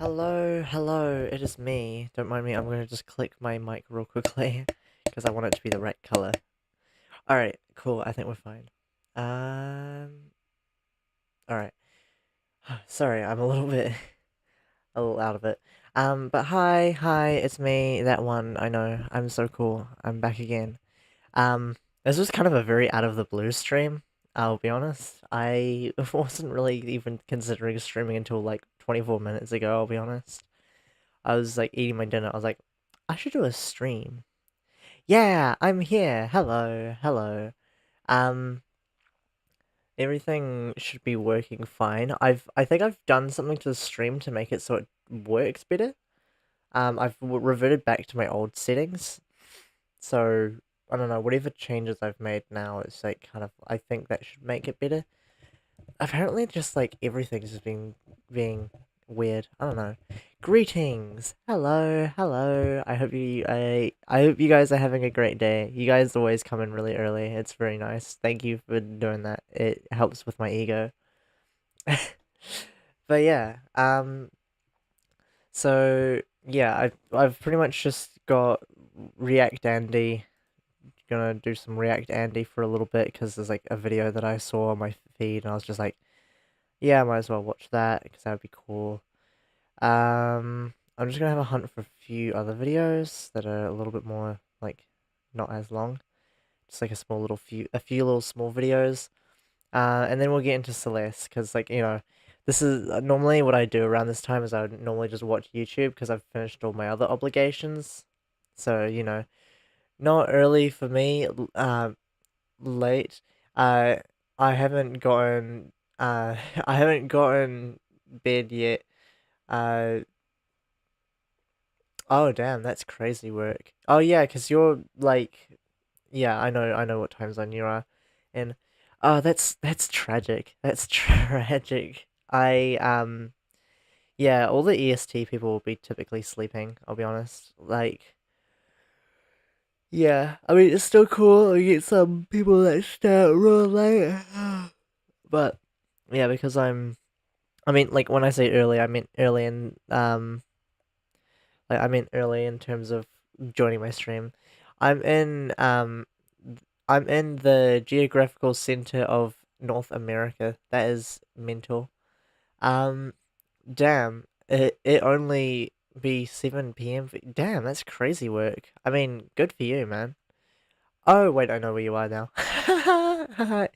Hello, it is me. Don't mind me, I'm gonna just click my mic real quickly because I want it to be the right color. Alright, cool, I think we're fine. Alright. Sorry, I'm a little bit, a little out of it. But hi, it's me, that one, I know, I'm so cool, I'm back again. This was kind of a very out of the blue stream, I'll be honest. I wasn't really even considering streaming until like 24 minutes ago, I'll be honest. I was like eating my dinner. I was like, I should do a stream. Yeah, I'm here. Hello. Um, everything should be working fine. I think I've done something to the stream to make it so it works better. I've reverted back to my old settings. So I don't know, whatever changes I've made now, it's like kind of I think that should make it better. Apparently just like everything's just been being weird. I don't know. Greetings. Hello. I hope you guys are having a great day. You guys always come in really early. It's very nice. Thank you for doing that. It helps with my ego. But yeah, so yeah, I've pretty much just got React Andy. Gonna do some React Andy for a little bit because there's like a video that I saw on my feed and I was just like, yeah, I might as well watch that because that would be cool. I'm just gonna have a hunt for a few other videos that are a little bit more like not as long, just like a few little small videos. And then we'll get into Celeste because like this is normally what I do around this time is I would normally just watch YouTube because I've finished all my other obligations. So not early for me, late. Uh, I haven't gotten I haven't gotten bed yet. Uh, oh damn, that's crazy work. Oh yeah, 'cause you're like, yeah, I know what time zone you are, and oh, that's tragic. That's tragic. Yeah, all the EST people will be typically sleeping. I'll be honest. Like, yeah, I mean it's still cool. You get some people that start real late, but yeah, because I mean, like when I say early, I mean early in like I mean early in terms of joining my stream. I'm in um I'm in the geographical center of North America. That is mental. Um damn. It only be 7 p.m. Damn, that's crazy work. I mean, good for you, man. Oh, wait, I know where you are now. I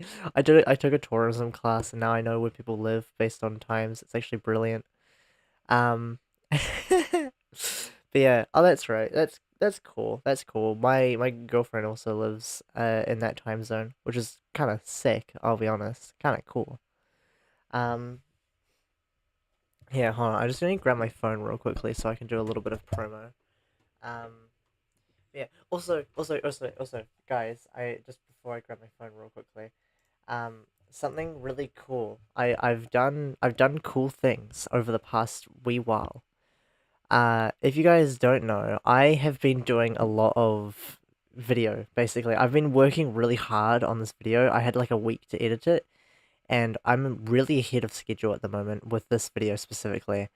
took a tourism class and now I know where people live based on times. It's actually brilliant. Um, but yeah, oh, that's right. That's cool. That's cool. My girlfriend also lives in that time zone, which is kind of sick. I'll be honest, kind of cool. Um, yeah, hold on. I just need to grab my phone real quickly so I can do a little bit of promo. Um, yeah. Also, guys, I just before I grab my phone real quickly, something really cool. I've done cool things over the past wee while. If you guys don't know, I have been doing a lot of video, basically. I've been working really hard on this video. I had like a week to edit it, and I'm really ahead of schedule at the moment with this video specifically.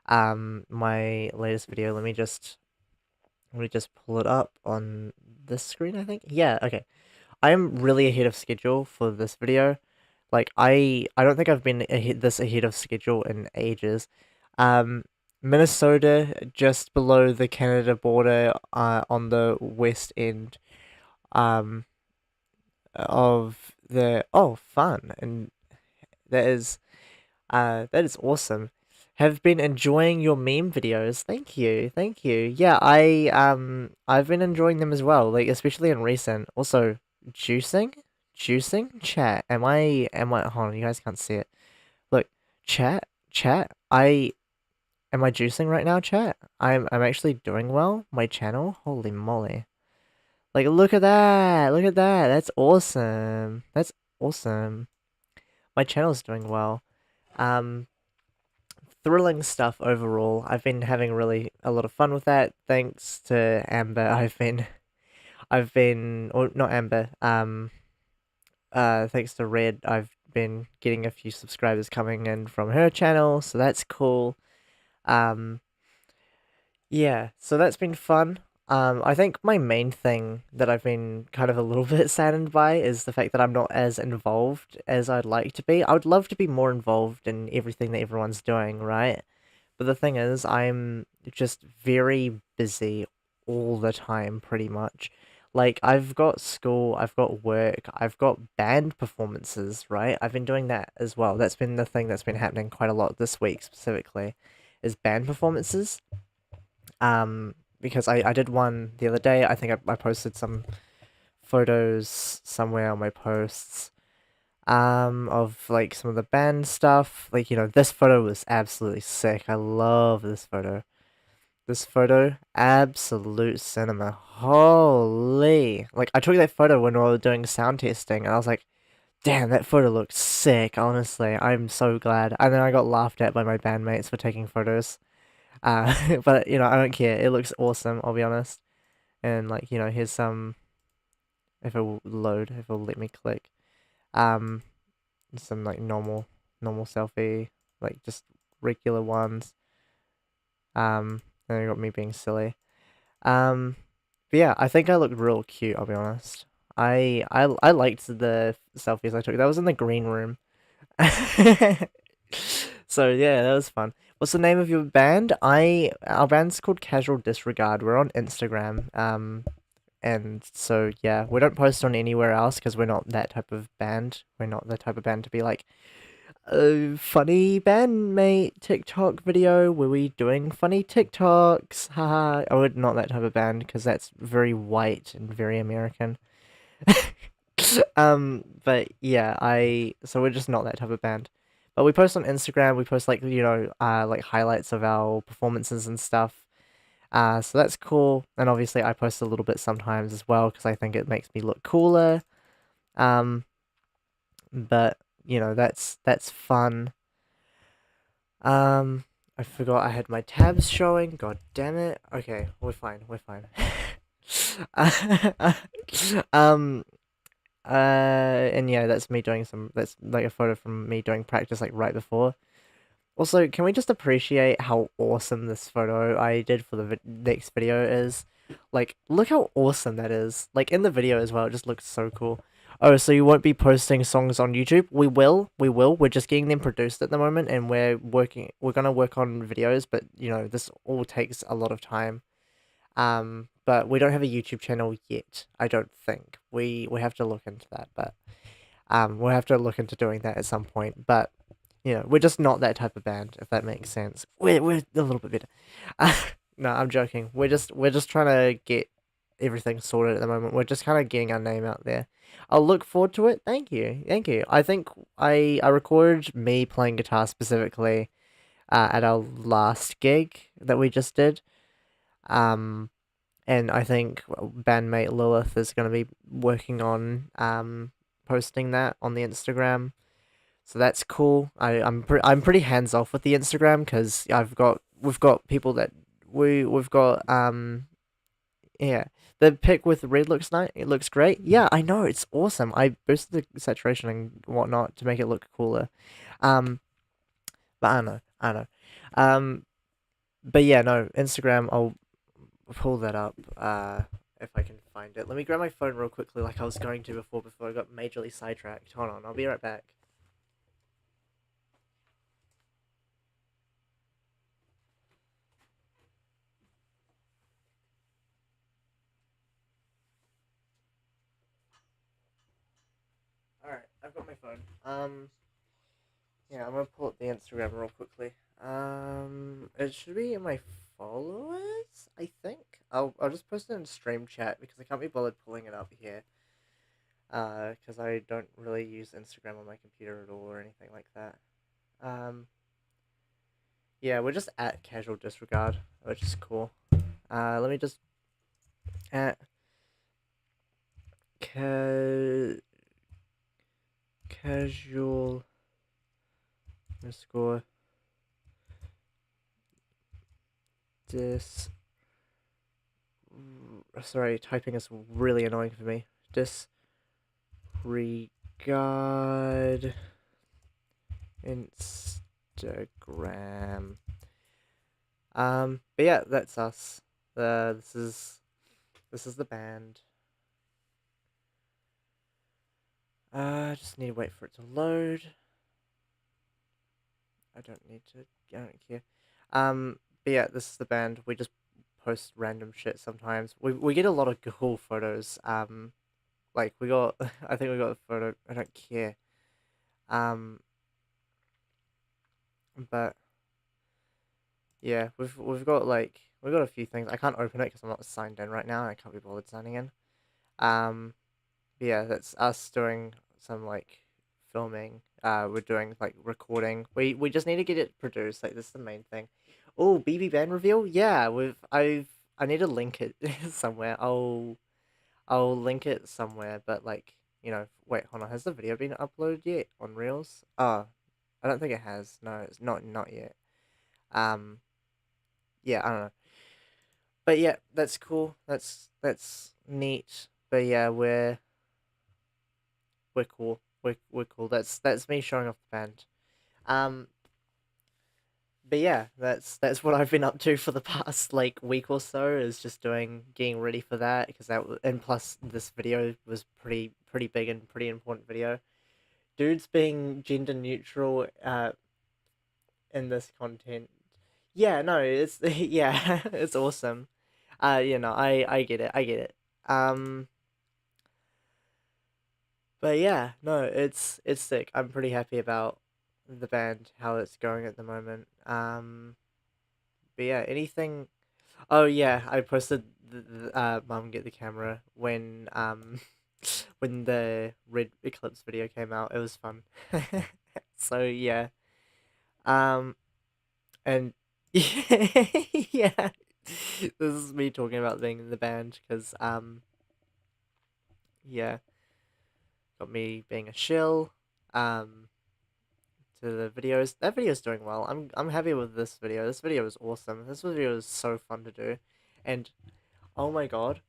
My latest video, let me just pull it up on this screen, I think. Yeah, okay. I am really ahead of schedule for this video. Like I don't think I've been this ahead of schedule in ages. Um, Minnesota, just below the Canada border, on the west end, um, of the fun, and that is awesome. Have been enjoying your meme videos. Thank you. Yeah, I've been enjoying them as well. Like especially in recent. Also, juicing, juicing. Chat. Am I? Hold on, you guys can't see it. Look, chat. Am I juicing right now, chat? I'm actually doing well. My channel. Holy moly! Like look at that. Look at that. That's awesome. That's awesome. My channel's doing well. Um thrilling stuff overall. I've been having really a lot of fun with that. Thanks to Amber, I've been or not Amber. Thanks to Red, I've been getting a few subscribers coming in from her channel, so that's cool. Um, yeah, so that's been fun. I think my main thing that I've been kind of a little bit saddened by is the fact that I'm not as involved as I'd like to be. I would love to be more involved in everything that everyone's doing, right? But the thing is, I'm just very busy all the time, pretty much. Like, I've got school, I've got work, I've got band performances, right? I've been doing that as well. That's been the thing that's been happening quite a lot this week, specifically, is band performances. Because I did one the other day. I think I posted some photos somewhere on my posts, of like some of the band stuff. Like, this photo was absolutely sick. I love this photo. This photo, absolute cinema. Holy. Like, I took that photo when we were doing sound testing, and I was like, damn, that photo looks sick, honestly. I'm so glad. And then I got laughed at by my bandmates for taking photos. But, I don't care. It looks awesome, I'll be honest. And, like, here's some, if it will load, if it'll let me click. Um, some, like, normal selfie, like, just regular ones. Then I got me being silly. Um, but yeah, I think I looked real cute, I'll be honest. I liked the selfies I took. That was in the green room. So yeah, that was fun. What's the name of your band? Our band's called Casual Disregard. We're on Instagram. And so yeah, we don't post on anywhere else because we're not that type of band. We're not the type of band to be like a funny bandmate TikTok video. Were we doing funny TikToks? Haha. I would not that type of band because that's very white and very American. But yeah, so we're just not that type of band. But we post on Instagram, we post like, like highlights of our performances and stuff. So that's cool. And obviously I post a little bit sometimes as well because I think it makes me look cooler. Um, but that's fun. Um, I forgot I had my tabs showing. God damn it. Okay, we're fine. We're fine. um, and yeah, that's me doing some. That's like a photo from me doing practice, like right before. Also, can we just appreciate how awesome this photo I did for the next video is? Like, look how awesome that is. Like in the video as well, it just looks so cool. Oh, so you won't be posting songs on YouTube? We will. We will. We're just getting them produced at the moment, and We're gonna work on videos, but this all takes a lot of time. But we don't have a YouTube channel yet. I don't think we have to look into that, but we'll have to look into doing that at some point. But we're just not that type of band, if that makes sense. We're a little bit better. No, I'm joking. We're just trying to get everything sorted at the moment. We're just kind of getting our name out there. I'll look forward to it. Thank you, thank you. I think I recorded me playing guitar specifically at our last gig that we just did. Um, and I think bandmate Lilith is going to be working on posting that on the Instagram. So that's cool. I'm pretty hands off with the Instagram because we've got people that we've got yeah, the pic with the red looks nice. It looks great. Yeah, I know it's awesome. I boosted the saturation and whatnot to make it look cooler. Um, but I don't know. Um, but yeah, no, Instagram. I'll pull that up. If I can find it. Let me grab my phone real quickly, like I was going to before I got majorly sidetracked. Hold on, I'll be right back. All right, I've got my phone. Yeah, I'm gonna pull up the Instagram real quickly. It should be in my followers, I think. I'll just post it in stream chat because I can't be bothered pulling it up here. Because I don't really use Instagram on my computer at all or anything like that. Um, yeah, we're just at Casual Disregard, which is cool. Let me just at casual underscore dis. Sorry, typing is really annoying for me. Disregard Instagram. But yeah, that's us. This is the band. I just need to wait for it to load. I don't need to. I don't care. But yeah, this is the band. We just post random shit sometimes. We get a lot of cool photos. Like we got, I think we got a photo. I don't care. Um, but yeah, we've got a few things. I can't open it because I'm not signed in right now. And I can't be bothered signing in. Um, but yeah, that's us doing some like filming. We're doing like recording. We just need to get it produced. Like this is the main thing. Oh, BB band reveal. Yeah, I need to link it somewhere. I'll link it somewhere. But like wait, hold on. Has the video been uploaded yet on Reels? I don't think it has. No, it's not yet. Um, yeah, I don't know. But yeah, that's cool. That's neat. But yeah, we're cool. We're cool. That's me showing off the band. Um, but yeah, that's what I've been up to for the past like week or so is just getting ready for that because and plus this video was pretty big and pretty important video. Dudes being gender neutral in this content. Yeah, no, it's yeah, it's awesome. I get it. I get it. Um but yeah, no, it's sick. I'm pretty happy about the band, how it's going at the moment. But yeah, anything. Oh yeah, I posted Mum Get the Camera when when the Red Eclipse video came out. It was fun. So yeah. Um and yeah. This is me talking about being in the band because yeah, got me being a shill. Um to the videos. That video's doing well. I'm happy with this video. This video is awesome. This video is so fun to do. And oh my god,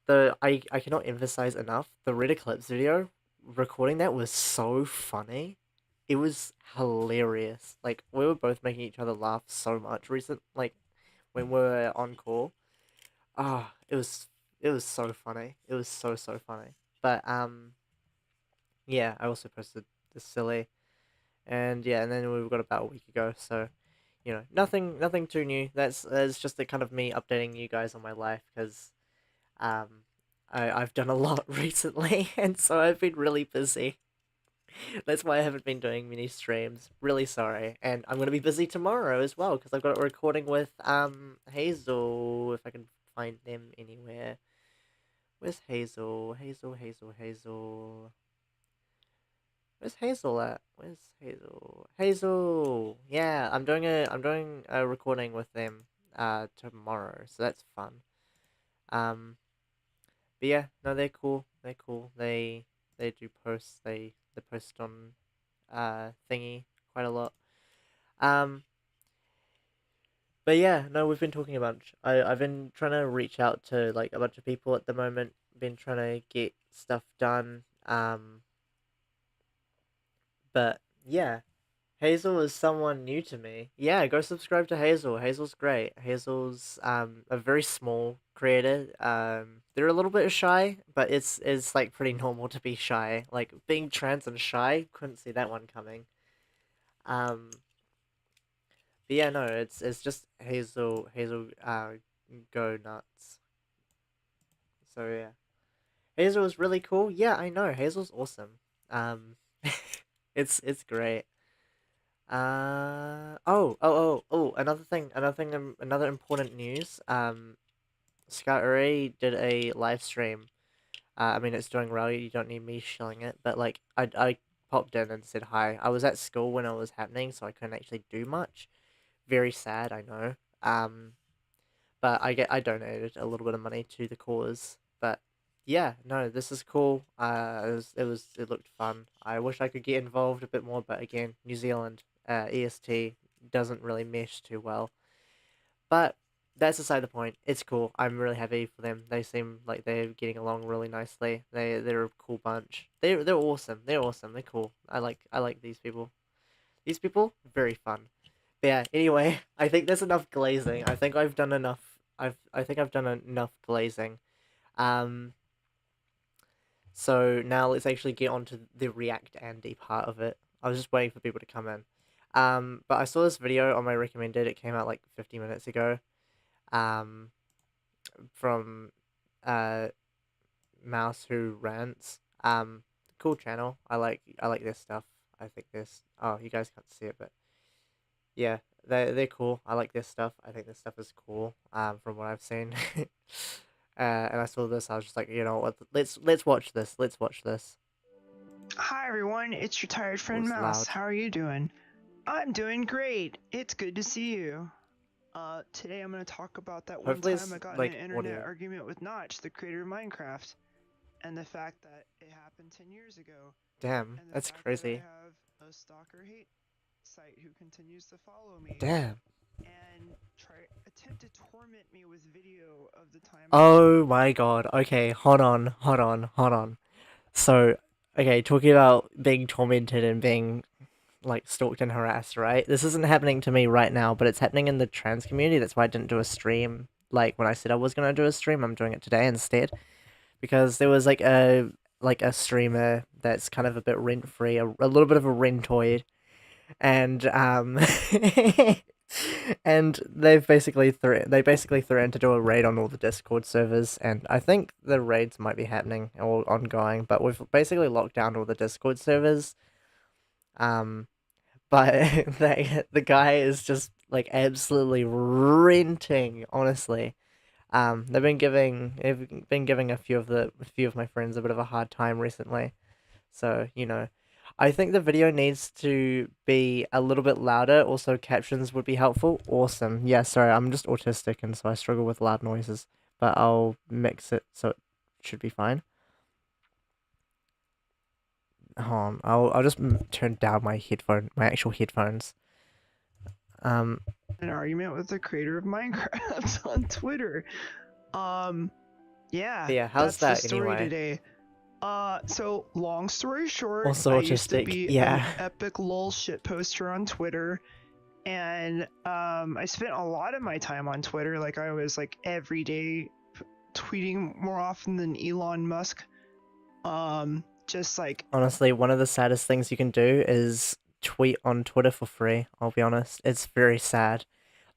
I cannot emphasize enough the Red Eclipse video. Recording that was so funny. It was hilarious. Like we were both making each other laugh so much like when we were on call. It was so funny. It was so funny. But yeah, I also posted the silly and yeah, and then we've got about a week ago, so nothing too new. That's just the kind of me updating you guys on my life because um I've done a lot recently, and so I've been really busy. That's why I haven't been doing mini streams. Really sorry, and I'm gonna be busy tomorrow as well because I've got a recording with Hazel. If I can find them anywhere. Where's Hazel? Hazel. Where's Hazel at? Where's Hazel? Hazel. Yeah, I'm doing a recording with them tomorrow, so that's fun. Um, but yeah, no, they're cool. They're cool. They do posts. They post on thingy quite a lot. Um, but yeah, no, we've been talking a bunch. I've been trying to reach out to like a bunch of people at the moment. Been trying to get stuff done. But yeah, Hazel is someone new to me. Yeah, go subscribe to Hazel. Hazel's great. Hazel's a very small creator. They're a little bit shy, but it's like pretty normal to be shy. Like being trans and shy, couldn't see that one coming. Um, but yeah, no, it's just Hazel go nuts. So yeah. Hazel is really cool. Yeah, I know. Hazel's awesome. Um it's great. Another important news. Scout Array did a live stream. I mean, it's doing well. You don't need me shilling it, but like, I popped in and said hi. I was at school when it was happening, so I couldn't actually do much. Very sad, I know. But I donated a little bit of money to the cause. But yeah, no, this is cool. It looked fun. I wish I could get involved a bit more, but again, New Zealand, EST doesn't really mesh too well. But that's aside the point. It's cool. I'm really happy for them. They seem like they're getting along really nicely. They're a cool bunch. They're awesome. They're awesome. They're cool. I like these people. These people very fun. But yeah, anyway, I think there's enough glazing. I think I've done enough. I think I've done enough glazing. Um, so now let's actually get on to the React Andy part of it. I was just waiting for people to come in. But I saw this video on my recommended. It came out like 50 minutes ago. Um, from uh Mouse Who Rants. Cool channel. I like this stuff. I think this. Oh, you guys can't see it, but yeah, they're cool. I like this stuff. I think this stuff is cool. From what I've seen. And I saw this. I was just like, you know what? Let's watch this. Let's watch this. Hi everyone, it's your tired Oh, friend it's Mouse. loud. How are you doing? I'm doing great. It's good to see you. Today I'm going to talk about that one Hopefully, time it's I got in an like internet audio. argument with Notch, the creator of Minecraft, and the fact that it happened 10 years ago, Damn, and the that's fact that I crazy. have a stalker hate site who continues to follow me Damn. and attempt to torment me with video of the time I got Oh in. my god. Okay, hold on. So, okay, talking about being tormented and being like stalked and harassed, right? This isn't happening to me right now, but it's happening in the trans community. That's why I didn't do a stream. Like when I said I was gonna do a stream, I'm doing it today instead because there was like a streamer that's kind of a bit rent free, a little bit of a rentoid, and and they basically threatened to do a raid on all the Discord servers, and I think the raids might be happening or ongoing, but we've basically locked down all the Discord servers. Um, but the guy is just like absolutely renting, honestly. They've been giving a few of my friends a bit of a hard time recently. So, I think the video needs to be a little bit louder. Also, captions would be helpful. Awesome. Yeah, sorry, I'm just autistic and so I struggle with loud noises, but I'll mix it so it should be fine. Hold on. I'll just turn down my actual headphones. Um, An argument with the creator of Minecraft on Twitter. Yeah, but yeah, how's that's the that story anyway? today. So long story short, Also I used to autistic. be an Yeah. epic lol shit poster on Twitter, and I spent a lot of my time on Twitter. Like I was like every day tweeting more often than Elon Musk. Just like Honestly, one of the saddest things you can do is tweet on Twitter for free. I'll be honest. It's very sad.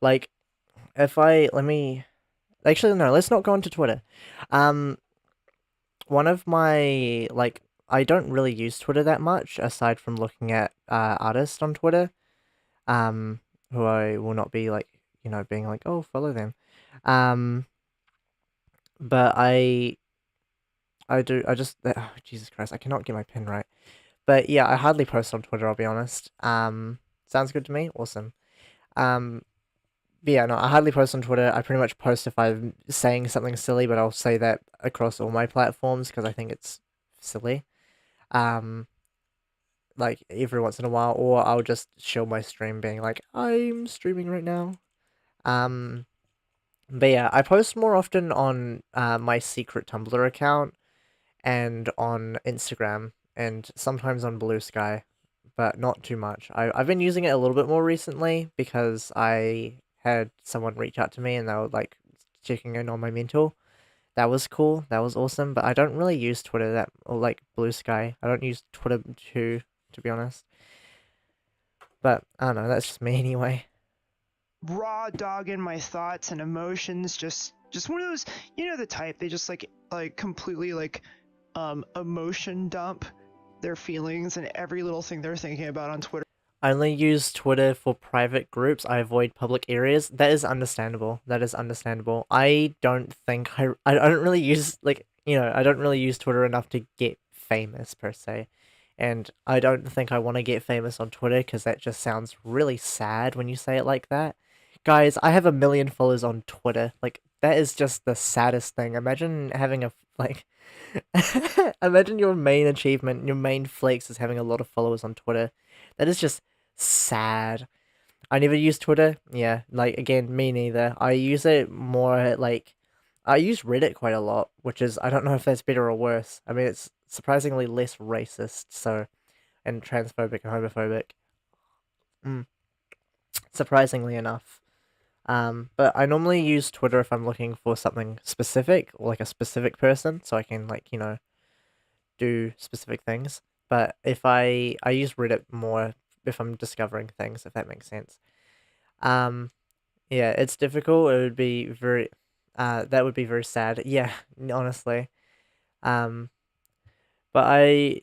Like, if I let me actually no, let's not go into Twitter. Um, one of my like I don't really use Twitter that much aside from looking at artists on Twitter. Um, who I will not be like being like, oh, follow them. Um, but I just oh, Jesus Christ, I cannot get my pen right. But yeah, I hardly post on Twitter, I'll be honest. Sounds good to me. Awesome. Um, but yeah, no, I hardly post on Twitter. I pretty much post if I'm saying something silly, but I'll say that across all my platforms because I think it's silly. Um, like every once in a while, or I'll just show my stream being like, I'm streaming right now. Um, but yeah, I post more often on my secret Tumblr account and on Instagram and sometimes on Blue Sky, but not too much. I've been using it a little bit more recently because I had someone reach out to me and they were like checking in on my mental. That was cool. That was awesome. But I don't really use Twitter that or like Blue Sky. I don't use Twitter too, to be honest. But I don't know. That's just me anyway. raw dogging my thoughts and emotions. Just one of those, you know, the type they just like completely like emotion dump their feelings and every little thing they're thinking about on Twitter. I only use Twitter for private groups. I avoid public areas. That is understandable. That is understandable. I don't think I don't really use like I don't really use Twitter enough to get famous per se, and I don't think I want to get famous on Twitter because that just sounds really sad when you say it like that. Guys, I have 1 million followers on Twitter. Like that is just the saddest thing. Imagine having a like. Imagine your main achievement, your main flex is having a lot of followers on Twitter. That is just sad. I never use Twitter. Yeah, like again, me neither. I use it more like I use Reddit quite a lot, which is I don't know if that's better or worse. I mean, it's surprisingly less racist, so and transphobic and homophobic. Mm. surprisingly enough. But I normally use Twitter if I'm looking for something specific or like a specific person, so I can like do specific things. But if I use Reddit more if I'm discovering things, if that makes sense. Um, yeah, it's difficult. It would be very, that would be very sad. Yeah, honestly. Um, but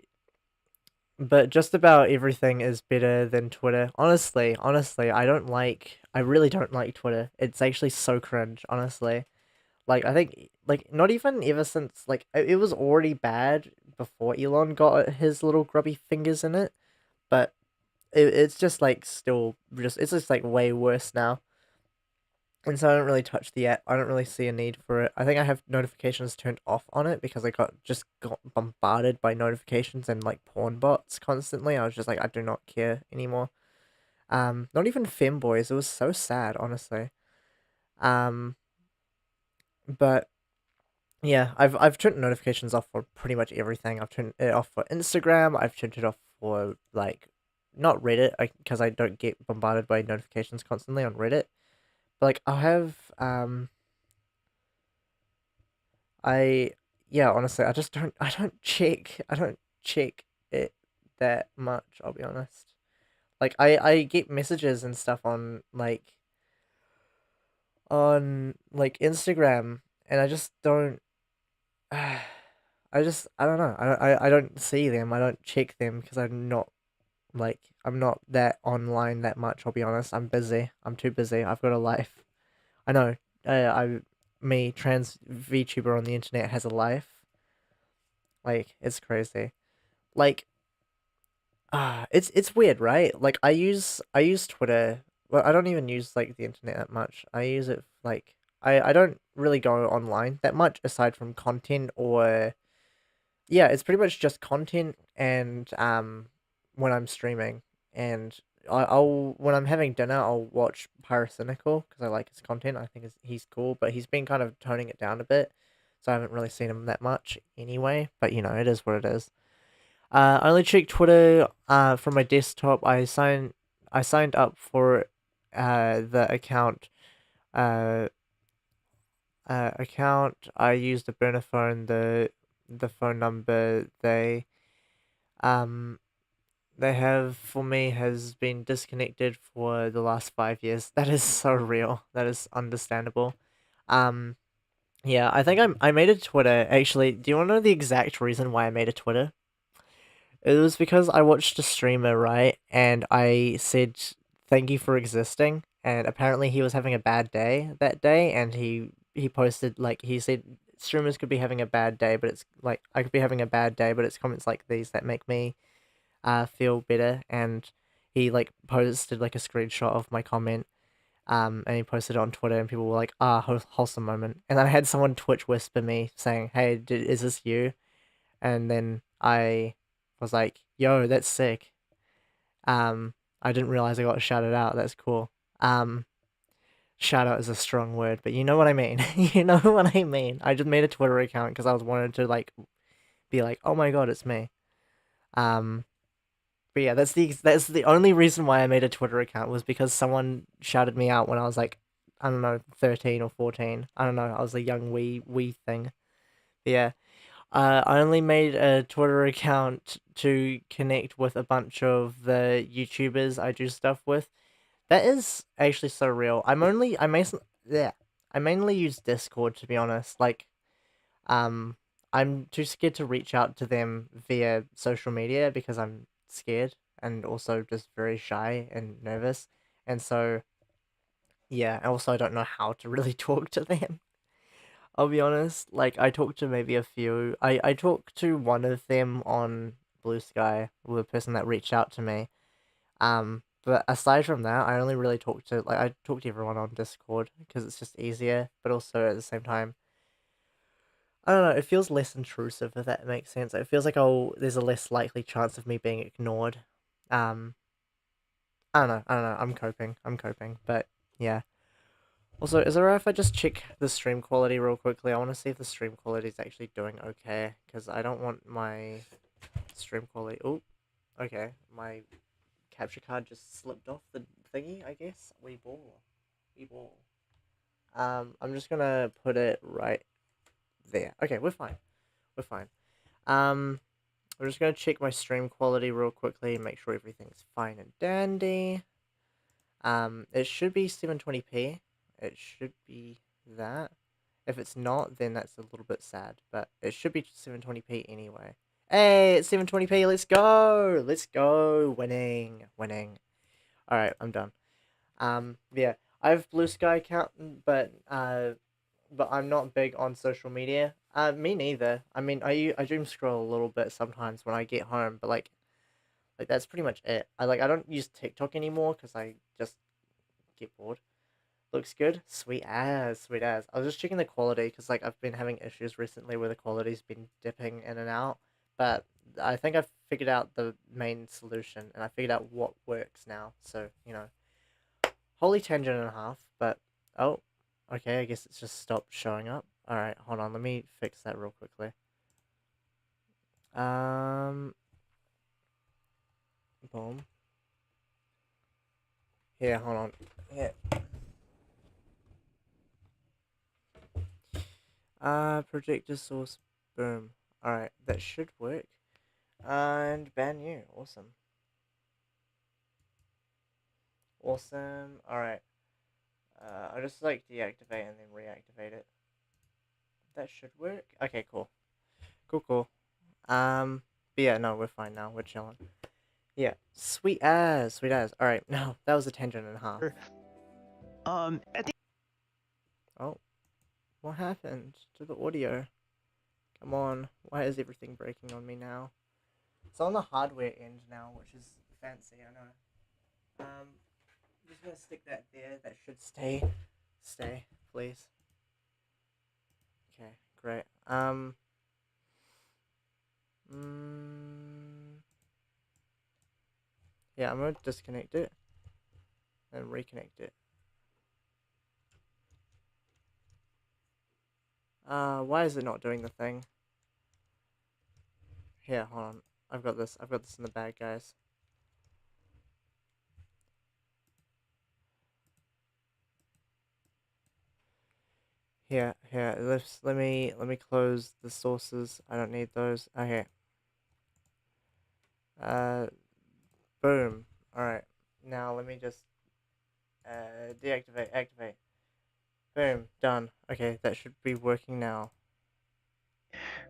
but just about everything is better than Twitter. Honestly, I really don't like Twitter. It's actually so cringe, honestly. Like, I think, like, not even ever since, like, it was already bad before Elon got his little grubby fingers in it, but it's just, like, still, it's just, like, way worse now. And so I don't really touch the app. I don't really see a need for it. I think I have notifications turned off on it because I got bombarded by notifications and like porn bots constantly. I was just like, I do not care anymore. Not even femboys. It was so sad, honestly. Um, but yeah, I've turned notifications off for pretty much everything. I've turned it off for Instagram. I've turned it off for like not Reddit, because I don't get bombarded by notifications constantly on Reddit. But like I'll have I yeah, honestly, I don't check it that much, I'll be honest. Like I get messages and stuff on Instagram, and I just don't I don't know. I don't see them. I don't check them because I'm not that online that much, I'll be honest. I'm busy. I'm too busy. I've got a life. I know. I me trans VTuber on the internet has a life. Like, it's crazy. Like, it's weird, right? Like, I use Twitter. Well, I don't even use like the internet that much. I use it like I don't really go online that much aside from content or yeah, it's pretty much just content and when I'm streaming and I'll when I'm having dinner I'll watch Pyrocynical because I like his content. I think he's cool, but he's been kind of toning it down a bit, so I haven't really seen him that much anyway. But it is what it is. I only check Twitter from my desktop. I signed up for the uh account. I used the burner phone. The phone number um they have for me has been disconnected for the last 5 years. That is so real. That is understandable. Um yeah, I made a Twitter. Actually, do you want to know the exact reason why I made a Twitter? It was because I watched a streamer, right? And I said, "Thank you for existing." And apparently he was having a bad day that day, and he posted like he said streamers could be having a bad day, but it's like I could be having a bad day, but it's comments like these that make me feel better. And he like posted like a screenshot of my comment. And he posted it on Twitter, and people were like, "Ah, wholesome moment." And then I had someone Twitch whisper me saying, "Hey, is this you?" And then I was like, "Yo, that's sick." I didn't realize I got shouted out. That's cool. Um, Shout out is a strong word, but you know what I mean. You know what I mean. I just made a Twitter account because I was wanted to like be like, "Oh my god, it's me." Um, but yeah, that's the only reason why I made a Twitter account was because someone shouted me out when I was like, I don't know, 13 or 14. I don't know. I was a young wee thing. But yeah. I only made a Twitter account to connect with a bunch of the YouTubers I do stuff with. That is actually so real. Yeah, I mainly use Discord to be honest. Like, um, I'm too scared to reach out to them via social media because I'm scared and also just very shy and nervous. And so, yeah, also I don't know how to really talk to them. I'll be honest, like I talked to maybe a few. I talked to one of them on Blue Sky, the person that reached out to me. But aside from that, I only really I talk to everyone on Discord because it's just easier, but also at the same time, I don't know, it feels less intrusive if that makes sense. It feels like there's a less likely chance of me being ignored. Um, I don't know. I'm coping, but yeah. Also, is it alright if I just check the stream quality real quickly? I want to see if the stream quality is actually doing okay, because I don't want my stream quality. Oh, okay. My capture card just slipped off the thingy, I guess. We ball. I'm just gonna put it right there. Okay, we're fine. We're fine. Um, I'm just gonna check my stream quality real quickly and make sure everything's fine and dandy. It should be 720p. It should be that. If it's not, then that's a little bit sad, but it should be 720p anyway. Hey, it's 720p. Let's go. Let's go. Winning. Winning. All right, I'm done. Yeah, I have Blue Sky account, but I'm not big on social media. Me neither. I mean, I doom scroll a little bit sometimes when I get home, but like that's pretty much it. I don't use TikTok anymore because I just get bored. Looks good, sweet as, sweet as. I was just checking the quality because like I've been having issues recently where the quality's been dipping in and out, but I think I've figured out the main solution and I figured out what works now. So holy tangent and a half, but oh, okay, I guess it's just stopped showing up. Alright, hold on, let me fix that real quickly. Boom. Here, hold on. Here. Projector source, boom. Alright, that should work. And ban new, awesome. Awesome, alright. I'll just like deactivate and then reactivate it. That should work. Okay, cool. Cool. But yeah, no, we're fine now. We're chilling. Yeah, sweet as, sweet as. All right, no, that was a tangent and a half. I think Oh, what happened to the audio? Come on, why is everything breaking on me now? It's on the hardware end now, which is fancy, I know. I'm just gonna stick that there. That should stay. Stay, please. Okay, great. Yeah, I'm gonna disconnect it and reconnect it. Why is it not doing the thing? Here, hold on. I've got this in the bag, guys. Here, let me close the sources. I don't need those. Okay. Boom. Alright. Now let me just deactivate, activate. Boom, done. Okay, that should be working now.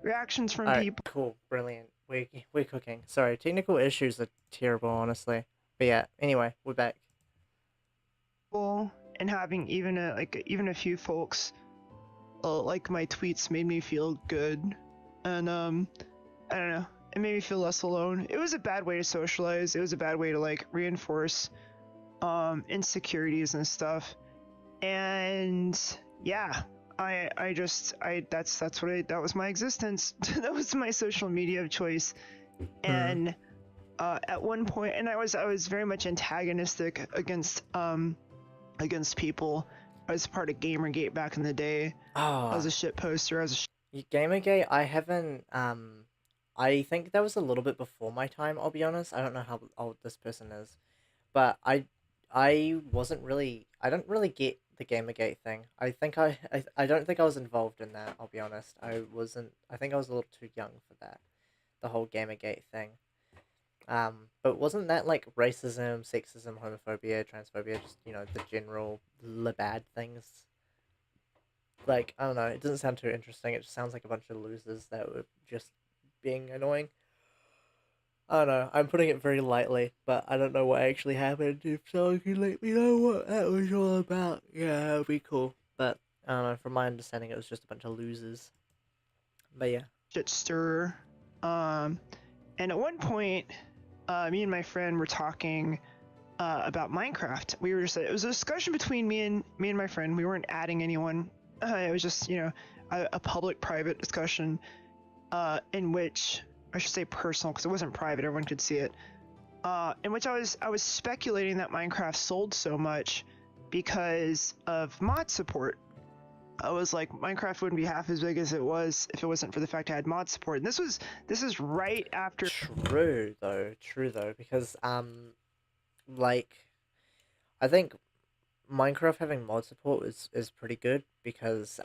reactions from Alright, people cool, brilliant. We're cooking. Sorry, technical issues are terrible, honestly. But yeah, anyway, we're back. and having even a few folks like my tweets made me feel good, and I don't know, it made me feel less alone. It was a bad way to socialize. It was a bad way to like reinforce insecurities and stuff. And yeah, that was my existence. That was my social media of choice. And at one point, and I was very much antagonistic against people. I was part of Gamergate back in the day. I was a shit poster. Gamergate, I haven't, I think that was a little bit before my time, I'll be honest. I don't know how old this person is. But I wasn't really, I don't really get the Gamergate thing. I don't think I was involved in that, I'll be honest. I think I was a little too young for that. The whole Gamergate thing. But wasn't that like racism, sexism, homophobia, transphobia, just, the general bad things? Like, I don't know, it doesn't sound too interesting. It just sounds like a bunch of losers that were just being annoying. I don't know, I'm putting it very lightly, but I don't know what actually happened. If someone could let me know what that was all about, yeah, it would be cool. But, I don't know, from my understanding, it was just a bunch of losers. But yeah. Shit stirrer. And at one point, me and my friend were talking about Minecraft. It was a discussion between me and my friend. We weren't adding anyone. It was just a public private discussion in which, I should say personal because it wasn't private, everyone could see it, in which I was speculating that Minecraft sold so much because of mod support. I was like, Minecraft wouldn't be half as big as it was if it wasn't for the fact I had mod support. And this is right after. True though, because like I think Minecraft having mod support is pretty good because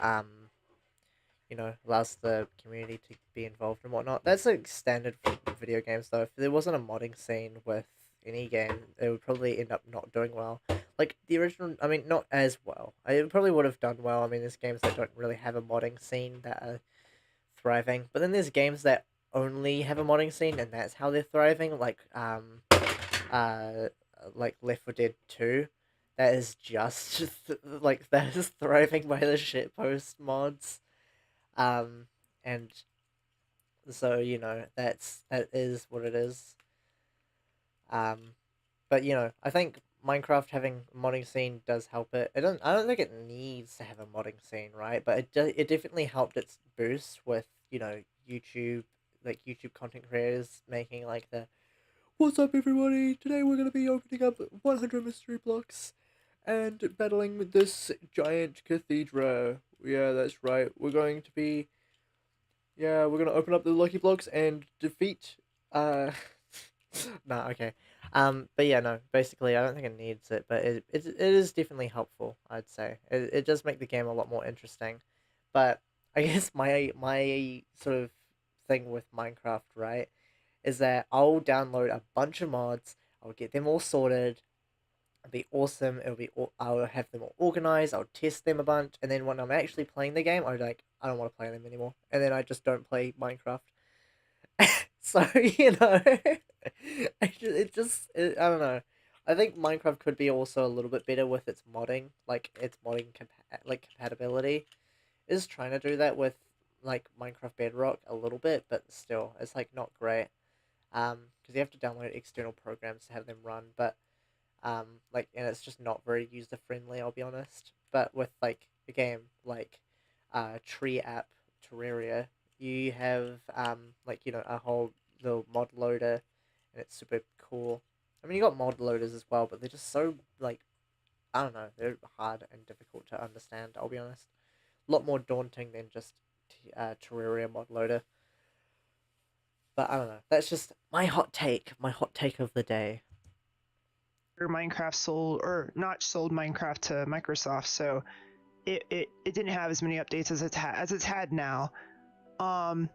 allows the community to be involved and whatnot. That's like standard for video games though. If there wasn't a modding scene with any game, it would probably end up not doing well. Like the original, I mean, not as well. It probably would have done well. I mean, there's games that don't really have a modding scene that are thriving, but then there's games that only have a modding scene and that's how they're thriving. Uh, like Left 4 Dead 2. That is just like that is thriving by the shitpost mods. Um, and so that is what it is. Um, but I think Minecraft having a modding scene does help it. I don't think it needs to have a modding scene, right? But it definitely helped its boost with YouTube, like YouTube content creators making like the "What's up, everybody? Today we're gonna be opening up 100 mystery blocks and battling with this giant cathedra." Yeah, that's right. We're gonna open up the lucky blocks and defeat. Uh, no, okay. But yeah, no. Basically, I don't think it needs it, but it is definitely helpful. I'd say it does make the game a lot more interesting. But I guess my sort of thing with Minecraft, right, is that I'll download a bunch of mods. I'll get them all sorted. It'll be awesome. I'll have them all organized. I'll test them a bunch, and then when I'm actually playing the game, I'm like, I don't want to play them anymore, and then I just don't play Minecraft. So I don't know. I think Minecraft could be also a little bit better with its modding, like its compatibility. Is trying to do that with like Minecraft Bedrock a little bit, but still, it's like not great. Because you have to download external programs to have them run, but and it's just not very user friendly. I'll be honest. But with like a game like Tree App Terraria, you have a whole little mod loader, and it's super cool. I mean, you got mod loaders as well, but they're just so like I don't know, they're hard and difficult to understand. I'll be honest, a lot more daunting than just Terraria mod loader. But I don't know. That's just my hot take. My hot take of the day. Minecraft sold or not sold Minecraft to Microsoft, so it didn't have as many updates as it's had now. And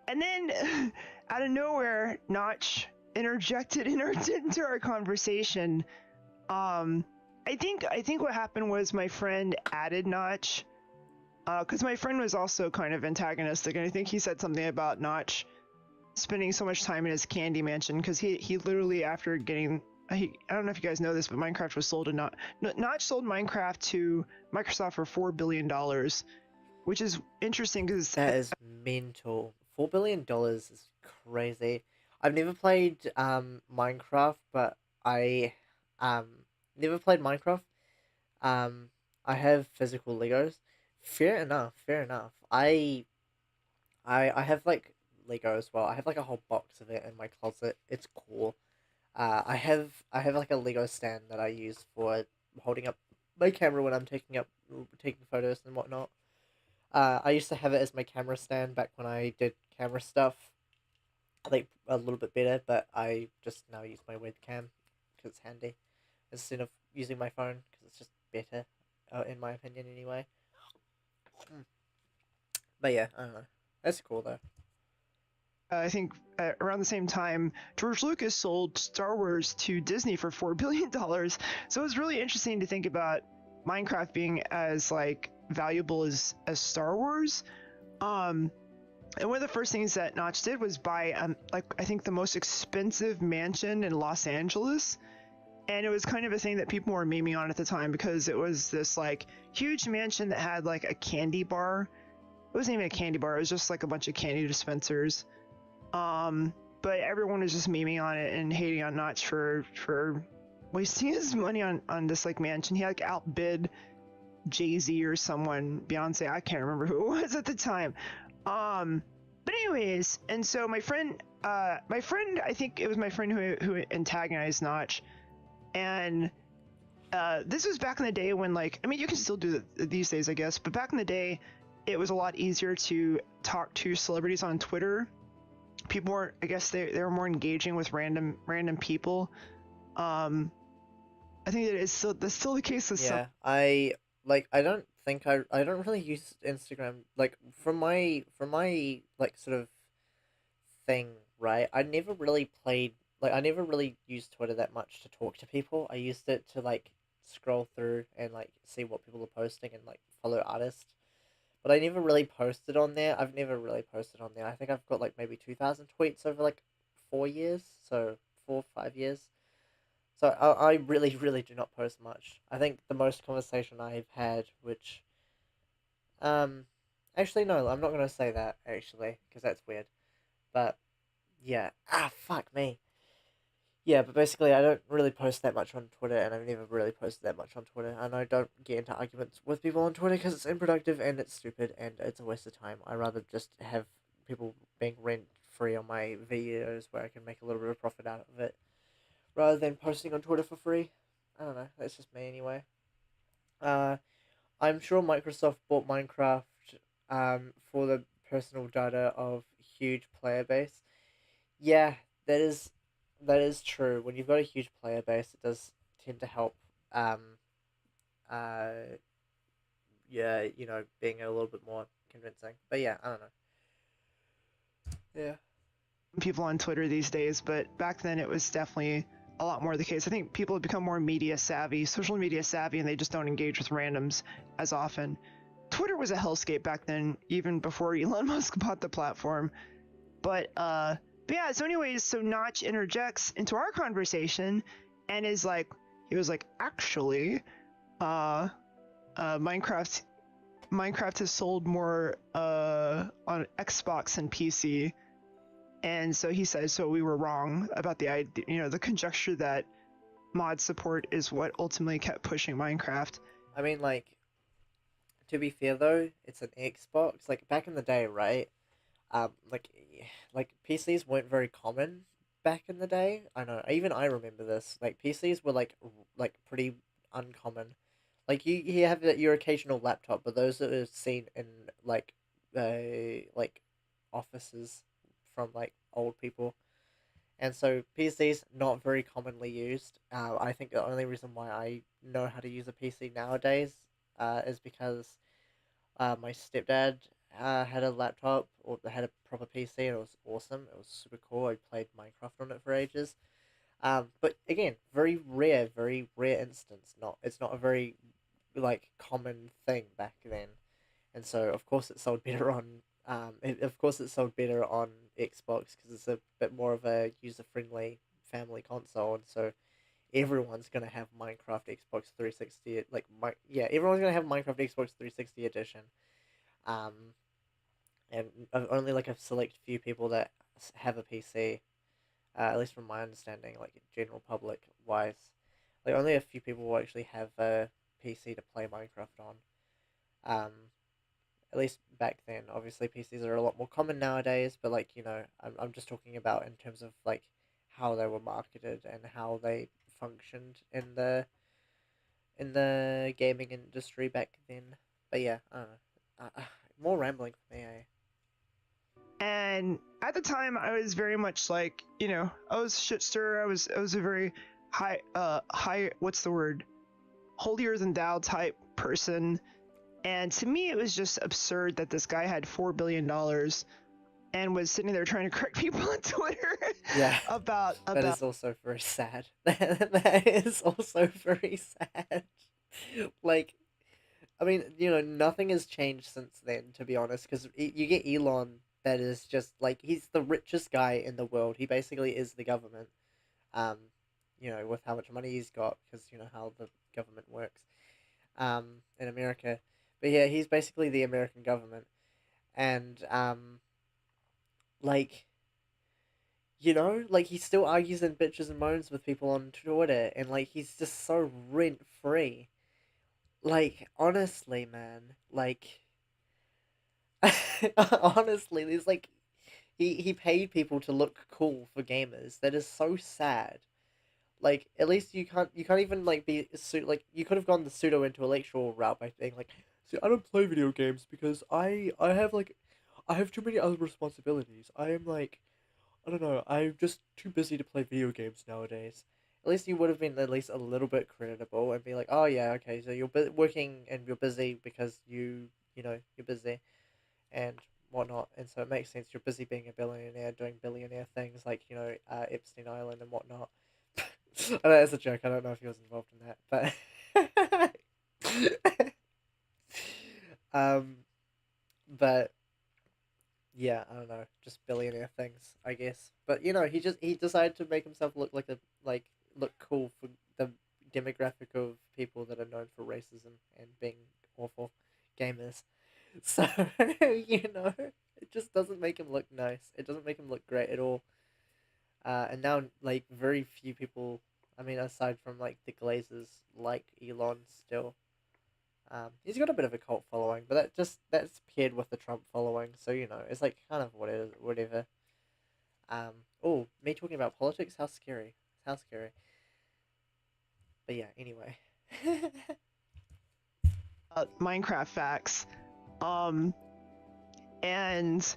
then out of nowhere, Notch interjected into our conversation. I think what happened was my friend added Notch, because my friend was also kind of antagonistic, and I think he said something about Notch spending so much time in his candy mansion because he literally after getting I don't know if you guys know this, but Minecraft was sold to Notch sold Minecraft to Microsoft for $4 billion, which is interesting because That is mental. $4 billion is crazy. I've never played Minecraft, but I um never played Minecraft. Um, I have physical Legos. Fair enough. Fair enough. I have like Lego as well. I have like a whole box of it in my closet. It's cool. I have like a Lego stand that I use for holding up my camera when I'm taking photos and whatnot. I used to have it as my camera stand back when I did camera stuff, like a little bit better, but I just now use my webcam because it's handy instead of using my phone because it's just better, in my opinion anyway. Mm. But yeah, I don't know. That's cool though. I think around the same time, George Lucas sold Star Wars to Disney for $4 billion. So it was really interesting to think about Minecraft being as like valuable as Star Wars. And one of the first things that Notch did was buy like I think the most expensive mansion in Los Angeles. And it was kind of a thing that people were memeing on at the time because it was this like huge mansion that had like a candy bar. It wasn't even a candy bar, it was just like a bunch of candy dispensers. But everyone was just memeing on it and hating on Notch for wasting his money on this like mansion. He like outbid Jay-Z or someone, Beyonce, I can't remember who it was at the time. But anyways, and so my friend, I think it was my friend who antagonized Notch, and this was back in the day when like I mean you can still do it these days I guess, but back in the day it was a lot easier to talk to celebrities on Twitter. People were I guess they were more engaging with random people. Um, I think that is still that's still the case with some. Yeah, I don't think I don't really use Instagram like from my like sort of thing, right? I never really played like I never really used Twitter that much to talk to people. I used it to like scroll through and like see what people are posting and like follow artists. But I never really posted on there. I've never really posted on there. I think I've got like maybe 2,000 tweets over like 4 years, so 4 or 5 years. So I really, really do not post much. I think the most conversation I've had, which, um, actually, no, I'm not going to say that, actually, because that's weird. But, yeah. Fuck me. Yeah, but basically, I don't really post that much on Twitter, and I've never really posted that much on Twitter, and I don't get into arguments with people on Twitter because it's unproductive and it's stupid and it's a waste of time. I rather just have people being rent free on my videos where I can make a little bit of profit out of it rather than posting on Twitter for free. I don't know. That's just me anyway. Uh, I'm sure Microsoft bought Minecraft for the personal data of huge player base. Yeah, that is that is true. When you've got a huge player base, it does tend to help. Um, uh, yeah, being a little bit more convincing. But yeah, I don't know. Yeah. People on Twitter these days, but back then it was definitely a lot more the case. I think people have become more media savvy, social media savvy, and they just don't engage with randoms as often. Twitter was a hellscape back then, even before Elon Musk bought the platform. But yeah. So, anyways, so Notch interjects into our conversation, and is like, he was like, actually, uh, Minecraft has sold more on Xbox and PC, and so he says, so we were wrong about the idea, the conjecture that mod support is what ultimately kept pushing Minecraft. I mean, like, to be fair though, it's an Xbox. Like back in the day, right? Like, like PCs weren't very common back in the day. I know. Even I remember this. Like PCs were like pretty uncommon. Like you have your occasional laptop, but those that are seen in like like offices from like old people. And so PCs not very commonly used. I think the only reason why I know how to use a PC nowadays is because my stepdad had a laptop or had a proper PC and it was awesome. It was super cool. I played Minecraft on it for ages. But again, very rare instance. It's not a very like common thing back then, and so of course it sold better on of course it sold better on Xbox because it's a bit more of a user friendly family console, and so everyone's gonna have Minecraft Xbox 360 everyone's gonna have Minecraft Xbox 360 edition. Um, and only like a select few people that have a PC, at least from my understanding, like general public wise, like only a few people will actually have a PC to play Minecraft on. Um, at least back then. Obviously, PCs are a lot more common nowadays, but like I'm just talking about in terms of like how they were marketed and how they functioned in the gaming industry back then. But yeah, I don't know. More rambling for me. Eh? And at the time, I was very much like, I was a shit stirrer. I was a very high, what's the word, holier than thou type person. And to me, it was just absurd that this guy had $4 billion and was sitting there trying to correct people on Twitter Yeah, that about is also very sad. That is also very sad. Like, I mean, nothing has changed since then, to be honest, because you get Elon that is just like he's the richest guy in the world. He basically is the government. Um, with how much money he's got, because you know how the government works. In America, but yeah, he's basically the American government, and like like he still argues and bitches and moans with people on Twitter, and like he's just so rent free. Like honestly, man, like honestly, there's like he paid people to look cool for gamers. That is so sad. Like at least you can't even like be like you could have gone the pseudo intellectual route by being like, see, I don't play video games because I have like I have too many other responsibilities. I am like I don't know, I'm just too busy to play video games nowadays. At least you would have been at least a little bit creditable and be like, oh yeah, okay, so you're working and you're busy because you know, you're busy and whatnot, and so it makes sense. You're busy being a billionaire, doing billionaire things like Epstein Island and whatnot. I know it's a joke. I don't know if he was involved in that, but um, but yeah, I don't know, just billionaire things, I guess. But he decided to make himself look like look cool for the demographic of people that are known for racism and being awful gamers. So it just doesn't make him look nice. It doesn't make him look great at all. And now like very few people, I mean, aside from like the Glazers, like Elon still. He's got a bit of a cult following, but that's paired with the Trump following, so it's like kind of what it is, whatever. Oh, me talking about politics? How scary! How scary! But yeah, anyway. Minecraft facts. Um, and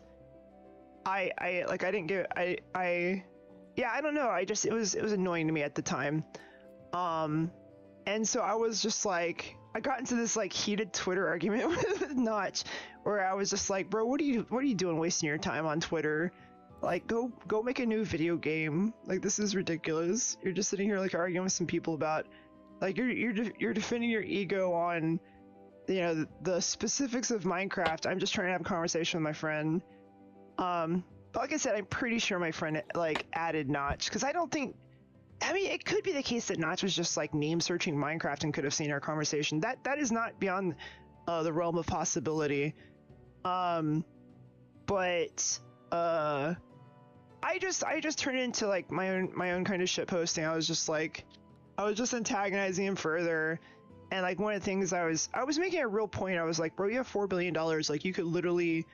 I didn't get yeah, I don't know. It was annoying to me at the time. Um, and so I was just like, I got into this like heated Twitter argument with Notch, where I was just like, bro, what are you doing wasting your time on Twitter? Like, go make a new video game. Like, this is ridiculous. You're just sitting here like arguing with some people about, like, you're defending your ego on, the specifics of Minecraft. I'm just trying to have a conversation with my friend. But like I said, I'm pretty sure my friend like added Notch, because I don't think. I mean, it could be the case that Notch was just like name searching Minecraft and could have seen our conversation. That is not beyond the realm of possibility. But I just turned it into like my own kind of shit posting. I was just antagonizing him further. And like one of the things I was making a real point. I was like, bro, you have $4 billion. Like you could literally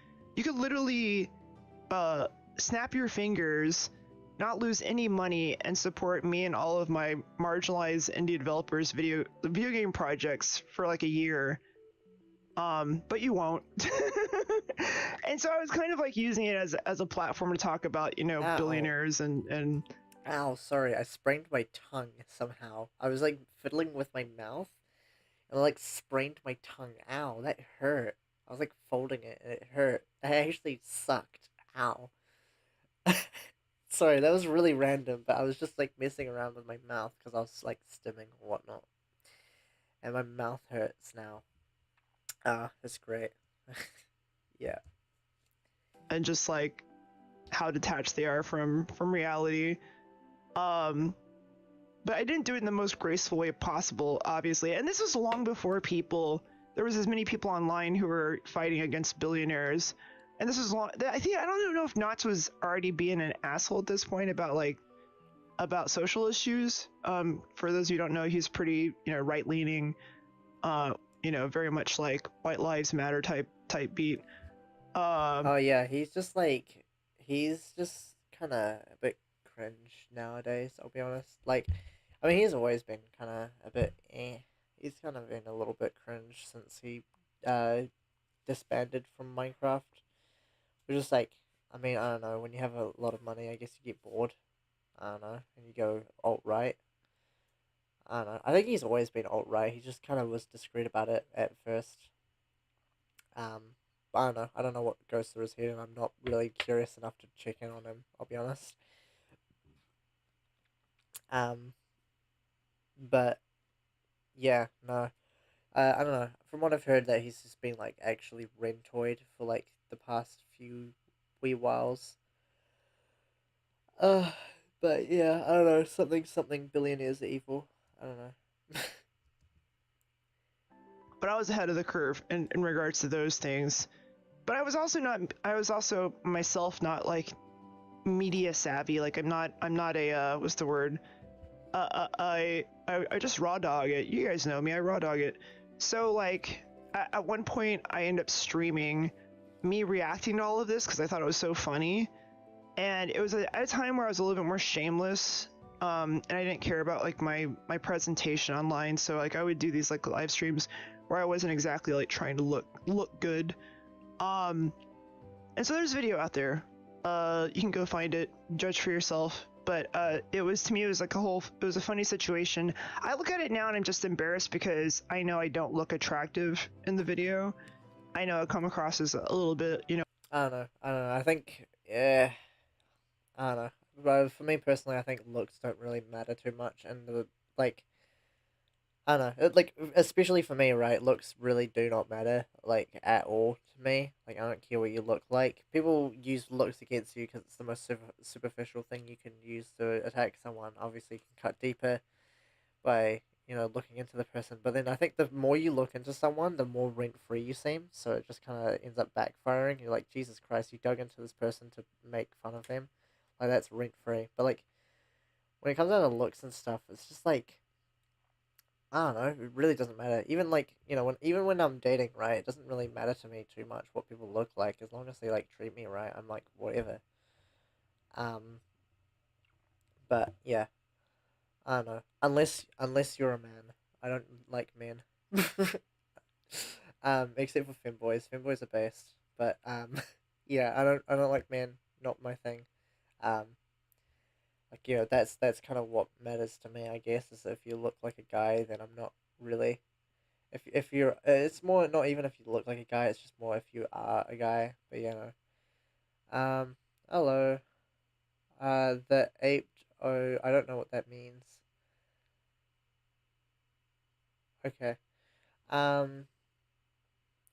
snap your fingers, not lose any money, and support me and all of my marginalized indie developers video game projects for like a year. But you won't. And so I was kind of like using it as a platform to talk about, Ow. billionaires and Ow, sorry, I sprained my tongue somehow. I was like fiddling with my mouth and I like sprained my tongue. Ow, that hurt. I was like folding it and it hurt. I actually sucked. Ow. Sorry, that was really random, but I was just like messing around with my mouth because I was like stimming or whatnot. And my mouth hurts now. Ah, that's great. Yeah. and just like how detached they are from reality. Um, but I didn't do it in the most graceful way possible, obviously. And this was long before there was as many people online who were fighting against billionaires. And this was long. I don't know if Notch was already being an asshole at this point about social issues. For those who don't know, he's pretty, right leaning. Very much like White Lives Matter type beat. Oh yeah, he's just kind of a bit cringe nowadays. I'll be honest. Like, I mean, he's always been kind of a bit eh. He's kind of been a little bit cringe since he uh disbanded from Minecraft. Which is like, I mean, I don't know. When you have a lot of money, I guess you get bored. I don't know, and you go alt right. I don't know. I think he's always been alt right. He just kind of was discreet about it at first. Um, I don't know. I don't know what goes through his head, and I'm not really curious enough to check in on him. I'll be honest. Um, but yeah, no. I don't know. From what I've heard, that he's just been like actually rentoid for like the past few wee whiles. Uh, but yeah, I don't know. Something billionaires are evil. I don't know. But I was ahead of the curve in regards to those things. But I was also myself not like media savvy. Like I'm not a what's the word? I just raw dog it. You guys know me. I raw dog it. So like at one point I end up streaming me reacting to all of this because I thought it was so funny, and it was at a time where I was a little bit more shameless. And I didn't care about like my presentation online, so like I would do these like live streams where I wasn't exactly like trying to look good. And so there's a video out there. You can go find it, judge for yourself. but it was to me it was like it was a funny situation. I look at it now and I'm just embarrassed because I know I don't look attractive in the video. I know I come across as a little bit, I don't know. I don't know. I think yeah. I don't know. But for me personally, I think looks don't really matter too much, and like I don't know, like especially for me, right? Looks really do not matter, like at all to me. Like I don't care what you look like. People use looks against you because it's the most superficial thing you can use to attack someone. Obviously, you can cut deeper by looking into the person. But then I think the more you look into someone, the more rent free you seem. So it just kind of ends up backfiring. You're like, Jesus Christ, you dug into this person to make fun of them, like that's rent free. But like when it comes down to looks and stuff, it's just like I don't know. It really doesn't matter. Even like when I'm dating, right? It doesn't really matter to me too much what people look like as long as they like treat me right. I'm like whatever. Um, but yeah, I don't know. Unless you're a man, I don't like men. Except for femboys. Femboys are best. But yeah, I don't like men. Not my thing. Um, like that's kind of what matters to me. I guess is if you look like a guy, then I'm not really. If you're, it's more not even if you look like a guy. It's just more if you are a guy. But hello. The aped. Oh, I don't know what that means. Okay. Um.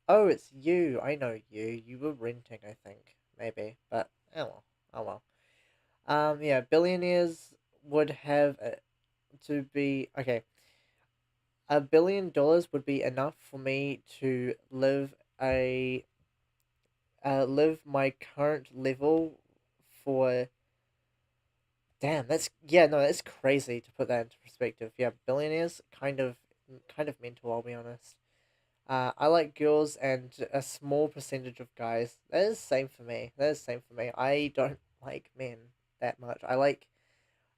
Oh, it's you. I know you. You were renting, I think, maybe. But oh well. Oh well. Yeah. Billionaires would have to be okay. $1 billion would be enough for me to live my current level for damn that's yeah no that's crazy to put that into perspective. Yeah, billionaires kind of mental, I'll be honest. I like girls and a small percentage of guys. That is the same for me. That is the same for me. I don't like men that much. I like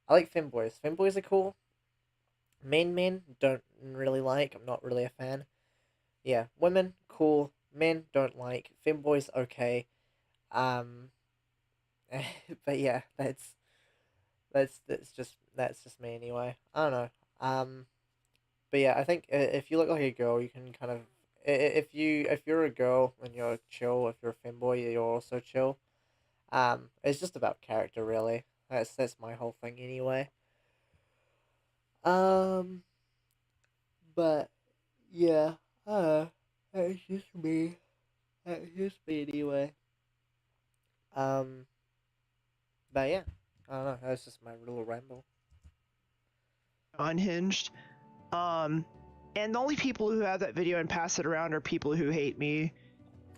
femboys. Femboys are cool. Men don't really like. I'm not really a fan. Yeah, women cool. Men don't like. Femboys okay. Um, but yeah, that's just me anyway. I don't know. But yeah, I think if you look like a girl, you can kind of if you're a girl and you're chill, if you're a femboy, you're also chill. It's just about character, really. That's my whole thing anyway. Um, but yeah, that's just me. That's just me anyway. Um, but yeah, I don't know. That's just my little ramble. unhinged. Um, and the only people who have that video and pass it around are people who hate me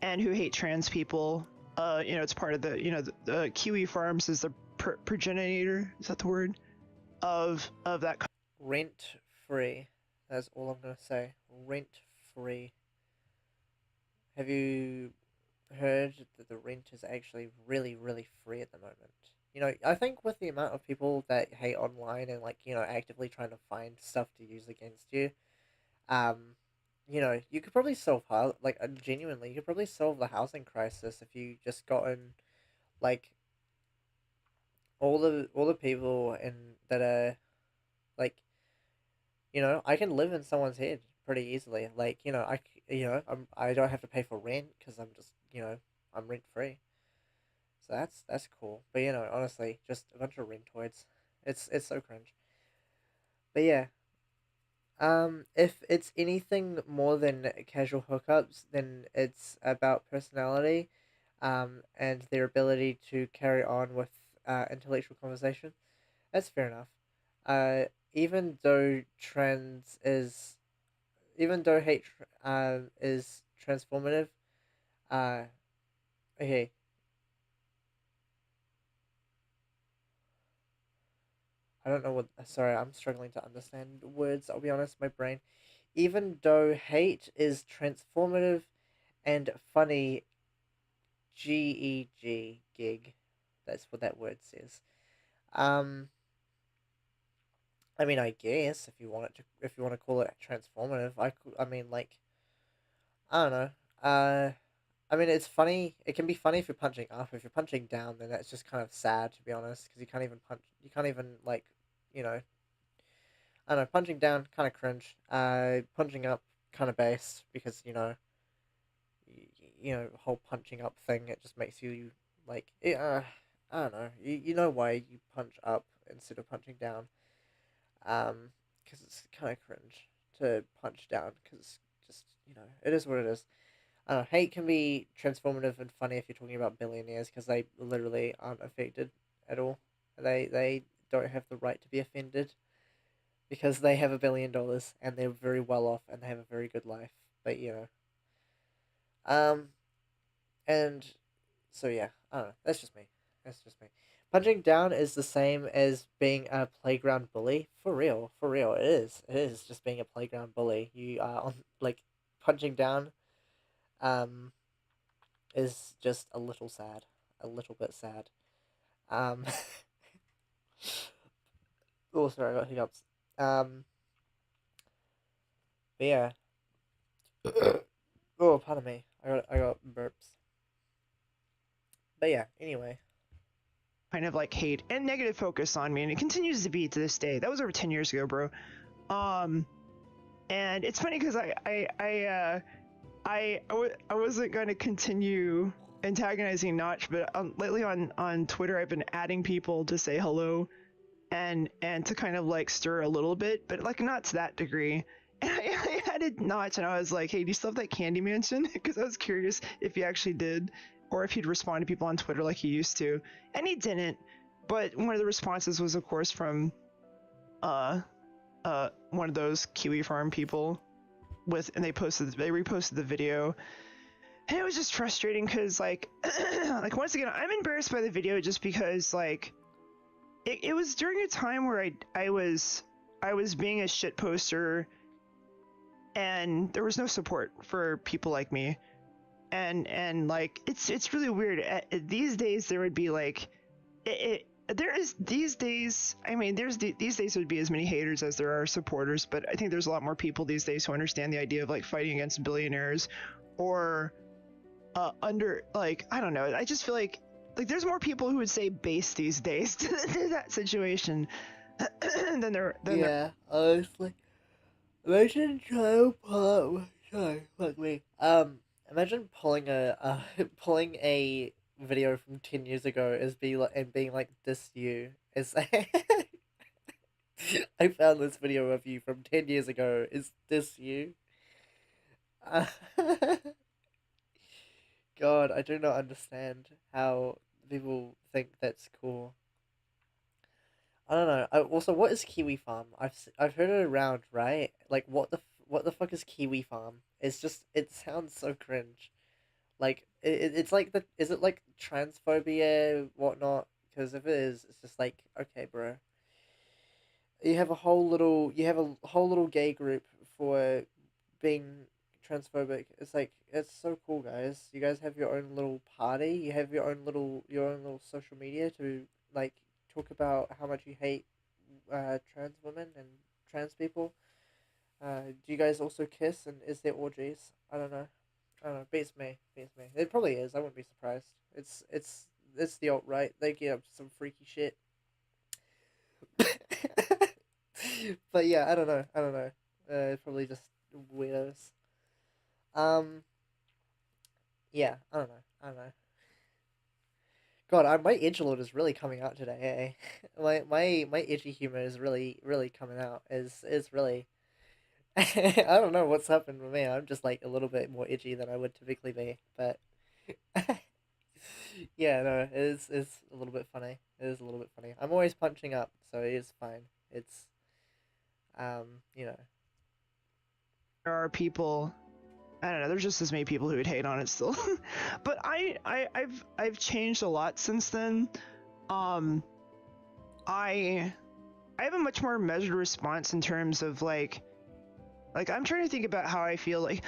and who hate trans people. It's part of the Kiwi Farms is the progenitor. Is that the word of that? Rent free. That's all I'm gonna say. Rent free. Have you heard that the rent is actually really, really free at the moment? I think with the amount of people that hate online and like, actively trying to find stuff to use against you, um, you could probably like genuinely, you could probably solve the housing crisis if you just gotten like all the people that are like I can live in someone's head pretty easily. Like, I don't have to pay for rent because I'm just, I'm rent free. So that's cool. But honestly, just a bunch of rentoids. It's so cringe. But yeah, if it's anything more than casual hookups, then it's about personality, and their ability to carry on with intellectual conversation. That's fair enough. Uh, even though trans is even though hate is transformative. Uh, okay, I don't know what. Sorry, I'm struggling to understand words. I'll be honest, my brain. Even though hate is transformative and funny, gig. That's what that word says. Um, I mean, I guess if you want to call it transformative, I mean, like, I don't know. I mean, it's funny. It can be funny if you're punching up. If you're punching down, then that's just kind of sad, to be honest, because you can't even punch. You can't even like, you know, I don't know. Punching down, kind of cringe. Punching up, kind of base because the whole punching up thing. It just makes you like, I don't know. You know why you punch up instead of punching down. Because it's kind of cringe to punch down. Because just it is what it is. I don't know, hate can be transformative and funny if you're talking about billionaires because they literally aren't affected at all. They don't have the right to be offended because they have $1 billion and they're very well off and they have a very good life. But um, and so yeah, I don't know. That's just me. That's just me. Punching down is the same as being a playground bully. For real, for real. It is. It is just being a playground bully. You are on like punching down. Um, is just a little sad, a little bit sad. Um, oh, sorry, I got hiccups. Um, but yeah. Oh, pardon me. I got burps. But yeah. Anyway. Kind of like hate and negative focus on me, and it continues to be to this day. That was over 10 years ago, bro. Um, and it's funny because I wasn't going to continue antagonizing Notch, but lately on Twitter I've been adding people to say hello and to kind of like stir a little bit, but like not to that degree. And I added Notch and I was like, hey, do you still have that candy mansion? Because I was curious if he actually did, or if he'd respond to people on Twitter like he used to, and he didn't. But one of the responses was, of course, from uh one of those Kiwi Farm people and they reposted the video, and it was just frustrating because like like once again I'm embarrassed by the video just because like it was during a time where I was being a shit poster and there was no support for people like me, and like it's really weird. These days there would be like there is these days, I mean, these days would be as many haters as there are supporters, but I think there's a lot more people these days who understand the idea of like fighting against billionaires or under, like, I don't know. I just feel like there's more people who would say base these days to that situation than there. Yeah. Honestly, imagine trying to pull. Sorry, fuck me. Imagine pulling pulling a video from 10 years ago as be like and being like this you is. I found this video of you from 10 years ago. Is this you? Uh, God, I do not understand how people think that's cool. I don't know. Also, what is Kiwi Farm? I've heard it around, right? Like, what the fuck is Kiwi Farm? It's just it sounds so cringe. Like it's like the is it like transphobia whatnot? Because if it is, it's just like okay, bro. You have a whole little gay group for being transphobic. It's like it's so cool, guys. You guys have your own little party. You have your own little social media to like talk about how much you hate trans women and trans people. Do you guys also kiss and is there orgies? I don't know. I don't know. Beats me. Beats me. It probably is. I wouldn't be surprised. It's the alt right. They get up to some freaky shit. But yeah, I don't know. I don't know. Probably just weirdos. Um, yeah, I don't know. I don't know. God, my edgelord is really coming out today. Eh? My edgy humor is really coming out. Is really. I don't know what's happened with me. I'm just like a little bit more edgy than I would typically be, but yeah, no, it's a little bit funny. It is a little bit funny. I'm always punching up, so it is fine. It's you know. There are people, I don't know, there's just as many people who would hate on it still. But I've changed a lot since then. um I I have a much more measured response in terms of like I'm trying to think about how I feel like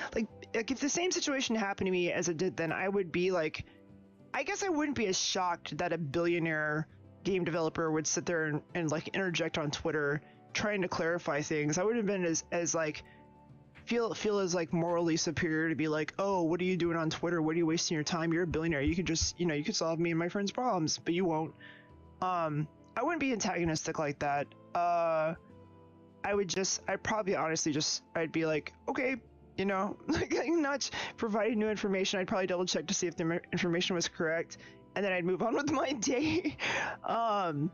if the same situation happened to me as it did then, I would be like, I guess I wouldn't be as shocked that a billionaire game developer would sit there and like interject on Twitter trying to clarify things. I would have been as like feel as like morally superior to be like, oh, what are you doing on Twitter? What are you wasting your time? You're a billionaire. You could just, you could solve me and my friends' problems, but you won't. I wouldn't be antagonistic like that. I'd probably honestly I'd be like, okay, like not providing new information. I'd probably double check to see if the information was correct, and then I'd move on with my day. um,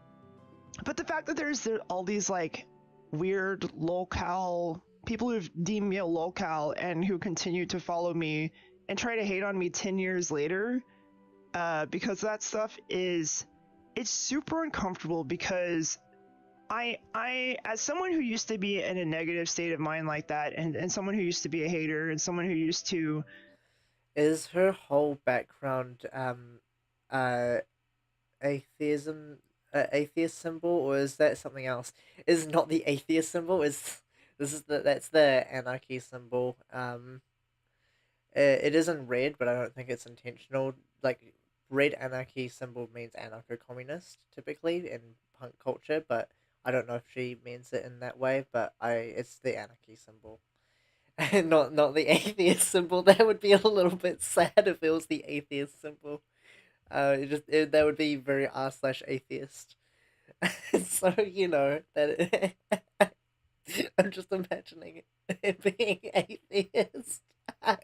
but the fact that all these like weird locale people who've deemed me a locale and who continue to follow me and try to hate on me 10 years later, because that stuff it's super uncomfortable because as someone who used to be in a negative state of mind like that, and someone who used to be a hater, and someone who used to Is her whole background uh atheism, atheist symbol, or is that something else? Is not the atheist symbol? Is this is that's the anarchy symbol? It is in red, but I don't think it's intentional. Like red anarchy symbol means anarcho-communist typically in punk culture, but I don't know if she means it in that way. But it's the anarchy symbol, and not the atheist symbol. That would be a little bit sad if it was the atheist symbol. That would be very r slash atheist. So that I'm just imagining it being atheist. uh,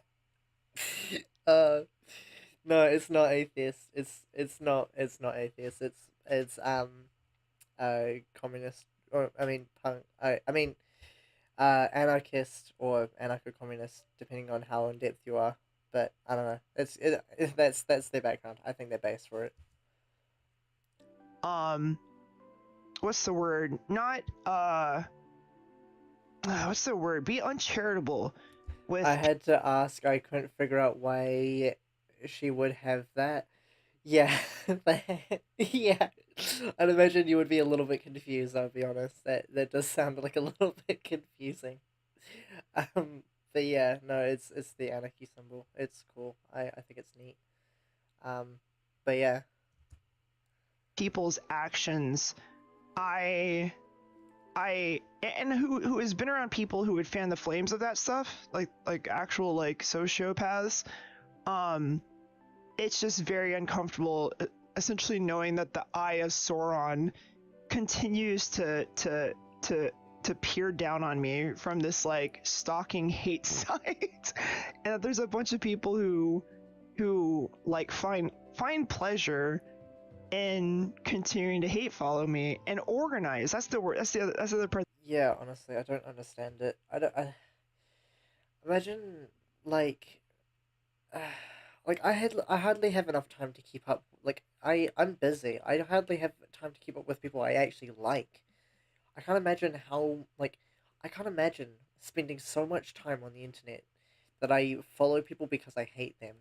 no, it's not atheist. It's not atheist. It's communist, or I mean punk. I mean anarchist or anarcho-communist, depending on how in depth you are. But I don't know. That's their background. I think they're based for it. um what's the word? Not what's the word? Be uncharitable I with had to ask. I couldn't figure out why she would have that. Yeah, yeah. I'd imagine you would be a little bit confused. I'll be honest. That does sound like a little bit confusing. Um, but yeah, no, it's the anarchy symbol. It's cool. I think it's neat. Um, but yeah, people's actions. I and who has been around people who would fan the flames of that stuff, like actual like sociopaths. Um, it's just very uncomfortable, essentially knowing that the eye of Sauron continues to peer down on me from this like stalking hate site, and that there's a bunch of people who like find pleasure in continuing to hate follow me and organize. That's the word. That's the other part. yeah. Honestly, I don't understand it. I don't. Imagine like like I hardly have enough time to keep up. Like I'm busy. I hardly have time to keep up with people I actually like. I can't imagine how like I can't imagine spending so much time on the internet that I follow people because I hate them,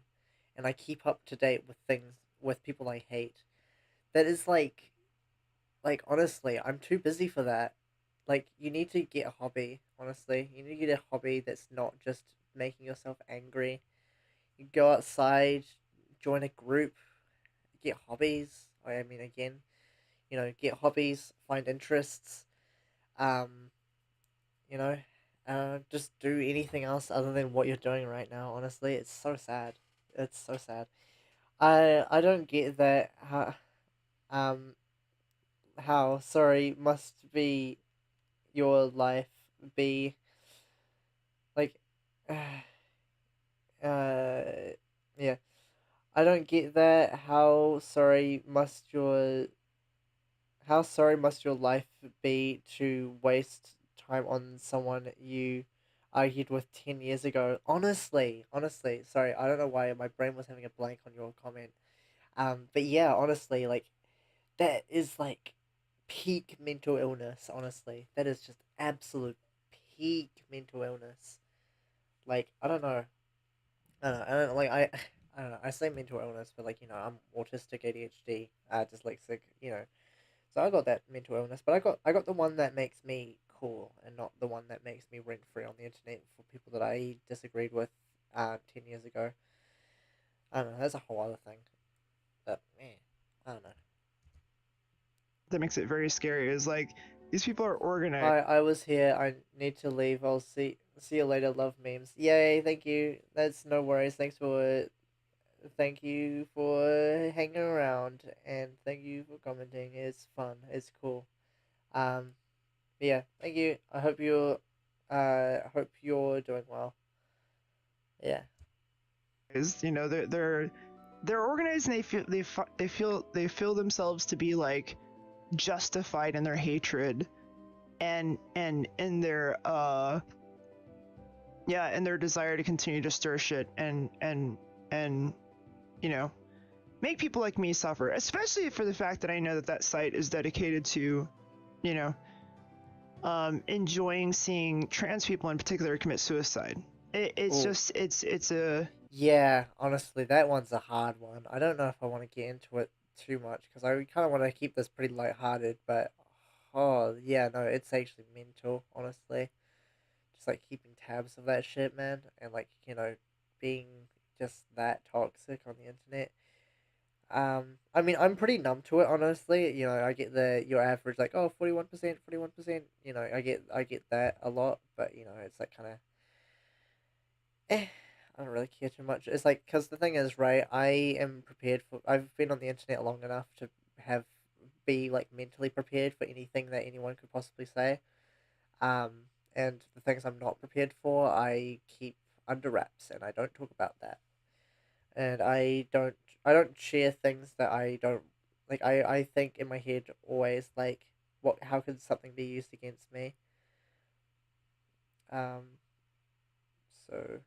and I keep up to date with things with people I hate. That is like honestly, I'm too busy for that. Like you need to get a hobby. Honestly, you need to get a hobby that's not just making yourself angry. You go outside, join a group, get hobbies. I mean, again, get hobbies, find interests. Um, you know, just do anything else other than what you're doing right now. Honestly, it's so sad. It's so sad. I don't get that. Um, how sorry must be your life be like, yeah. I don't get that. How sorry must your life be to waste time on someone you argued with 10 years ago? Honestly, sorry, I don't know why my brain was having a blank on your comment. But yeah, honestly, like, that is like peak mental illness, honestly. That is just absolute peak mental illness. Like, I don't know. I don't like I don't know. I say mental illness, but like I'm autistic, ADHD, dyslexic. So I got that mental illness, but I got the one that makes me cool, and not the one that makes me rent free on the internet for people that I disagreed with, 10 years ago. I don't know. That's a whole other thing. But I don't know. That makes it very scary. Is like these people are organized. I was here. I need to leave. I'll See you later. Love memes. Yay! Thank you. That's no worries. Thank you for hanging around and thank you for commenting. It's fun. It's cool. Um. Yeah. Thank you. Hope you're doing well. Yeah. Is they're organized and they feel themselves to be like justified in their hatred and in their yeah, and their desire to continue to stir shit and you know make people like me suffer, especially for the fact that I know that that site is dedicated to you know enjoying seeing trans people in particular commit suicide. It's Oh. just it's a Yeah. Honestly, that one's a hard one. I don't know if I want to get into it too much because I kind of want to keep this pretty lighthearted. But oh yeah, no, it's actually mental. Honestly, just like keeping tabs of that shit, man, and like being just that toxic on the internet. I mean, I'm pretty numb to it, honestly. I get the your average like, oh, 41%, 41%. I get that a lot, but it's like kind of, I don't really care too much. It's like because the thing is, right? I've been on the internet long enough to have be like mentally prepared for anything that anyone could possibly say. Um, and the things I'm not prepared for, I keep under wraps, and I don't talk about that. And I don't share things that I don't like. I think in my head always like, what? How could something be used against me? Um, so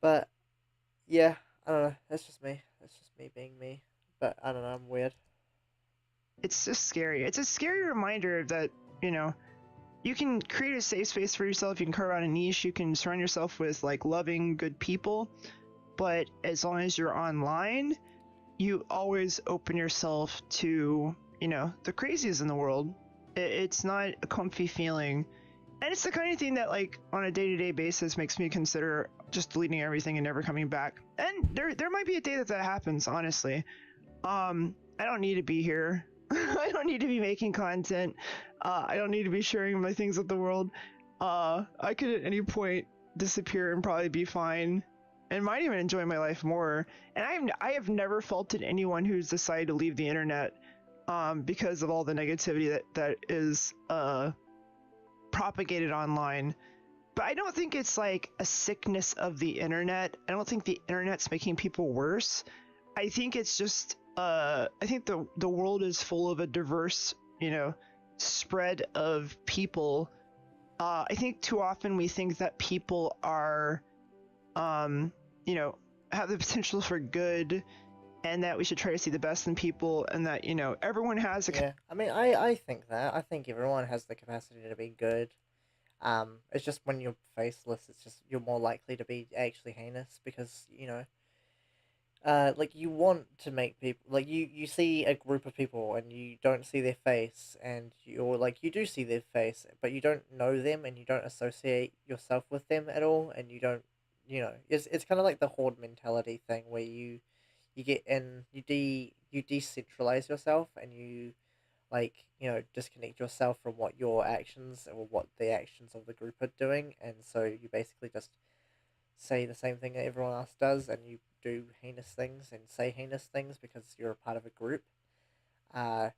but yeah, I don't know. That's just me. That's just me being me. But I don't know. I'm weird. it's just scary. It's a scary reminder that you know you can create a safe space for yourself. You can carve out a niche. You can surround yourself with like loving, good people. But as long as you're online, you always open yourself to the crazies in the world. It's not a comfy feeling, and it's the kind of thing that like on a day-to-day basis makes me consider just deleting everything and never coming back. And there might be a day that that happens, honestly. I don't need to be here. I don't need to be making content. I don't need to be sharing my things with the world. I could at any point disappear and probably be fine, and might even enjoy my life more. And I have never faulted anyone who's decided to leave the internet, because of all the negativity that is propagated online. But I don't think it's like a sickness of the internet. I don't think the internet's making people worse. I think it's just I think the world is full of a diverse, spread of people. I think too often we think that people are um, you know, have the potential for good, and that we should try to see the best in people, and that, everyone has a Yeah. I mean, I think that. I think everyone has the capacity to be good. It's just when you're faceless, it's just you're more likely to be actually heinous because like you want to make people like you see a group of people and you don't see their face and you're like you do see their face but you don't know them and you don't associate yourself with them at all and you don't it's kind of like the horde mentality thing where you get in you decentralize yourself and you like disconnect yourself from what your actions or what the actions of the group are doing and so you basically just say the same thing that everyone else does and you do heinous things and say heinous things because you're a part of a group. Uh,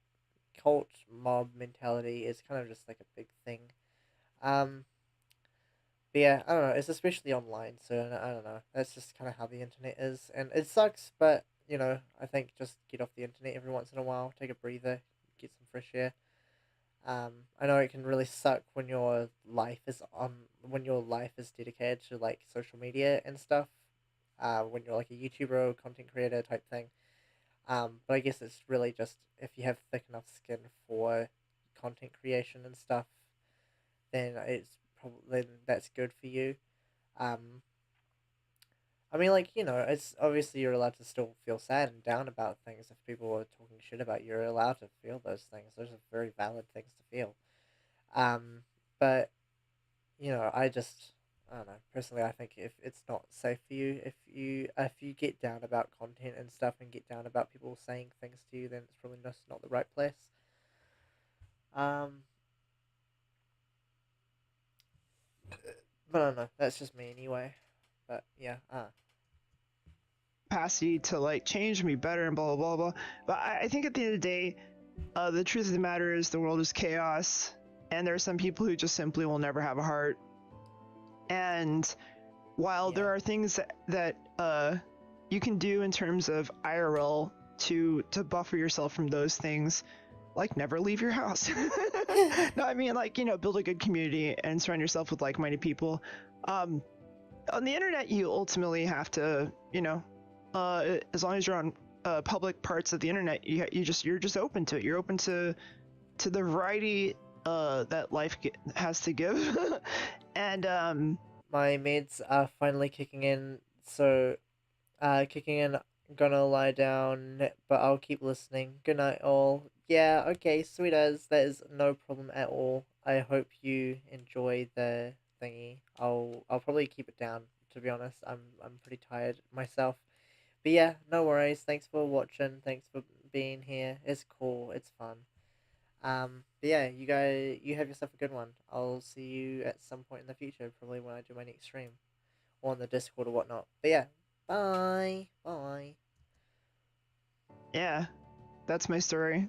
Cult mob mentality is kind of just like a big thing. Um, but yeah, I don't know. It's especially online, so I don't know. That's just kind of how the internet is, and it sucks. But I think just get off the internet every once in a while, take a breather, get some fresh air. I know it can really suck when your life is dedicated to like social media and stuff. When you're like a YouTuber or content creator type thing. But I guess it's really just if you have thick enough skin for content creation and stuff, then then that's good for you. Um, I mean, like it's obviously you're allowed to still feel sad and down about things. If people are talking shit about you, you're allowed to feel those things. Those are very valid things to feel. Um, but I don't know. Personally, I think if it's not safe for you, if you get down about content and stuff and get down about people saying things to you, then it's probably just not the right place. Um, But I don't know. That's just me anyway. But yeah. Capacity to like change and be better and blah blah blah blah. But I think at the end of the day, the truth of the matter is the world is chaos, and there are some people who just simply will never have a heart. And while Yeah. there are things that you can do in terms of IRL to buffer yourself from those things, like never leave your house. No, I mean like build a good community and surround yourself with like-minded people. Um, on the internet, you ultimately have to as long as you're on public parts of the internet, you're just open to it. You're open to the variety that life has to give. And My meds are finally kicking in. So, kicking in. Gonna lie down, but I'll keep listening. Good night, all. Yeah. Okay. Sweet as. That is no problem at all. I hope you enjoy the thingy. I'll probably keep it down. To be honest, I'm pretty tired myself. But yeah, no worries. Thanks for watching. Thanks for being here. It's cool. It's fun. But yeah, you guys, you have yourself a good one. I'll see you at some point in the future, probably when I do my next stream or on the Discord or whatnot. But yeah, bye, bye. yeah, that's my story.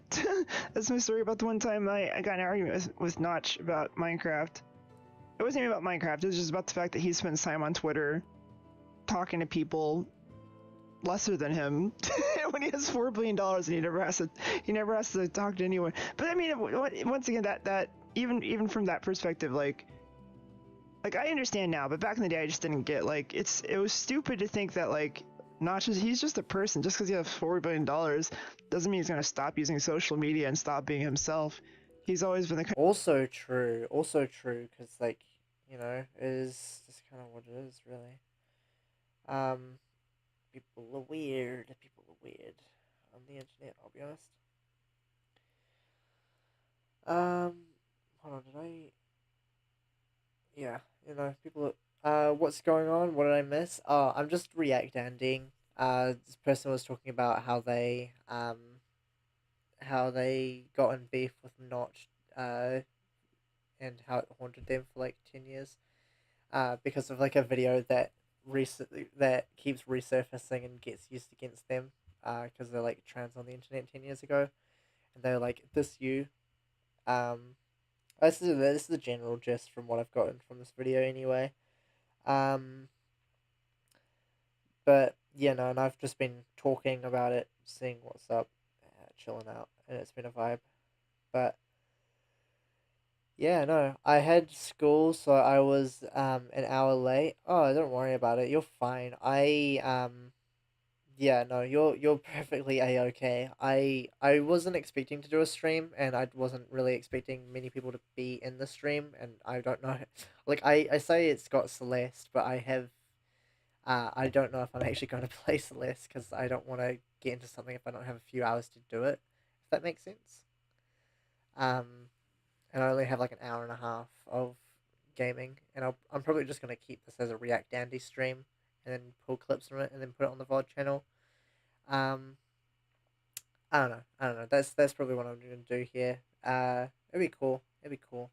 That's my story about the one time I got in an argument with Notch about Minecraft. It wasn't even about Minecraft. It was just about the fact that he spends time on Twitter talking to people lesser than him when he has $4 billion and he never has to talk to anyone. But I mean, once again, that even from that perspective, like I understand now, but back in the day, I just didn't get like it was stupid to think that like Notch he's just a person. Just because he has $4 billion doesn't mean he's gonna stop using social media and stop being himself. He's always been the kind. Also true. Also true, because like it is just kind of what it is, really. Um, People are weird. People are weird on the internet. I'll be honest. Um, Hold on. Did I? Yeah, people. What's going on? What did I miss? Oh, I'm just react ending. This person was talking about how they got in beef with Notch, and how it haunted them for like 10 years. Because of like a video that recently that keeps resurfacing and gets used against them. Because they're like trans on the internet 10 years ago, and they're like this you. Um, this is the general gist from what I've gotten from this video anyway. Um, but yeah, no, and I've just been talking about it, seeing what's up, chilling out, and it's been a vibe. But yeah, no, I had school, so I was an hour late. Oh, don't worry about it. You're fine. Yeah, no, you're perfectly a okay. I wasn't expecting to do a stream, and I wasn't really expecting many people to be in the stream, and I don't know, like I say it's got Celeste, but I don't know if I'm actually going to play Celeste because I don't want to get into something if I don't have a few hours to do it. If that makes sense. Um, and I only have like an hour and a half of gaming, and I'm probably just going to keep this as a React Dandy stream, and then pull clips from it, and then put it on the VOD channel. Um, I don't know. I don't know. That's probably what I'm going to do here. It'd be cool. It'd be cool.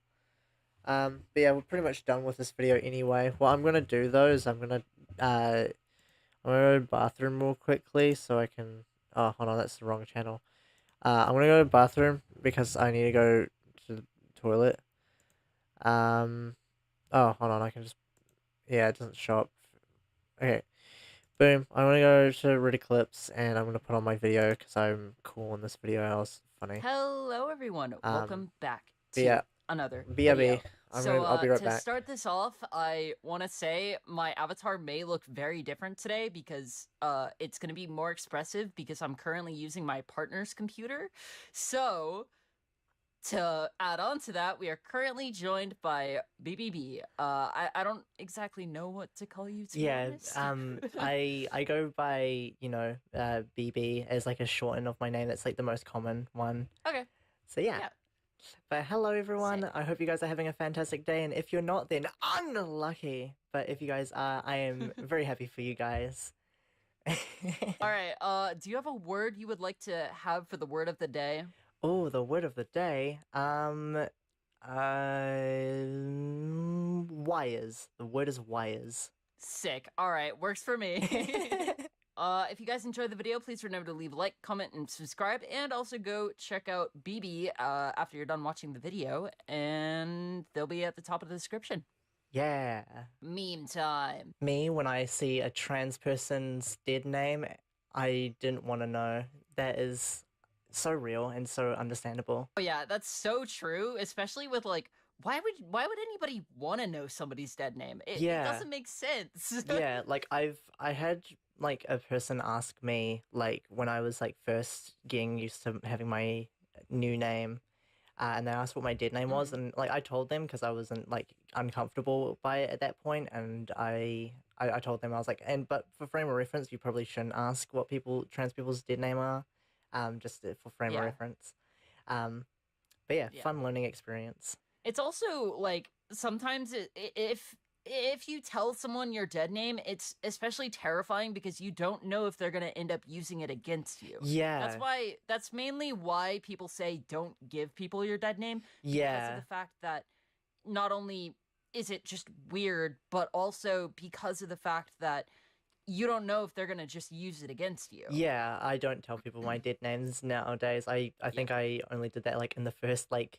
But yeah, we're pretty much done with this video anyway. What I'm gonna do though is I'm gonna go to the bathroom real quickly so I can. Oh, hold on, that's the wrong channel. I'm gonna go to the bathroom because I need to go to the toilet. Um, oh, hold on, I can just. Yeah, it doesn't show up. Okay, boom. I'm gonna go to Reddit clips and I'm gonna put on my video because I'm cool in this video. I was funny. Hello, everyone. Um, Welcome back but yeah, to another BRB. video. So, I'll be right to back. start this off, I want to say my avatar may look very different today because it's going to be more expressive because I'm currently using my partner's computer. So, to add on to that, we are currently joined by BBB. I don't exactly know what to call you, to be Yeah, honest. I go by, BB as like a shorten of my name. That's like the most common one. Okay, So yeah. yeah, But hello everyone. sick. I hope you guys are having a fantastic day, and if you're not, then unlucky. But if you guys are, I am very happy for you guys. All right, do you have a word you would like to have for the word of the day? Oh, the word of the day. Wires. The word is wires. Sick. All right, works for me. If you guys enjoyed the video, please remember to leave a like, comment, and subscribe, and also go check out BB after you're done watching the video, and they'll be at the top of the description. Yeah. Meme time. Me, when I see a trans person's dead name, I didn't want to know. That is so real and so understandable. Oh yeah, that's so true, especially with like, why would anybody want to know somebody's dead name? It doesn't make sense. Yeah, like I had like a person ask me like when I was like first getting used to having my new name, and they asked what my dead name was, and like I told them because I wasn't like uncomfortable by it at that point, and I told them I was like, but for frame of reference, you probably shouldn't ask what trans people's dead name are, just for frame of reference. But yeah, fun learning experience. It's also like sometimes if you tell someone your dead name, it's especially terrifying because you don't know if they're going to end up using it against you. Yeah. That's mainly why people say don't give people your dead name. Yeah. Because of the fact that not only is it just weird, but also because of the fact that you don't know if they're going to just use it against you. Yeah, I don't tell people my dead names nowadays. I think I only did that like in the first like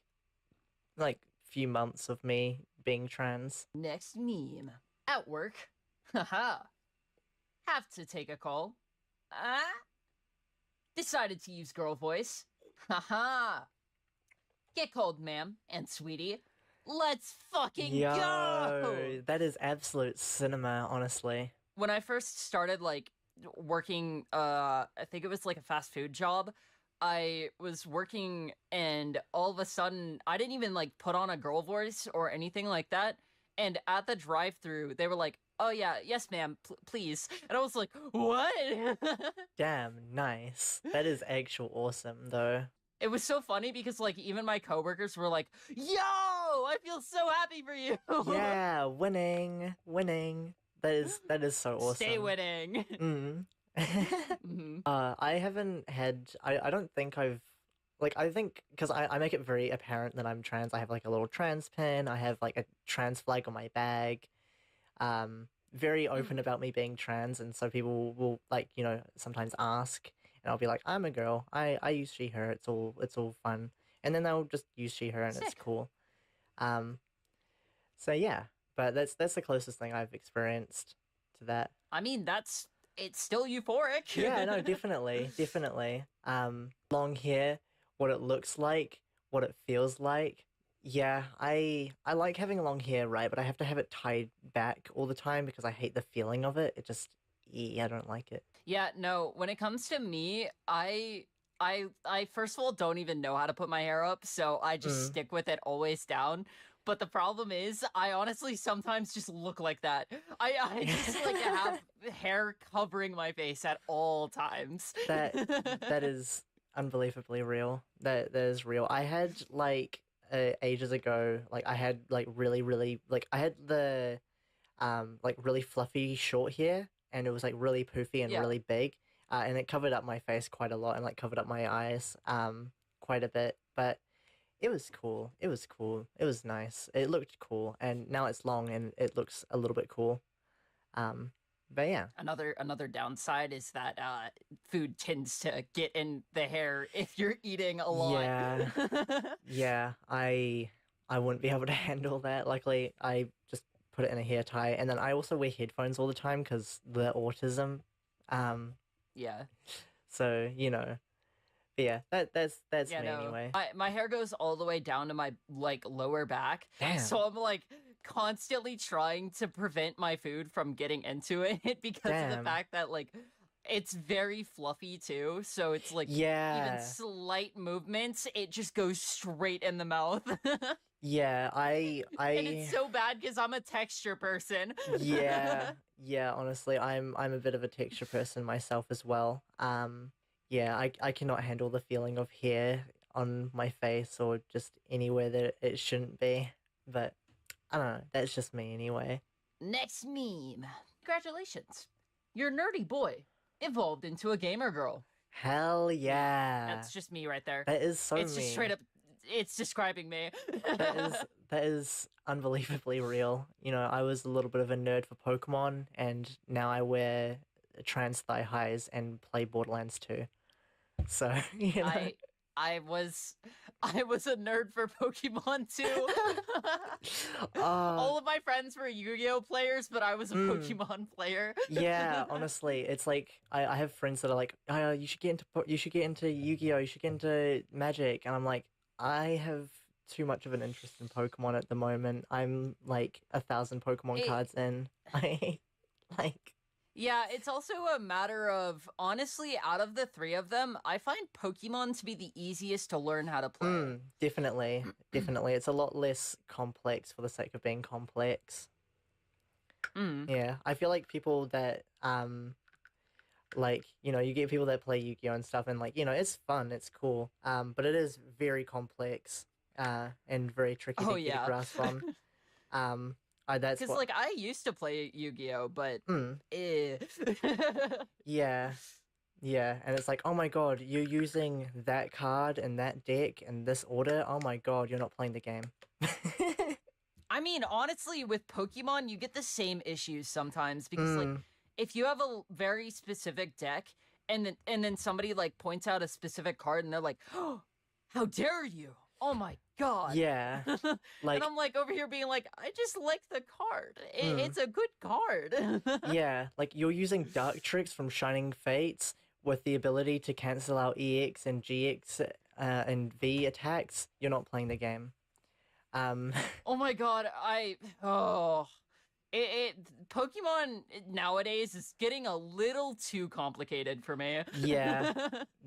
few months of me being trans. Next meme. At work. Haha. Have to take a call. Decided to use girl voice. Haha. Get cold, ma'am and sweetie. Let's fucking go! That is absolute cinema, honestly. When I first started like working, I think it was like a fast food job, I was working and all of a sudden I didn't even like put on a girl voice or anything like that. And at the drive-thru, they were like, "Oh yeah, yes ma'am, please." And I was like, "What?" Damn, nice. That is actual awesome though. It was so funny because like even my coworkers were like, "Yo, I feel so happy for you." Yeah, winning. That is so awesome. Stay winning. I haven't had. I don't think I've like. I think because I make it very apparent that I'm trans. I have like a little trans pin. I have like a trans flag on my bag. Very open about me being trans, and so people will like sometimes ask, and I'll be like, I'm a girl. I use she her. It's all fun, and then they'll just use she her, and it's cool. So yeah, but that's the closest thing I've experienced to that. I mean, it's still euphoric. Yeah, no, definitely. Long hair, what it looks like, what it feels like. Yeah, I like having long hair, right? But I have to have it tied back all the time because I hate the feeling of it. I don't like it. Yeah, no, when it comes to me, I first of all don't even know how to put my hair up, so I just stick with it always down. But the problem is, I honestly sometimes just look like that. I just like have hair covering my face at all times. That is unbelievably real. That is real. I had like ages ago, like I had like really like I had the like really fluffy short hair, and it was like really poofy and really big, and it covered up my face quite a lot and like covered up my eyes quite a bit, but it was cool. It was nice. It looked cool, and now it's long and it looks a little bit cool. But yeah. Another downside is that food tends to get in the hair if you're eating a lot. Yeah. Yeah, I wouldn't be able to handle that. Luckily, I just put it in a hair tie, and then I also wear headphones all the time because the autism. Yeah. So, But yeah, that's me anyway. My hair goes all the way down to my like lower back. Damn. So I'm like constantly trying to prevent my food from getting into it because of the fact that like it's very fluffy too. So it's like even slight movements, it just goes straight in the mouth. Yeah, I And it's so bad because I'm a texture person. Yeah, honestly, I'm a bit of a texture person myself as well. Yeah, I cannot handle the feeling of hair on my face or just anywhere that it shouldn't be. But I don't know, that's just me anyway. Next meme. Congratulations. Your nerdy boy evolved into a gamer girl. Hell yeah. That's just me right there. That is so It's just me. straight up it's describing me. That is unbelievably real. You know, I was a little bit of a nerd for Pokemon, and now I wear trans thigh highs and play Borderlands 2. So, you know. I I was I was a nerd for Pokemon too. uh, All of my friends were Yu-Gi-Oh players, but I was a mm, Pokemon player. yeah, honestly, it's like I have friends that are like, you should get into you should get into Yu-Gi-Oh, you should get into Magic, and I'm like, I have too much of an interest in Pokemon at the moment. I'm like 1,000 Pokemon It, cards in. I like. yeah, it's also a matter of honestly, out of the three of them, I find Pokemon to be the easiest to learn how to play. Definitely, definitely. It's a lot less complex for the sake of being complex. Mm. Yeah, I feel like people that like, you know, you get people that play Yu-Gi-Oh and stuff, and like, you know, it's fun, it's cool. But it is very complex, and very tricky Oh to get a yeah. grasp on. Um, that's Cause what. like I used to play Yu-Gi-Oh, but Mm, eh. yeah, yeah, and it's like, oh my god, you're using that card and that deck in this order. Oh my god, you're not playing the game. I mean, honestly, with Pokemon, you get the same issues sometimes because like Mm, if you have a very specific deck and then somebody like points out a specific card and they're like, "Oh, how dare you? Oh my god." yeah, And like, I'm like over here being like, "I just like the card. mm. It's a good card." Yeah, like you're using Dark Tricks from Shining Fates with the ability to cancel out EX and GX and V attacks. You're not playing the game. Um, Oh my god, Pokemon nowadays is getting a little too complicated for me. yeah,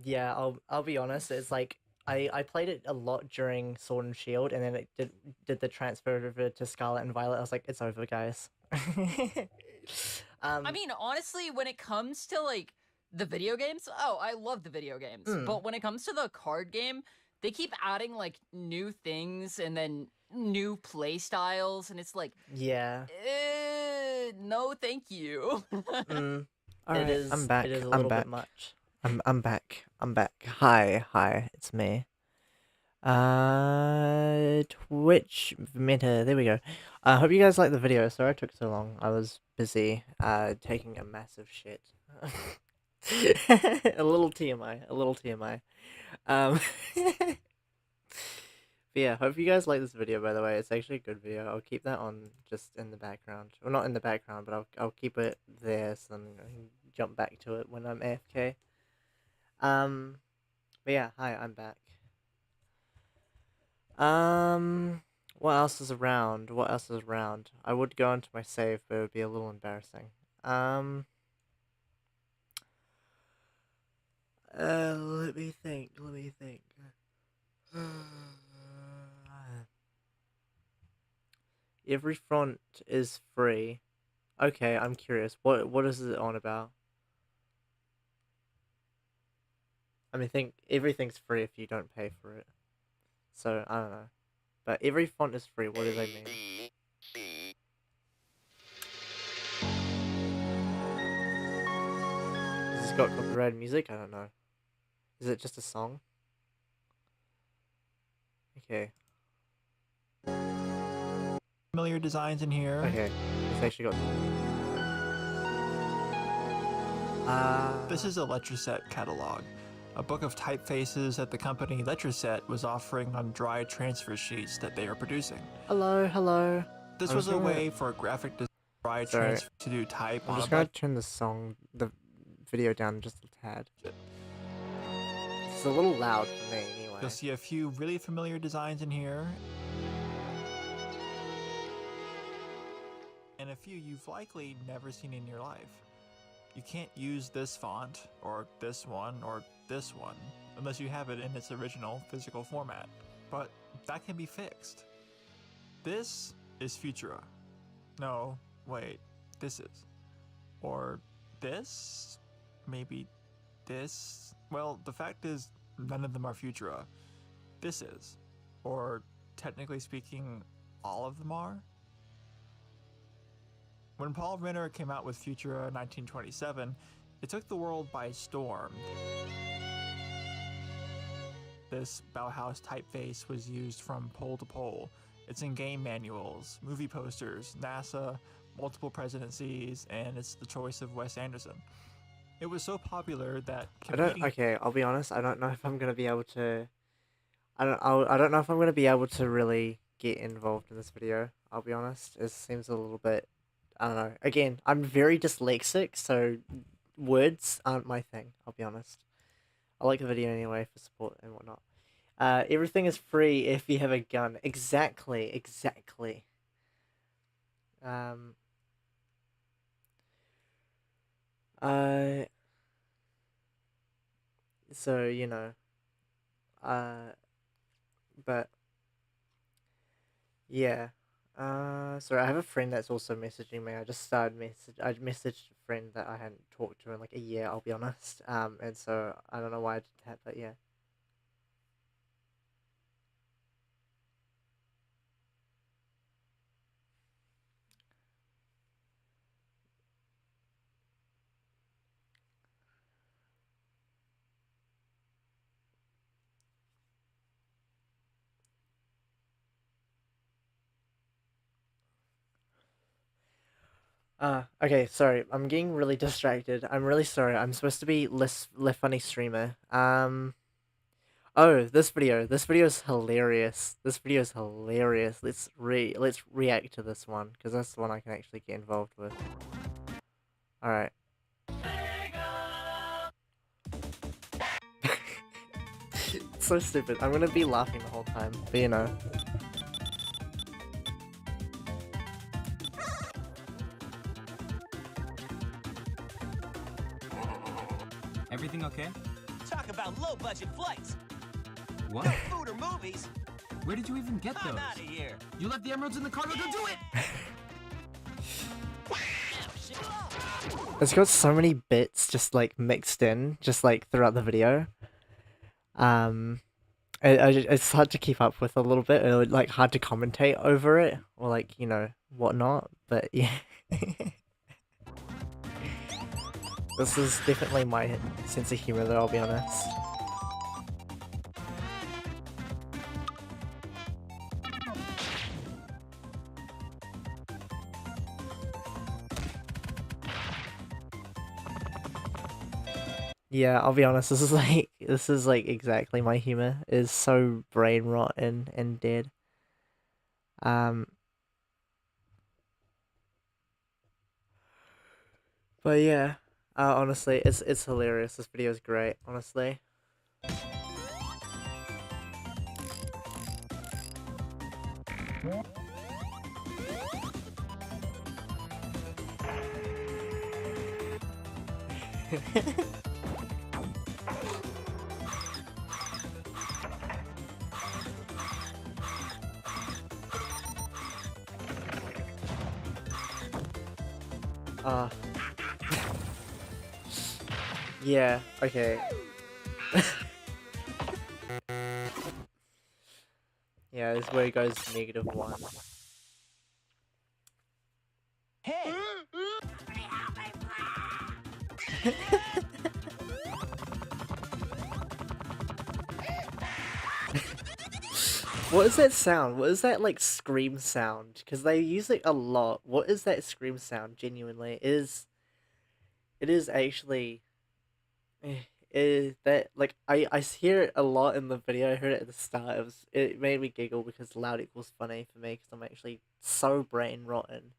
yeah. I'll be honest. It's like I played it a lot during Sword and Shield, and then it did the transfer over to Scarlet and Violet. I was like, it's over, guys. I um, mean, honestly, when it comes to like the video games, oh, I love the video games. mm, But when it comes to the card game, they keep adding like new things and then new play styles, and it's like, yeah. no, thank you. Mm, All right, I'm it back. is a I'm little bit back. much. I'm back. I'm back. Hi, it's me. Twitch Meta. There we go. I hope you guys like the video. Sorry it took so long. I was busy taking a massive shit. A little TMI. A little TMI. But yeah, hope you guys like this video. By the way, it's actually a good video. I'll keep that on just in the background. Well, not in the background, but I'll keep it there so then I can jump back to it when I'm AFK. But yeah, hi, I'm back. What else is around? What else is around? I would go into my save, but it would be a little embarrassing. Let me think. Let me think. Every font is free. Okay, I'm curious. What is it on about? I mean, think everything's free if you don't pay for it. So I don't know, but every font is free. What do they mean? Has this got copyrighted music? I don't know. Is it just a song? Okay. Familiar designs in here. Okay. It's actually got. This is a Letraset catalog, a book of typefaces that the company Letraset was offering on dry transfer sheets that they are producing. Hello, hello. This I'm was just a gonna- way for a graphic designer dry Sorry. transfer to do type I'm on just a gonna budget. turn the video down just a tad. It's a little loud for me anyway. You'll see a few really familiar designs in here, and a few you've likely never seen in your life. You can't use this font, or this one, or this one, unless you have it in its original physical format. But that can be fixed. This is Futura. No, wait, this is. Or this? Maybe this? Well, the fact is, none of them are Futura. This is. Or, technically speaking, all of them are? When Paul Renner came out with Futura in 1927, it took the world by storm. this Bauhaus typeface was used from pole to pole. It's in game manuals, movie posters, NASA, multiple presidencies, and it's the choice of Wes Anderson. It was so popular that Okay, I'll be honest. I don't know if I'm gonna be able to. I don't know if I'm gonna be able to really get involved in this video. I'll be honest. It seems a little bit. I don't know. Again, I'm very dyslexic, so words aren't my thing. I'll be honest. I like the video anyway for support and whatnot. Everything is free if you have a gun. Exactly. Um. So you know. But yeah. Sorry, I have a friend that's also messaging me. I messaged a friend that I hadn't talked to in like a year, I'll be honest. And so I don't know why I did that, but yeah. Okay, sorry. I'm getting really distracted. I'm really sorry. I'm supposed to be less funny streamer. Oh, this video. This video is hilarious. This video is hilarious. Let's react to this one because that's the one I can actually get involved with. All right. It's so stupid. I'm gonna be laughing the whole time, but you know. Everything okay? Talk about low-budget flights. What? No food or movies. Where did you even get I'm those? out of here. You left the emeralds in the car. Go do it! It's got so many bits just like mixed in, just like throughout the video. It's hard to keep up with a little bit, or like hard to commentate over it, or like you know whatnot. But yeah, this is definitely my sense of humor, though. I'll be honest. Yeah, I'll be honest. This is like exactly my humor. Is so brain rotten and dead. But yeah, honestly, it's hilarious. This video is great. Honestly. Yeah, okay. Yeah, this is where it goes -1. Hey. What is that sound? What is that like scream sound? Because they use it a lot. What is that scream sound? Genuinely, it is actually. Is that like I hear it a lot in the video. I heard it at the start. It made me giggle because loud equals funny for me because I'm actually so brain rotten.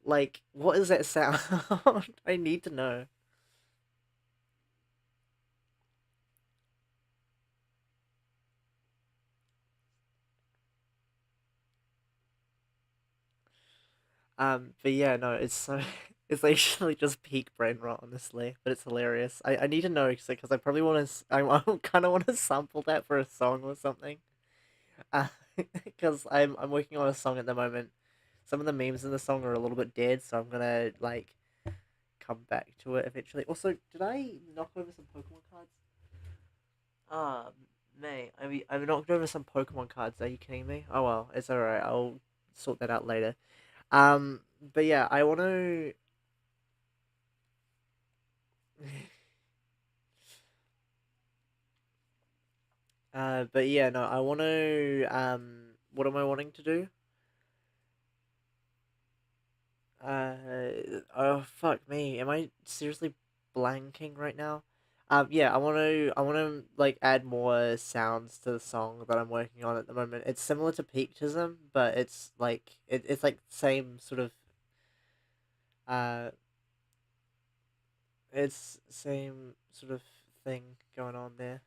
Like, what is that sound? I need to know. But yeah, no, it's so it's actually just peak brain rot, honestly. But it's hilarious. I need to know because I probably want to. I kind of want to sample that for a song or something. Because I'm working on a song at the moment. Some of the memes in the song are a little bit dead, so I'm gonna like come back to it eventually. Also, did I knock over some Pokemon cards? Mate, I've knocked over some Pokemon cards. Are you kidding me? Oh well, it's alright. I'll sort that out later. But yeah, I want to. But yeah, no, I want to. What am I wanting to do? Oh fuck me. Am I seriously blanking right now? Yeah, I want to like add more sounds to the song that I'm working on at the moment. It's similar to Peaktism, but it's like same sort of uh, it's same sort of thing going on there.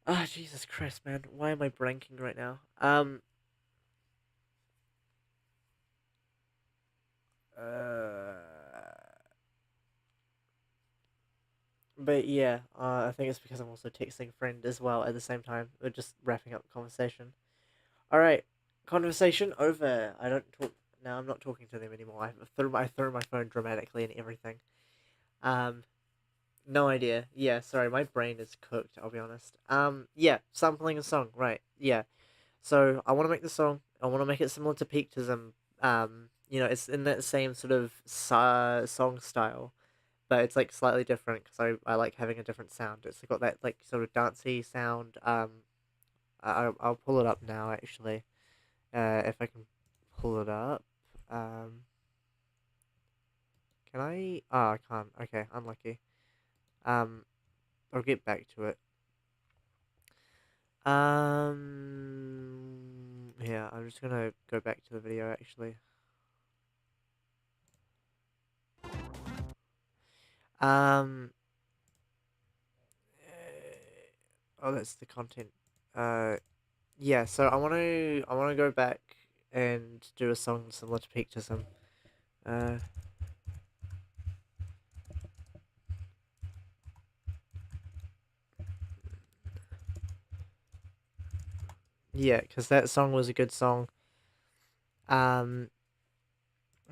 Ah, Jesus Christ, man, why am I blanking right now? Uh. But yeah, I think it's because I'm also texting a friend as well at the same time. We're just wrapping up the conversation. All right, conversation over. I don't talk now. I'm not talking to them anymore. I threw my phone dramatically and everything. Um, no idea. Yeah, sorry, my brain is cooked. I'll be honest. Yeah, sampling a song. Right. Yeah. So I want to make the song. I want to make it similar to Peaktism. It's in that same sort of song style, but it's like slightly different because I like having a different sound. It's got that like sort of dancey sound. I'll pull it up now actually. If I can pull it up. Um, can I? Oh, I can't. Okay, unlucky. Um, I'll get back to it. Yeah, I'm just gonna go back to the video actually. Um, oh, that's the content. Uh, yeah. So I wanna go back and do a song similar to Peaktism. Uh, yeah, because that song was a good song. Um,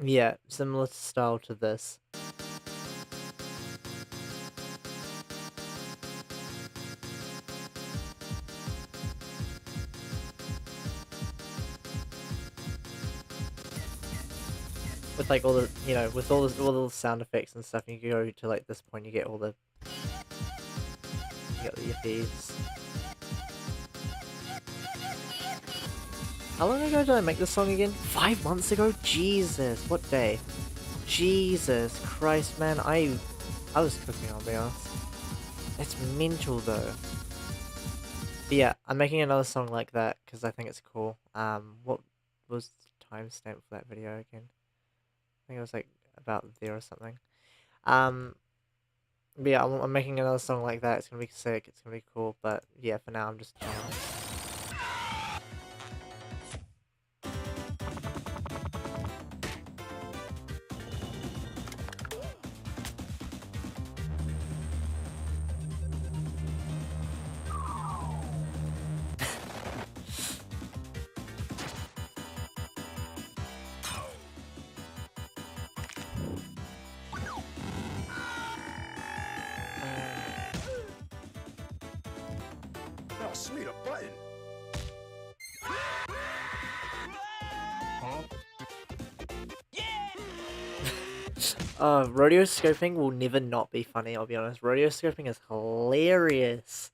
yeah, similar style to this. With like all the, with all the sound effects and stuff, you can go to like this point, you get you get the effects. How long ago did I make this song again? 5 months ago? Jesus, what day? Jesus Christ, man, I was cooking, I'll be honest. It's mental though. But yeah, I'm making another song like that because I think it's cool. What was the timestamp for that video again? I think it was like about there or something. Um, but yeah, I'm making another song like that. It's gonna be sick. It's gonna be cool. But yeah, for now, I'm just chilling. Oh, sweet, a button. Rodeo scoping will never not be funny. I'll be honest. Rodeo scoping is hilarious.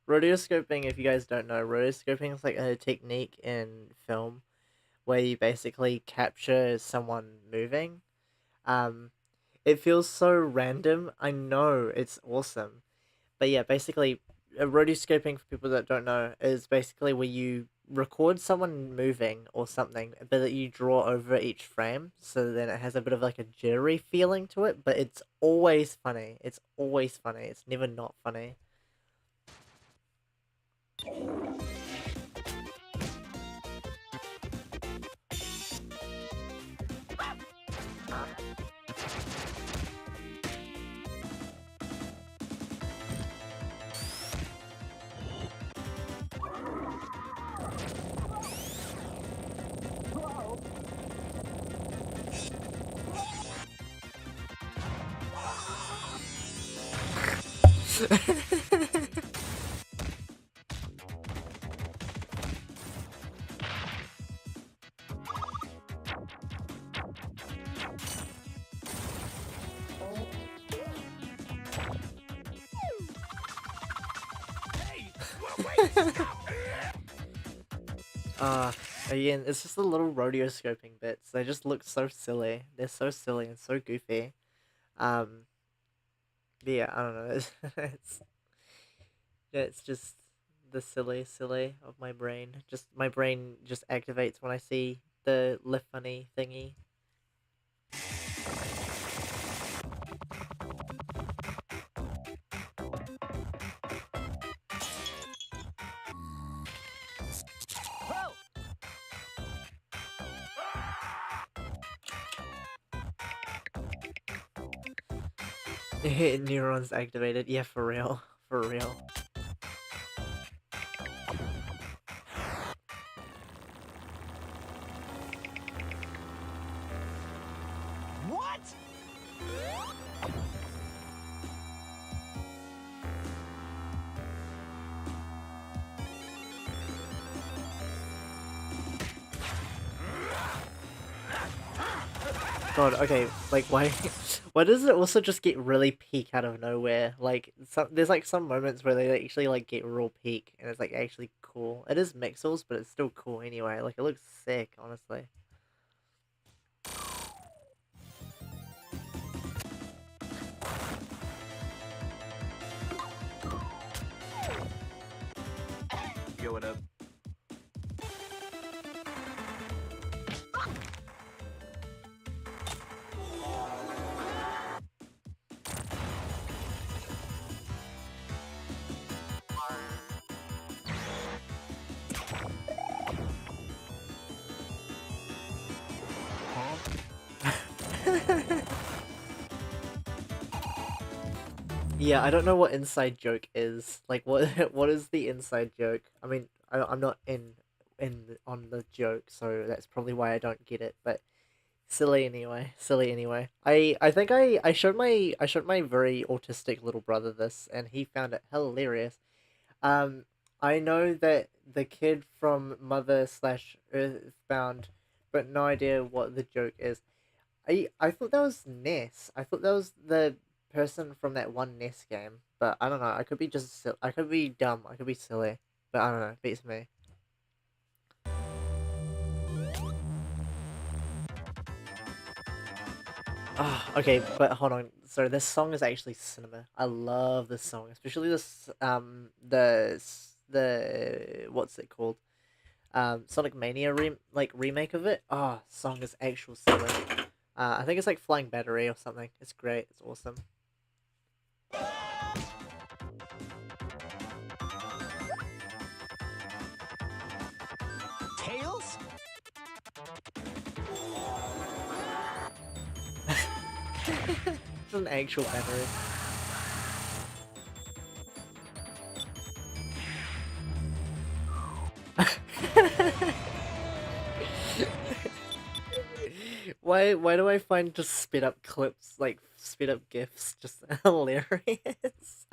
Rodeo scoping, if you guys don't know, rodeo scoping is like a technique in film where you basically capture someone moving. Um, it feels so random. I know, it's awesome. But yeah, basically, rotoscoping, for people that don't know, is basically where you record someone moving or something, but that you draw over each frame, so then it has a bit of like a jittery feeling to it, but it's always funny. It's always funny. It's never not funny. Uh, Again, it's just the little rodeo scoping bits. They just look so silly. They're so silly and so goofy. Um, but yeah, I don't know. It's just the silly of my brain. Just my brain just activates when I see the lift funny thingy. Whoa! Neurons activated. Yeah, for real. For real. What? God, okay, like why why does it also just get really peak out of nowhere? Like there's like some moments where they actually like get real peak and it's like actually cool. It is Mixels, but it's still cool anyway. Like it looks sick, honestly. Yo, what up? Yeah, I don't know what inside joke is. Like what what is the inside joke? I mean, I'm not on the joke, so that's probably why I don't get it, but silly anyway. Silly anyway. I think I showed my very autistic little brother this and he found it hilarious. Um, I know that the kid from Mother slash Earthbound, but no idea what the joke is. I thought that was Ness. I thought that was the person from that one Ness game, but I don't know. I could be I could be dumb. I could be silly, but I don't know. Beats me. Ah, okay, but hold on. So this song is actually cinema. I love this song, especially this the what's it called? Sonic Mania remake of it. Oh, song is actual cinema. I think it's like Flying Battery or something. It's great. It's awesome. Tails? It's an actual battery. Why do I find just spit up clips, like spit up gifs, just hilarious?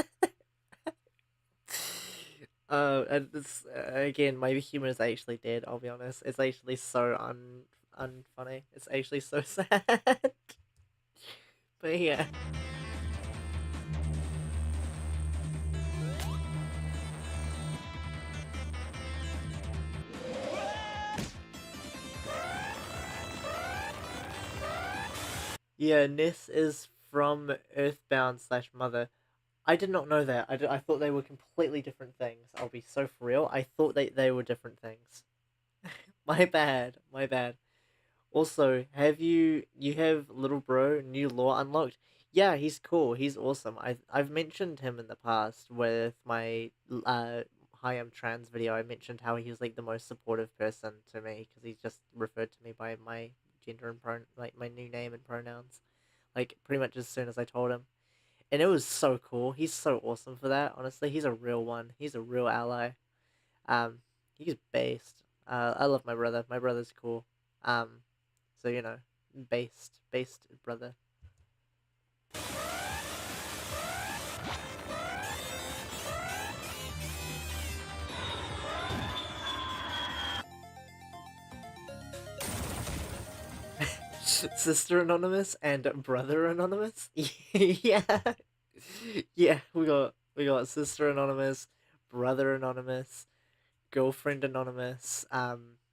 And this again, my humor is actually dead. I'll be honest. It's actually so unfunny. It's actually so sad. But yeah. Yeah, Ness is from Earthbound slash Mother. I did not know that. I thought they were completely different things. I'll be so for real. I thought they were different things. My bad. My bad. Also, you have little bro new lore unlocked? Yeah, he's cool. He's awesome. I've mentioned him in the past with my Hi I'm Trans video. I mentioned how he was like the most supportive person to me because he just referred to me by my gender and like my new name and pronouns, like pretty much as soon as I told him, and it was so cool. He's so awesome for that. Honestly, he's a real one. He's a real ally. Um, he's based. I love my brother. My brother's cool. So you know, based brother. Sister Anonymous and Brother Anonymous. Yeah, yeah. We got Sister Anonymous, brother anonymous, girlfriend anonymous,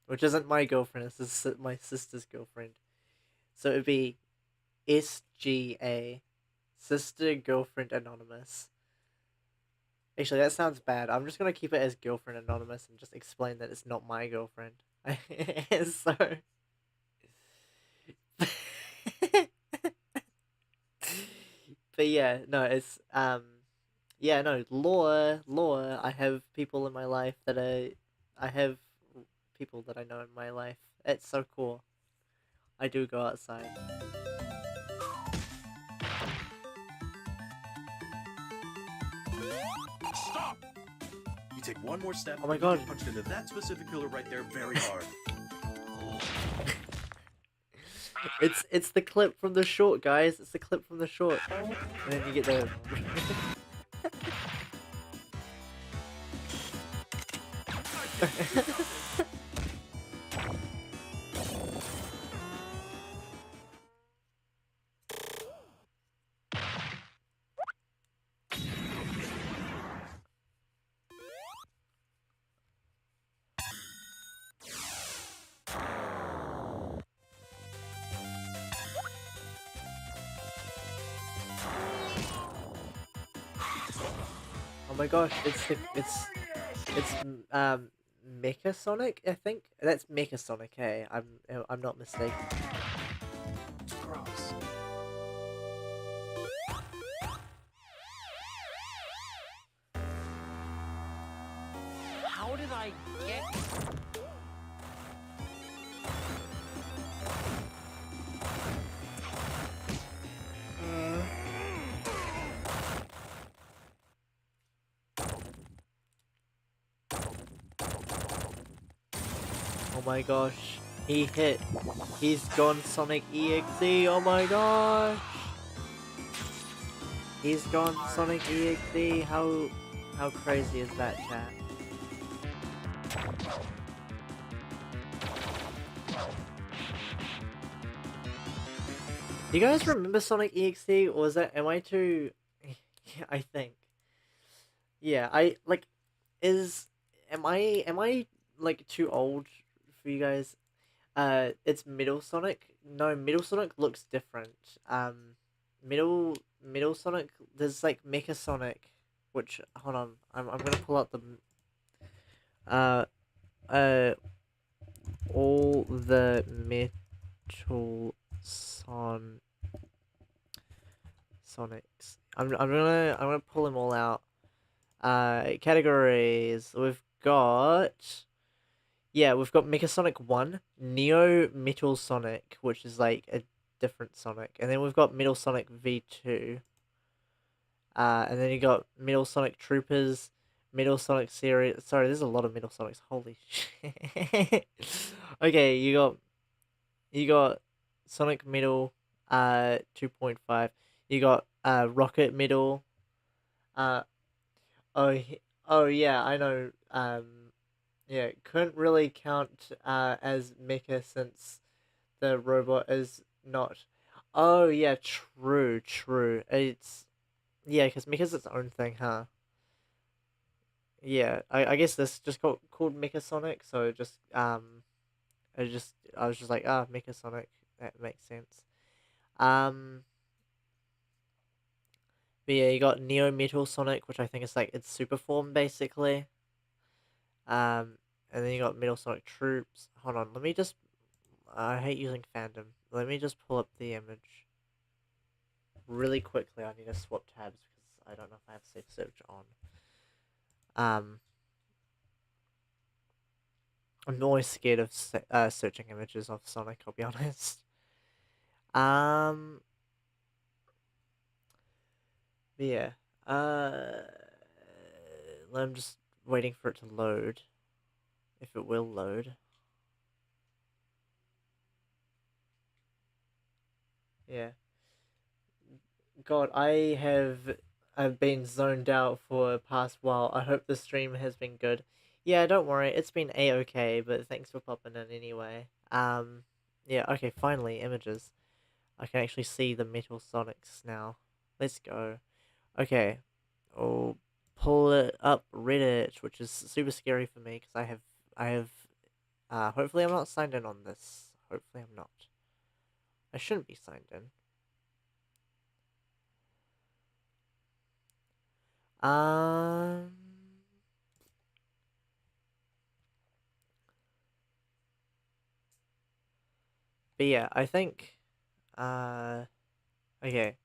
which isn't my girlfriend, it's my sister's girlfriend. So it'd be SGA, sister girlfriend anonymous. Actually, that sounds bad. I'm just gonna keep it as girlfriend anonymous and just explain that it's not my girlfriend. So, but yeah, no, it's yeah, no, lore. I have people in my life I have people that I know in my life. It's so cool. I do go outside. Stop! You take one more step, Oh my and you God. get punched into that specific pillar right there very hard. It's the clip from the short, guys. It's the clip from the short. And then you get the Oh my gosh, it's Mecha Sonic, I think. That's Mecha Sonic, hey. I'm not mistaken. Gross. How did I get... Oh my gosh. He hit. He's gone Sonic EXE. Oh my gosh. He's gone Sonic EXE. How crazy is that, chat? Do you guys remember Sonic EXE, or was that, am I too... I think. Yeah, am I, like, too old for you guys? It's Middle Sonic. No, Middle Sonic looks different. Middle Sonic, there's, like, Mecha Sonic, which, hold on, I'm gonna pull out the, uh, uh, all the Metal Sonics. I'm gonna pull them all out. Categories. We've got Mecha Sonic 1, Neo Metal Sonic, which is like a different Sonic, and then we've got Metal Sonic V2. And then you got Metal Sonic Troopers, Metal Sonic series. Sorry, there's a lot of Metal Sonics. Holy shit. Okay, you got Sonic Metal 2.5. You got Rocket Metal. Uh oh yeah, I know. Yeah, couldn't really count as mecha since the robot is not. Oh yeah, true. It's yeah, because mecha's its own thing, huh? Yeah, I guess this just got called Mecha Sonic, so just I was just like, ah, Mecha Sonic. That makes sense. Um, but yeah, you got Neo Metal Sonic, which I think is like its super form basically. Um, and then you got Metal Sonic Troops. Hold on, let me just. I hate using fandom. Let me just pull up the image really quickly. I need to swap tabs because I don't know if I have safe search on. I'm always scared of searching images of Sonic. I'll be honest. Um, yeah. I'm just waiting for it to load. If it will load. Yeah. God, I've been zoned out for the past while. I hope the stream has been good. Yeah, don't worry, it's been a-okay, but thanks for popping in anyway. Yeah, okay, finally, images. I can actually see the Metal Sonics now. Let's go. Okay. Oh, pull it up Reddit, which is super scary for me because I have hopefully I'm not signed in on this. Hopefully I'm not. I shouldn't be signed in. Um, but yeah, I think, okay.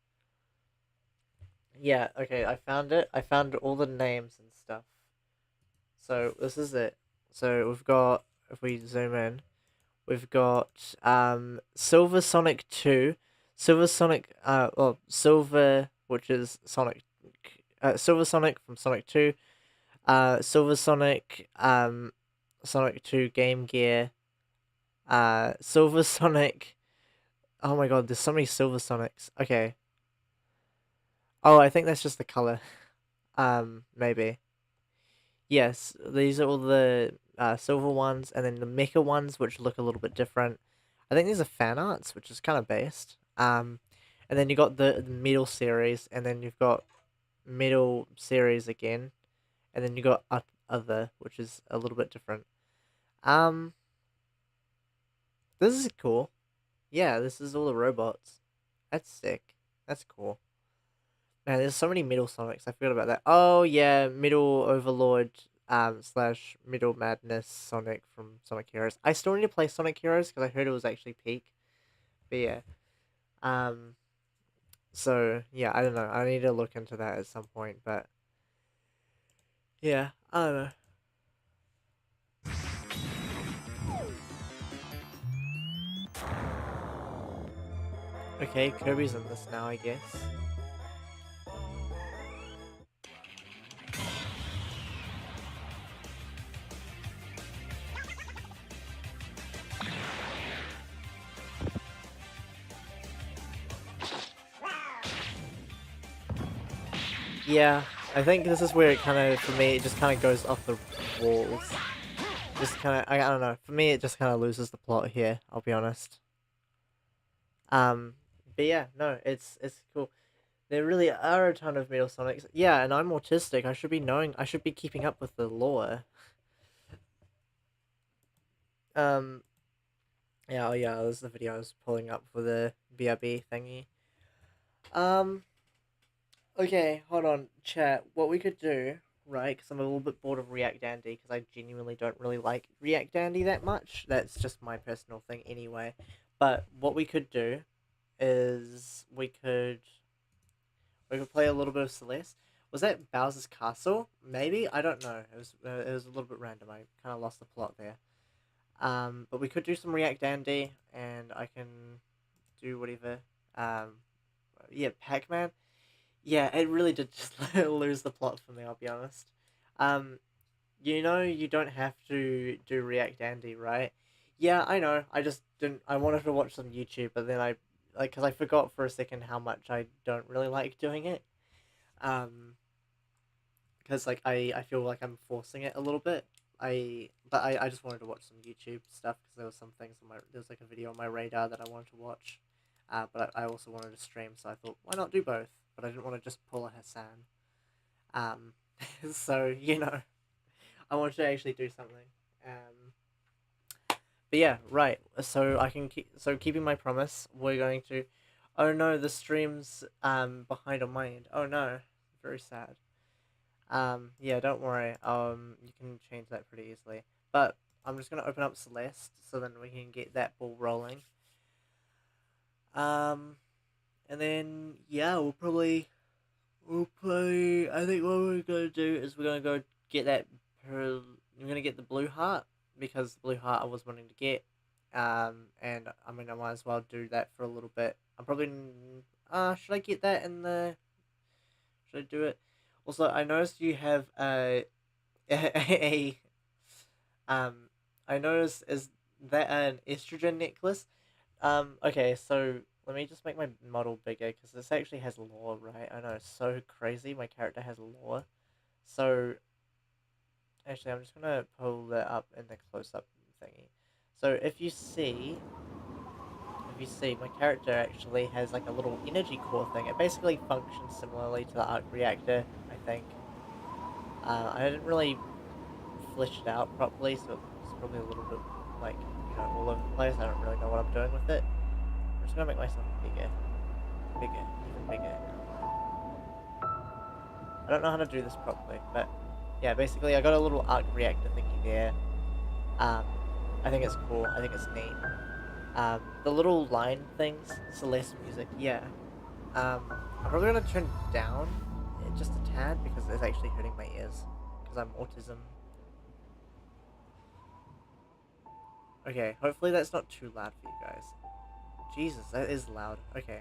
Yeah, okay, I found it. I found all the names and stuff. So this is it. So we've got, if we zoom in, we've got Silver Sonic 2, Silver Sonic well, Silver, which is Sonic, Silver Sonic from Sonic 2, Silver Sonic, Sonic 2 Game Gear, Silver Sonic. Oh my god, there's so many Silver Sonics. Okay. Oh, I think that's just the color. Maybe. Yes, these are all the silver ones, and then the mecha ones, which look a little bit different. I think these are fan arts, which is kind of based. And then you got the metal series, and then you've got metal series again, and then you got other, which is a little bit different. Um, this is cool. Yeah, this is all the robots. That's sick. That's cool. Man, there's so many Middle Sonics. I forgot about that. Oh yeah, Middle Overlord slash Middle Madness Sonic from Sonic Heroes. I still need to play Sonic Heroes because I heard it was actually peak. But yeah. Um so yeah, I don't know. I need to look into that at some point, but yeah, I don't know. Okay, Kirby's in this now, I guess. Yeah, I think this is where it kind of, for me, it just kind of goes off the walls. Just kind of, I don't know. For me, it just kind of loses the plot here. I'll be honest. Um, but yeah, no, it's cool. There really are a ton of Metal Sonics. Yeah, and I'm autistic. I should be knowing. I should be keeping up with the lore. Um, yeah, oh yeah, this is the video I was pulling up for the BRB thingy. Um, okay, hold on, chat. What we could do, right? Because I'm a little bit bored of React Dandy because I genuinely don't really like React Dandy that much. That's just my personal thing anyway. But what we could do is we could play a little bit of Celeste. Was that Bowser's Castle? Maybe? I don't know. It was a little bit random. I kind of lost the plot there. But we could do some React Dandy, and I can do whatever. Yeah, Pac-Man. Yeah, it really did just lose the plot for me, I'll be honest. Um, you don't have to do React Dandy, right? Yeah, I know. I just didn't. I wanted to watch some YouTube, but then because I forgot for a second how much I don't really like doing it. Um, because like I feel like I'm forcing it a little bit. I just wanted to watch some YouTube stuff because there was some things on there was like a video on my radar that I wanted to watch. But I also wanted to stream, so I thought, why not do both? But I didn't want to just pull a Hassan. Um, so I wanted to actually do something. But yeah, right. So I can keeping my promise, we're going to. Oh no, the stream's behind on my end. Oh no, very sad. Yeah, don't worry. You can change that pretty easily. But I'm just gonna open up Celeste so then we can get that ball rolling. And then yeah, we'll play. I think what we're gonna do is we're gonna go get that. We're gonna get the blue heart because the blue heart I was wanting to get. And I mean I might as well do that for a little bit. I'm probably. Should I get that in the? Should I do it? Also, I noticed you have a I noticed is that an estrogen necklace? Okay, so let me just make my model bigger because this actually has lore, right? I know it's so crazy. My character has lore, so actually, I'm just gonna pull that up in the close-up thingy. So if you see, my character actually has like a little energy core thing. It basically functions similarly to the arc reactor, I think. I didn't really flesh it out properly, so it's probably a little bit like, you know, all over the place. I don't really know what I'm doing with it. I'm just gonna make myself bigger, even bigger. I don't know how to do this properly, but yeah, basically I got a little arc reactor thingy there. I think it's cool. I think it's neat. The little line things, Celeste music, yeah. I'm probably gonna turn down it just a tad because it's actually hurting my ears because I'm autism. Okay, hopefully that's not too loud for you guys. Jesus, that is loud. Okay.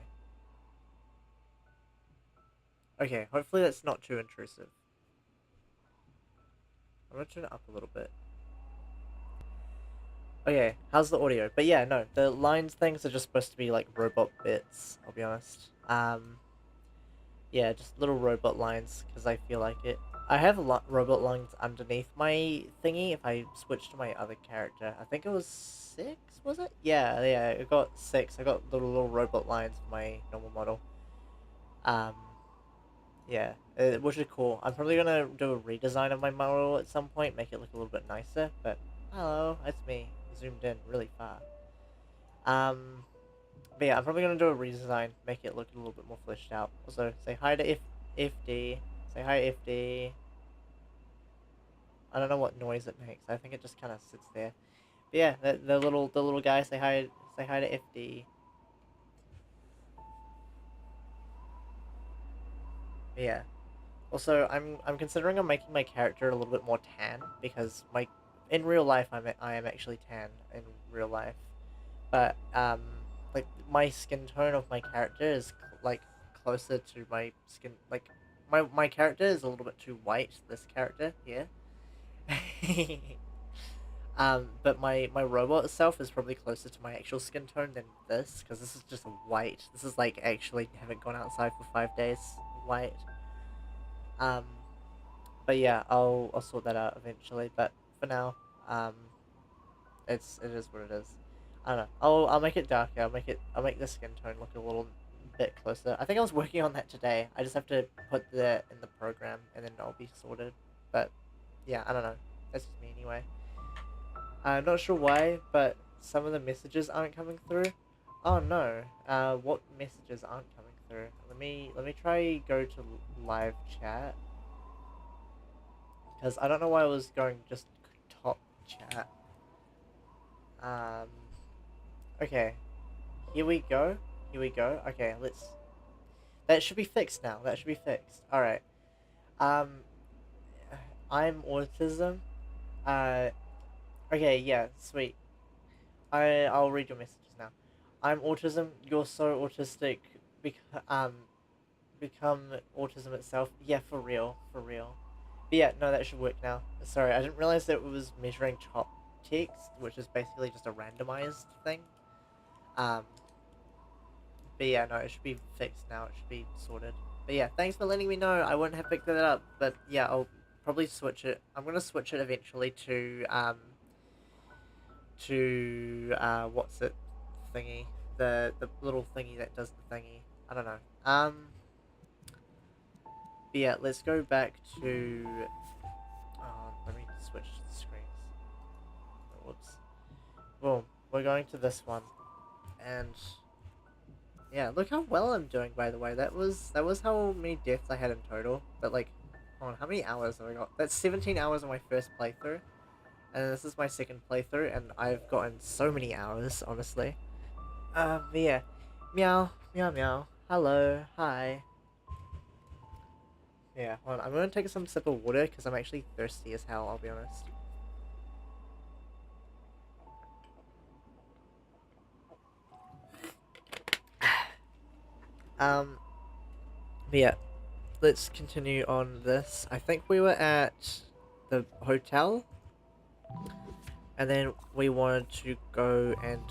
Okay, hopefully that's not too intrusive. I'm gonna turn it up a little bit. Okay, how's the audio? But yeah, no, the lines things are just supposed to be like robot bits, I'll be honest. Yeah, just little robot lines, because I feel like it. I have robot lines underneath my thingy if I switch to my other character. I think it was 6, was it? Yeah, I got 6. I got little robot lines for my normal model. Yeah, which is cool. I'm probably gonna do a redesign of my model at some point, make it look a little bit nicer, but hello, it's me, zoomed in really far. But yeah, I'm probably gonna do a redesign, make it look a little bit more fleshed out. Also, say hi to FD, say hi FD. I don't know what noise it makes, I think it just kind of sits there. But yeah, the little guy, say hi to FD. But yeah. Also, I'm considering on making my character a little bit more tan because in real life I am actually tan in real life, but like my skin tone of my character is like closer to my skin, like my character is a little bit too white. This character here, but my robot itself is probably closer to my actual skin tone than this because this is just white. This is like actually haven't gone outside for 5 days white. Um, but yeah, I'll sort that out eventually. But for now, um, it is what it is. I don't know. I'll make it darker. I'll make the skin tone look a little bit closer. I think I was working on that today. I just have to put that in the program and then I'll be sorted. But yeah, I don't know. That's just me anyway. I'm not sure why, but some of the messages aren't coming through. Oh no. What messages aren't coming through? Let me try go to live chat. Because I don't know why I was going just top chat. Okay. Here we go. Here we go. Okay, let's... That should be fixed now. That should be fixed. Alright. Um, I'm autism. Okay, yeah, sweet. I'll read your messages now. I'm autism. You're so autistic. Become autism itself. Yeah, for real. For real. But yeah, no, that should work now. Sorry, I didn't realize that it was measuring top text, which is basically just a randomized thing. But yeah, no, it should be fixed now. It should be sorted. But yeah, thanks for letting me know. I wouldn't have picked that up. But yeah, I'll probably switch it. I'm gonna switch it eventually what's it thingy? The little thingy that does the thingy. I don't know. But yeah, let's go back to... let me switch the screens. Whoops. Boom. We're going to this one. And... yeah, look how well I'm doing, by the way. That was how many deaths I had in total. But like, hold on, how many hours have I got? That's 17 hours on my first playthrough. And this is my second playthrough, and I've gotten so many hours, honestly. But yeah. Meow, meow, meow. Hello, hi. Yeah, hold on. I'm gonna take some sip of water because I'm actually thirsty as hell, I'll be honest. But yeah, let's continue on this. I think we were at the hotel, and then we wanted to go and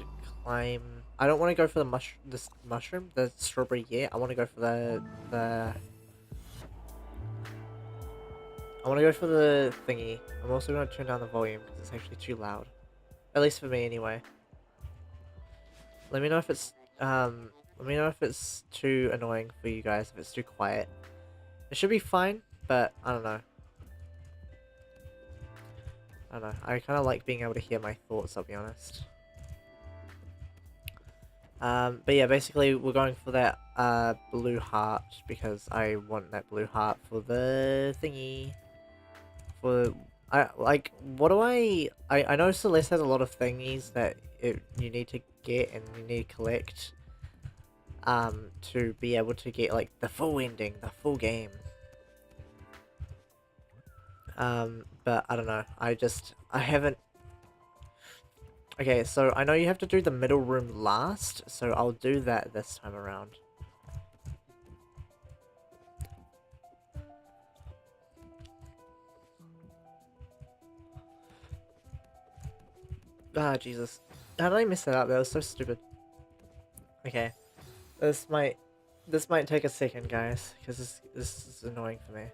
climb. I don't want to go for this mushroom, the strawberry yet. I want to go for the. I want to go for the thingy. I'm also going to turn down the volume because it's actually too loud. At least for me, anyway. Let me know if it's too annoying for you guys, if it's too quiet. It should be fine, but I don't know. I don't know. I kind of like being able to hear my thoughts, I'll be honest. But yeah, basically we're going for that blue heart because I want that blue heart for the thingy. For I like what do I know Celeste has a lot of thingies that you need to get and you need to collect to be able to get like the full ending, the full game. But I don't know. I haven't. Okay, so I know you have to do the middle room last, so I'll do that this time around. Ah, Jesus. How did I mess that up? That was so stupid. Okay. This might take a second, guys, because this is annoying for me.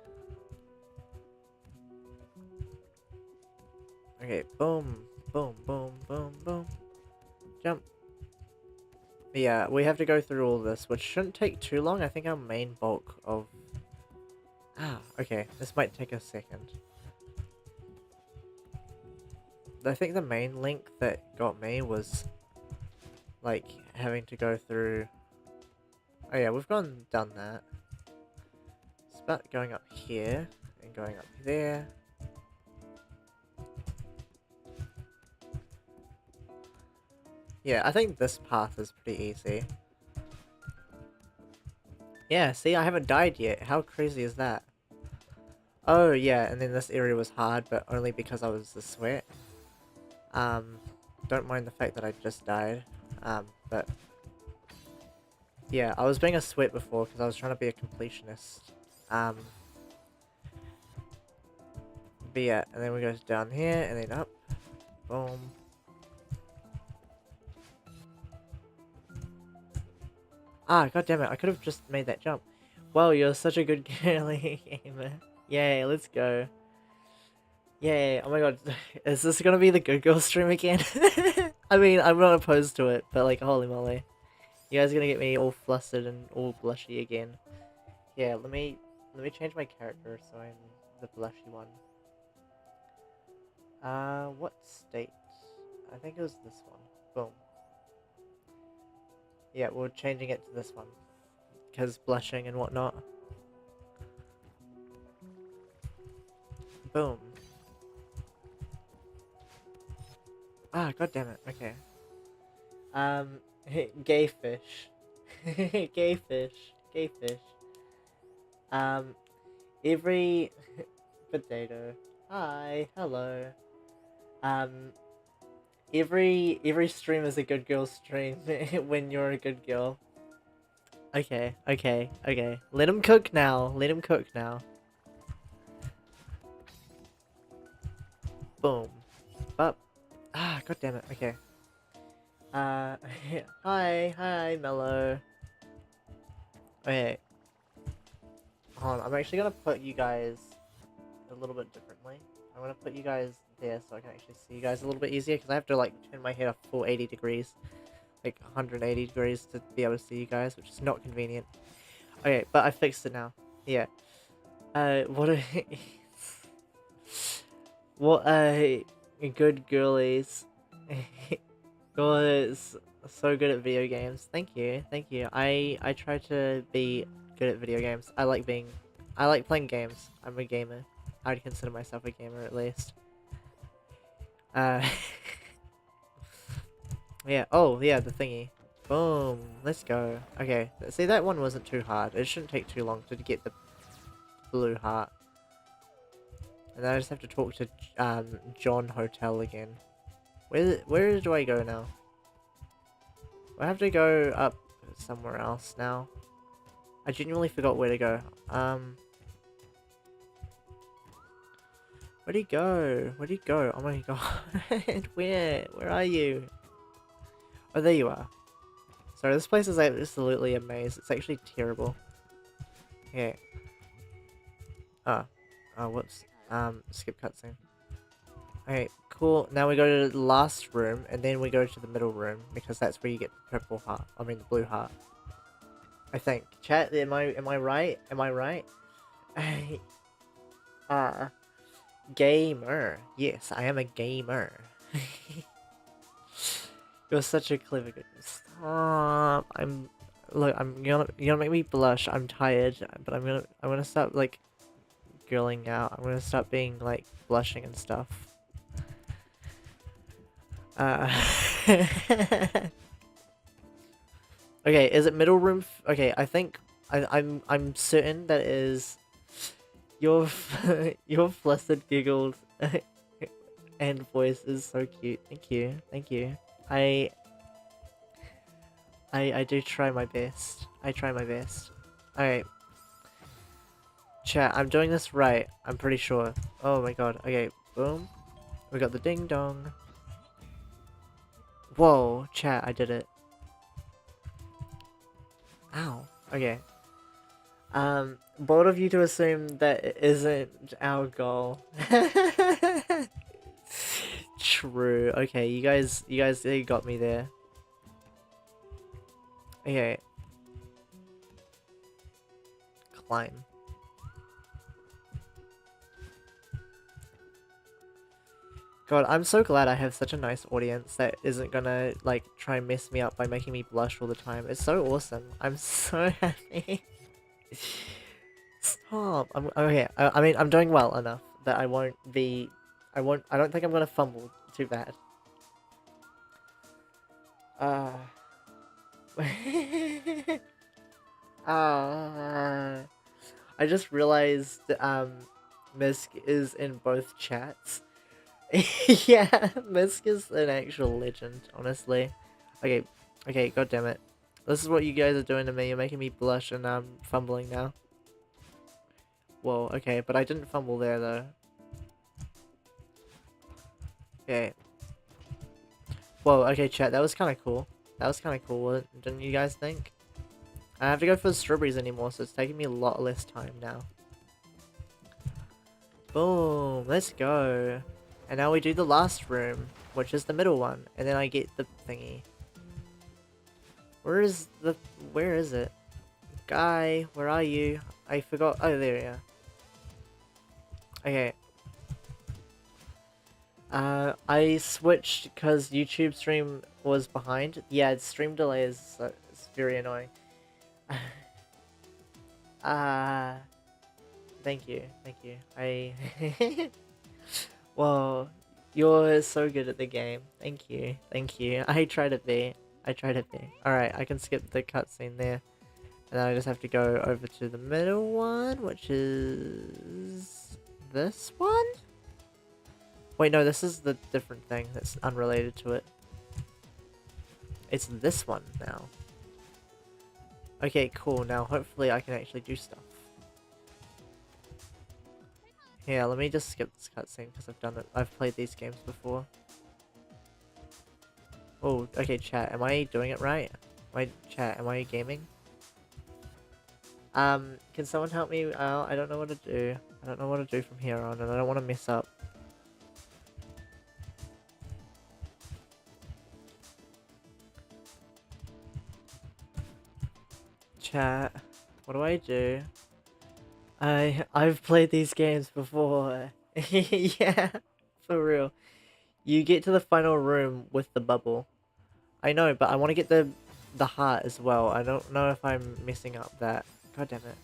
Okay, boom, boom, boom, boom, boom. Jump. Yeah, we have to go through all this, which shouldn't take too long. I think our main bulk of... Ah, okay. This might take a second. I think the main link that got me was, like, having to go through... Oh yeah, we've done that. It's about going up here, and going up there. Yeah, I think this path is pretty easy. Yeah, see, I haven't died yet. How crazy is that? Oh, yeah, and then this area was hard, but only because I was the sweat. Don't mind the fact that I just died. But... Yeah, I was being a sweat before because I was trying to be a completionist. But yeah, and then we go down here, and then up. Boom. Ah, god damn it, I could have just made that jump. Wow, you're such a good girly gamer. Yay, let's go. Yay, oh my god, is this gonna be the good girl stream again? I mean, I'm not opposed to it, but like, holy moly. You guys are gonna get me all flustered and all blushy again. Yeah, let me change my character so I'm the blushy one. What state? I think it was this one. Boom. Yeah, we're changing it to this one. Because blushing and whatnot. Boom. Ah, god damn it. Okay. Gay fish. Gay fish. Gay fish. Every potato. Hi, hello. Every stream is a good girl stream when you're a good girl. Okay, okay, okay. Let him cook now. Let him cook now. Boom. But god damn it. Okay. Hi, Mello. Okay. Hold on, I'm actually gonna put you guys a little bit differently. I'm gonna put you guys there so I can actually see you guys a little bit easier because I have to like turn my head a full 80 degrees. Like 180 degrees to be able to see you guys, which is not convenient. Okay, but I fixed it now. Yeah. What a good girlies. You're so good at video games. Thank you, thank you. I try to be good at video games. I like playing games. I'm a gamer. I'd consider myself a gamer at least. Yeah, oh yeah, the thingy. Boom, let's go. Okay, see that one wasn't too hard. It shouldn't take too long to get the blue heart. And then I just have to talk to John Hotel again. Where do I go now? I have to go up somewhere else now. I genuinely forgot where to go. Where'd he go? Where'd he go? Oh my god. Where are you? Oh, there you are. Sorry, this place is absolutely a maze. It's actually terrible. Okay. Oh, whoops. Skip cutscene. Okay, cool. Now we go to the last room, and then we go to the middle room, because that's where you get the purple heart. I mean, the blue heart. I think. Chat, am I right? Am I right? Gamer. Yes, I am a gamer. You're such a clever girl. Stop. Look, you're gonna make me blush. I'm tired, but I'm gonna stop like girling out. I'm gonna stop being like blushing and stuff. Okay, is it middle room? Okay, I think I'm certain that is your your flustered giggles and voice is so cute. Thank you, thank you. I I do try my best. I try my best. Alright. Chat, I'm doing this right. I'm pretty sure. Oh my god. Okay, boom. We got the ding dong. Whoa, chat, I did it. Ow. Okay. Bold of you to assume that it isn't our goal. True. Okay, you guys got me there. Okay. Climb. God, I'm so glad I have such a nice audience that isn't gonna, like, try and mess me up by making me blush all the time. It's so awesome. I'm so happy. Stop. Okay, I mean, I'm doing well enough that I don't think I'm gonna fumble too bad. I just realized, Misk is in both chats. Yeah, Misk is an actual legend, honestly. Okay, god damn it. This is what you guys are doing to me. You're making me blush and I'm fumbling now. Whoa, okay, but I didn't fumble there though. Okay. Whoa, okay, chat, that was kind of cool. That was kind of cool, didn't you guys think? I don't have to go for the strawberries anymore, so it's taking me a lot less time now. Boom, let's go. And now we do the last room, which is the middle one, and then I get the thingy. Where is it? Guy, where are you? I forgot. Oh, there you are. Okay. I switched because YouTube stream was behind. Yeah, stream delay is it's very annoying. Thank you. Whoa, you're so good at the game. Thank you. I try to be. Alright, I can skip the cutscene there. And then I just have to go over to the middle one, which is this one? Wait, no, this is the different thing that's unrelated to it. It's this one now. Okay, cool. Now hopefully I can actually do stuff. Yeah, let me just skip this cutscene because I've played these games before. Oh, okay, chat. Am I doing it right? Am I gaming? Can someone help me out? I don't know what to do. I don't know what to do from here on, and I don't want to mess up. Chat, what do I do? I've played these games before. Yeah, for real. You get to the final room with the bubble. I know, but I want to get the heart as well. I don't know if I'm messing up that. God damn it.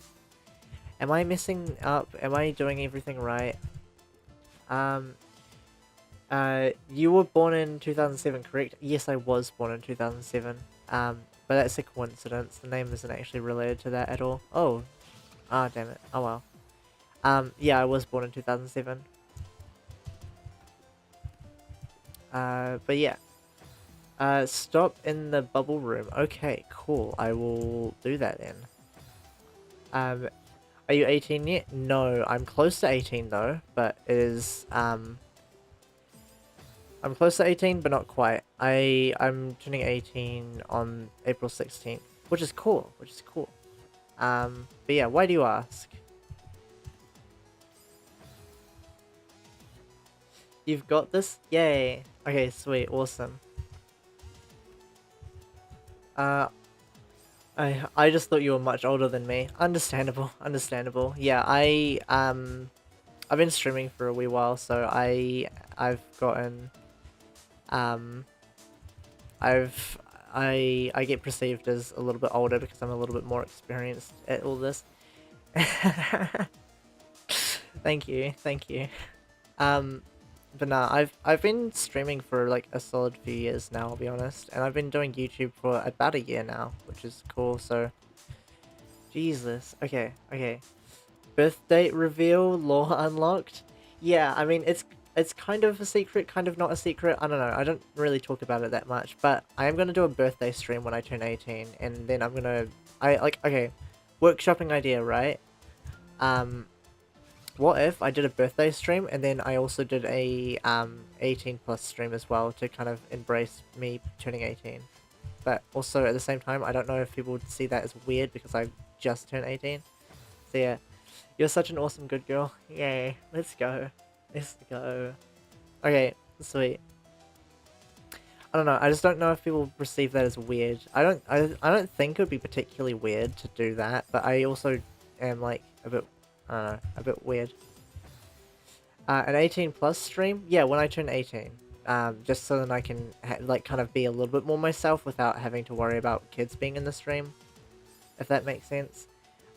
Am I messing up? Am I doing everything right? You were born in 2007, correct? Yes, I was born in 2007. But that's a coincidence. The name isn't actually related to that at all. Oh. Ah, damn it. Oh well. Yeah, I was born in 2007. But yeah. Stop in the bubble room. Okay, cool. I will do that then. Are you 18 yet? No, I'm close to 18 though, but it is, I'm close to 18, but not quite. I'm turning 18 on April 16th, which is cool, but yeah, why do you ask? You've got this? Yay. Okay, sweet, awesome. I just thought you were much older than me. Understandable. Yeah, I've been streaming for a wee while, so I've gotten I've I get perceived as a little bit older because I'm a little bit more experienced at all this. Thank you, thank you. But nah, I've been streaming for like a solid few years now, I'll be honest, and I've been doing YouTube for about a year now, which is cool. So, Jesus. Okay, okay. Birth date reveal, lore unlocked. Yeah, I mean it's kind of a secret, kind of not a secret. I don't know. I don't really talk about it that much, but I am gonna do a birthday stream when I turn 18, and then okay, workshopping idea, right? What if I did a birthday stream and then I also did a 18 plus stream as well to kind of embrace me turning 18. But also at the same time, I don't know if people would see that as weird because I just turned 18. So yeah, you're such an awesome good girl. Yay, let's go. Let's go. Okay, sweet. I don't know, I just don't know if people perceive that as weird. I don't think it would be particularly weird to do that, but I also am like a bit, I don't know, a bit weird. An 18 plus stream? Yeah, when I turn 18. Just so that I can like kind of be a little bit more myself without having to worry about kids being in the stream. If that makes sense.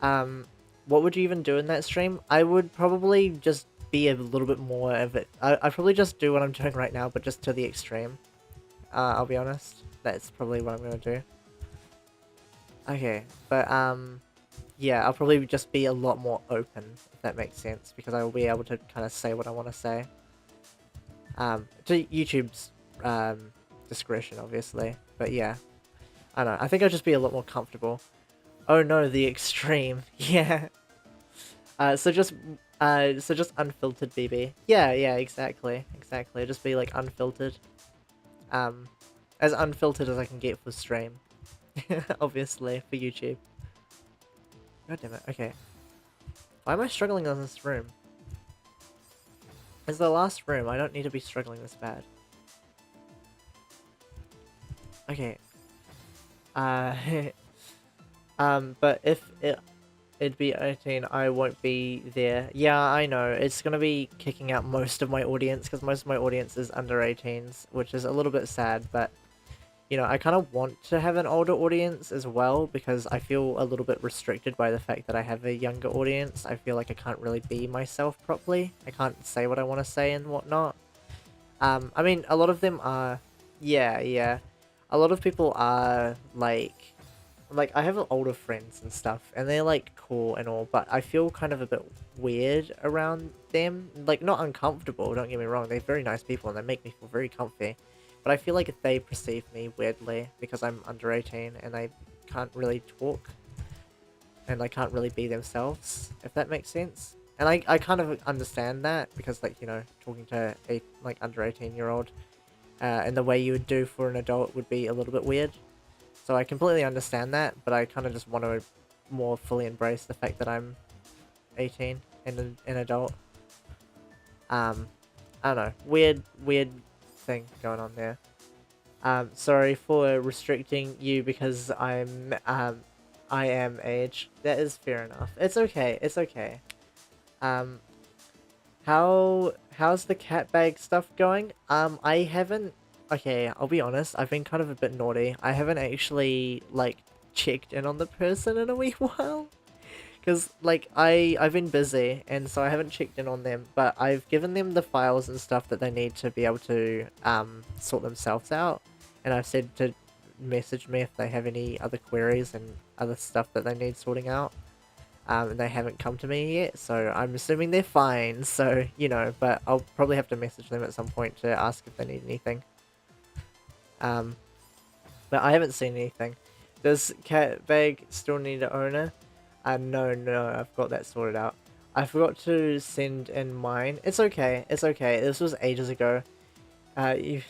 What would you even do in that stream? I would probably just be a little bit more of it. I'd probably just do what I'm doing right now, but just to the extreme. I'll be honest. That's probably what I'm gonna do. Okay, but yeah, I'll probably just be a lot more open, if that makes sense, because I will be able to kind of say what I want to say. To YouTube's discretion, obviously, but yeah. I don't know, I think I'll just be a lot more comfortable. Oh no, the extreme. Yeah. So just unfiltered BB. Yeah, yeah, exactly. Exactly. Just be like unfiltered. As unfiltered as I can get for stream. Obviously, for YouTube. God damn it, okay. Why am I struggling on this room? It's the last room, I don't need to be struggling this bad. Okay. But if it'd be 18, I won't be there. Yeah, I know, it's gonna be kicking out most of my audience, because most of my audience is under 18s, which is a little bit sad, but you know, I kind of want to have an older audience as well, because I feel a little bit restricted by the fact that I have a younger audience. I feel like I can't really be myself properly. I can't say what I want to say and whatnot. I mean, a lot of them are, yeah, yeah. A lot of people are, like, I have older friends and stuff, and they're, like, cool and all, but I feel kind of a bit weird around them. Like, not uncomfortable, don't get me wrong. They're very nice people, and they make me feel very comfy. But I feel like they perceive me weirdly because I'm under 18 and I can't really talk and I can't really be themselves, if that makes sense. And I kind of understand that because, like, you know, talking to a like under 18-year-old and the way you would do for an adult would be a little bit weird. So I completely understand that, but I kind of just want to more fully embrace the fact that I'm 18 and an adult. I don't know, weird thing going on there. Sorry for restricting you because I am age. That is fair enough. It's okay. It's okay. How's the cat bag stuff going? I haven't. Okay, I'll be honest. I've been kind of a bit naughty. I haven't actually like checked in on the person in a wee while. Because, like, I've been busy, and so I haven't checked in on them, but I've given them the files and stuff that they need to be able to, sort themselves out, and I've said to message me if they have any other queries and other stuff that they need sorting out, and they haven't come to me yet, so I'm assuming they're fine, so, you know, but I'll probably have to message them at some point to ask if they need anything. But I haven't seen anything. Does cat bag still need an owner? No, I've got that sorted out. I forgot to send in mine. It's okay, it's okay. This was ages ago. You...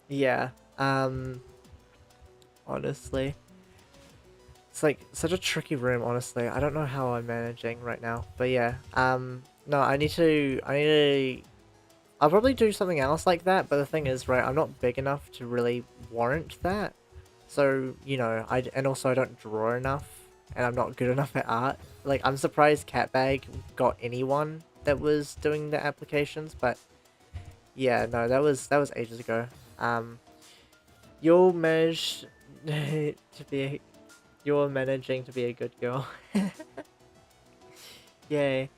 yeah, honestly. It's like such a tricky room, honestly. I don't know how I'm managing right now, but yeah. No, I need to I'll probably do something else like that, but the thing is, right, I'm not big enough to really warrant that. So, you know, and also I don't draw enough, and I'm not good enough at art. Like, I'm surprised Catbag got anyone that was doing the applications, but yeah, no, that was ages ago. You'll manage to be you're managing to be a good girl. Yay.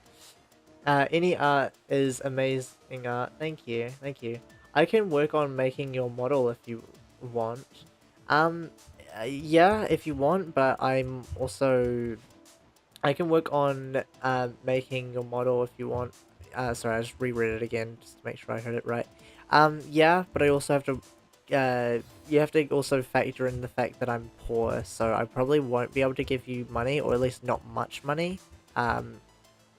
Any art is amazing art. Thank you, thank you. I can work on making your model if you want. Um, yeah, if you want, but I'm also... I can work on making your model if you want. Sorry, I just reread it again just to make sure I heard it right. Yeah, but I also have to... you have to also factor in the fact that I'm poor, so I probably won't be able to give you money, or at least not much money.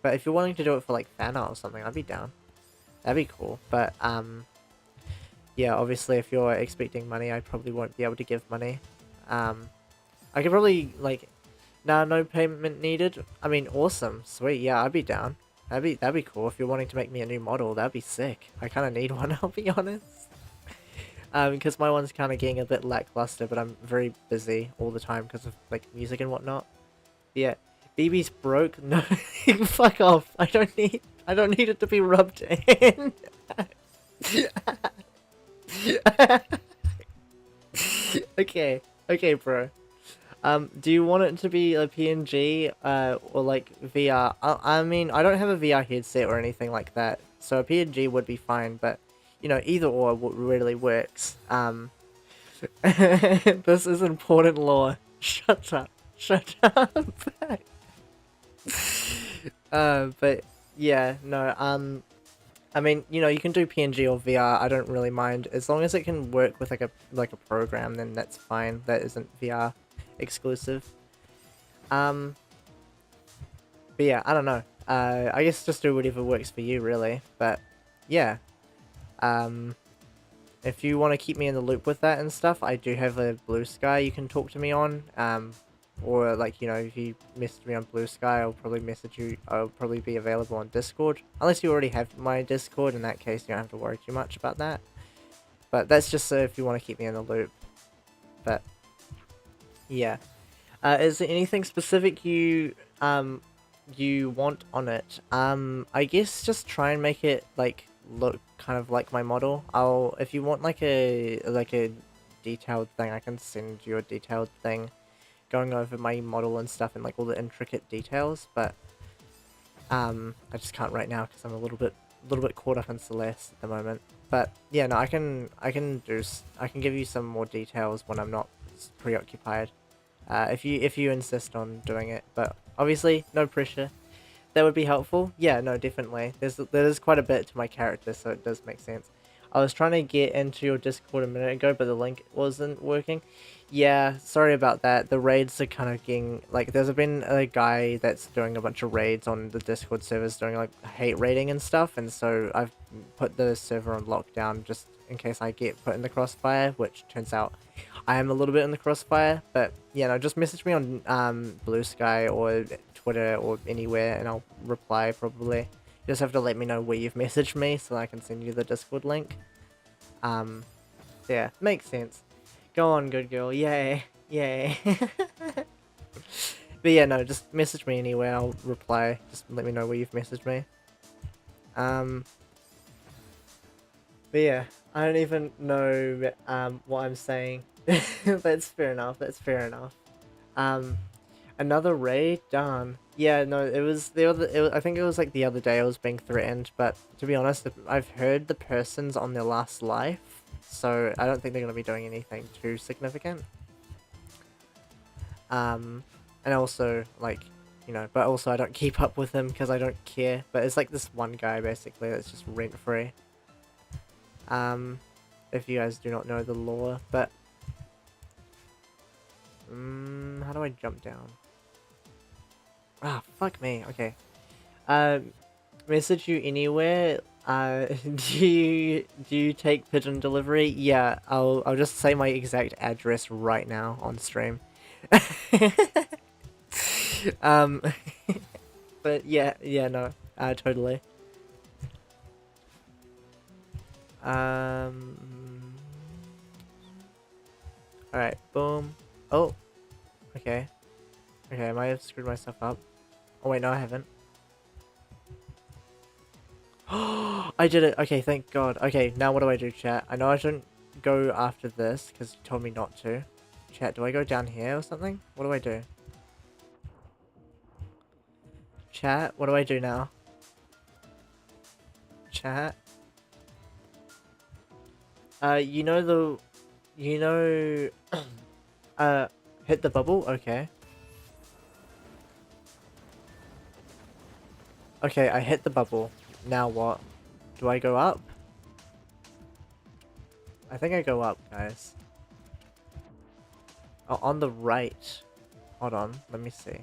But if you're willing to do it for like fan art or something, I'd be down. That'd be cool. But yeah, obviously if you're expecting money, I probably won't be able to give money. I could probably like, nah, no payment needed. I mean, awesome, sweet. Yeah, I'd be down. That'd be cool. If you're wanting to make me a new model, that'd be sick. I kind of need one, I'll be honest. Because my one's kind of getting a bit lackluster, but I'm very busy all the time because of like music and whatnot. Yeah. BB's broke? No, fuck off. I don't need it to be rubbed in. Okay, okay, bro. Do you want it to be a PNG, or like VR? I mean, I don't have a VR headset or anything like that, so a PNG would be fine, but, you know, either or really works. This is important lore. Shut up. Shut up. But yeah, no, I mean, you know, you can do PNG or VR, I don't really mind. As long as it can work with like a program, then that's fine. That isn't VR exclusive. But yeah, I don't know. I guess just do whatever works for you, really. But yeah. If you want to keep me in the loop with that and stuff, I do have a Blue Sky you can talk to me on. Or like, you know, if you message me on Blue Sky, I'll probably be available on Discord. Unless you already have my Discord, in that case you don't have to worry too much about that. But that's just so if you want to keep me in the loop. But yeah. Is there anything specific you want on it? I guess just try and make it like look kind of like my model. If you want like a detailed thing, I can send you a detailed thing going over my model and stuff and like all the intricate details, but I just can't right now because I'm a little bit caught up in Celeste at the moment. But yeah, no, I can give you some more details when I'm not preoccupied, if you insist on doing it, but obviously no pressure. That would be helpful. Yeah, no, definitely. There's quite a bit to my character, so it does make sense. I was trying to get into your Discord a minute ago, but the link wasn't working. Yeah, sorry about that. The raids are kind of getting... Like, there's been a guy that's doing a bunch of raids on the Discord servers doing, like, hate raiding and stuff, and so I've put the server on lockdown just in case I get put in the crossfire, which turns out I am a little bit in the crossfire, but, yeah, no, just message me on Blue Sky or Twitter or anywhere, and I'll reply, probably. You just have to let me know where you've messaged me so I can send you the Discord link. Yeah, makes sense. Go on, good girl. Yay. Yay. But yeah, no, just message me anywhere. I'll reply. Just let me know where you've messaged me. But yeah, I don't even know what I'm saying. That's fair enough. That's fair enough. Another raid? Darn. Yeah, no, it was I think it was like the other day I was being threatened, but to be honest, I've heard the person's on their last life, so I don't think they're going to be doing anything too significant. And also, like, you know, but also I don't keep up with him because I don't care, but it's like this one guy, basically, that's just rent-free. If you guys do not know the lore, but... how do I jump down? Ah, fuck me. Okay. Message you anywhere. Do you take pigeon delivery? Yeah, I'll just say my exact address right now on stream. But yeah, no, totally. Alright, boom. Oh, okay. Okay, I might have screwed myself up. Oh wait, no I haven't. I did it! Okay, thank god. Okay, now what do I do, chat? I know I shouldn't go after this, because you told me not to. Chat, do I go down here or something? What do I do? Chat, what do I do now? Chat? You know the... You know... hit the bubble? Okay. Okay, I hit the bubble. Now what? Do I go up? I think I go up, guys. Oh, on the right. Hold on, let me see.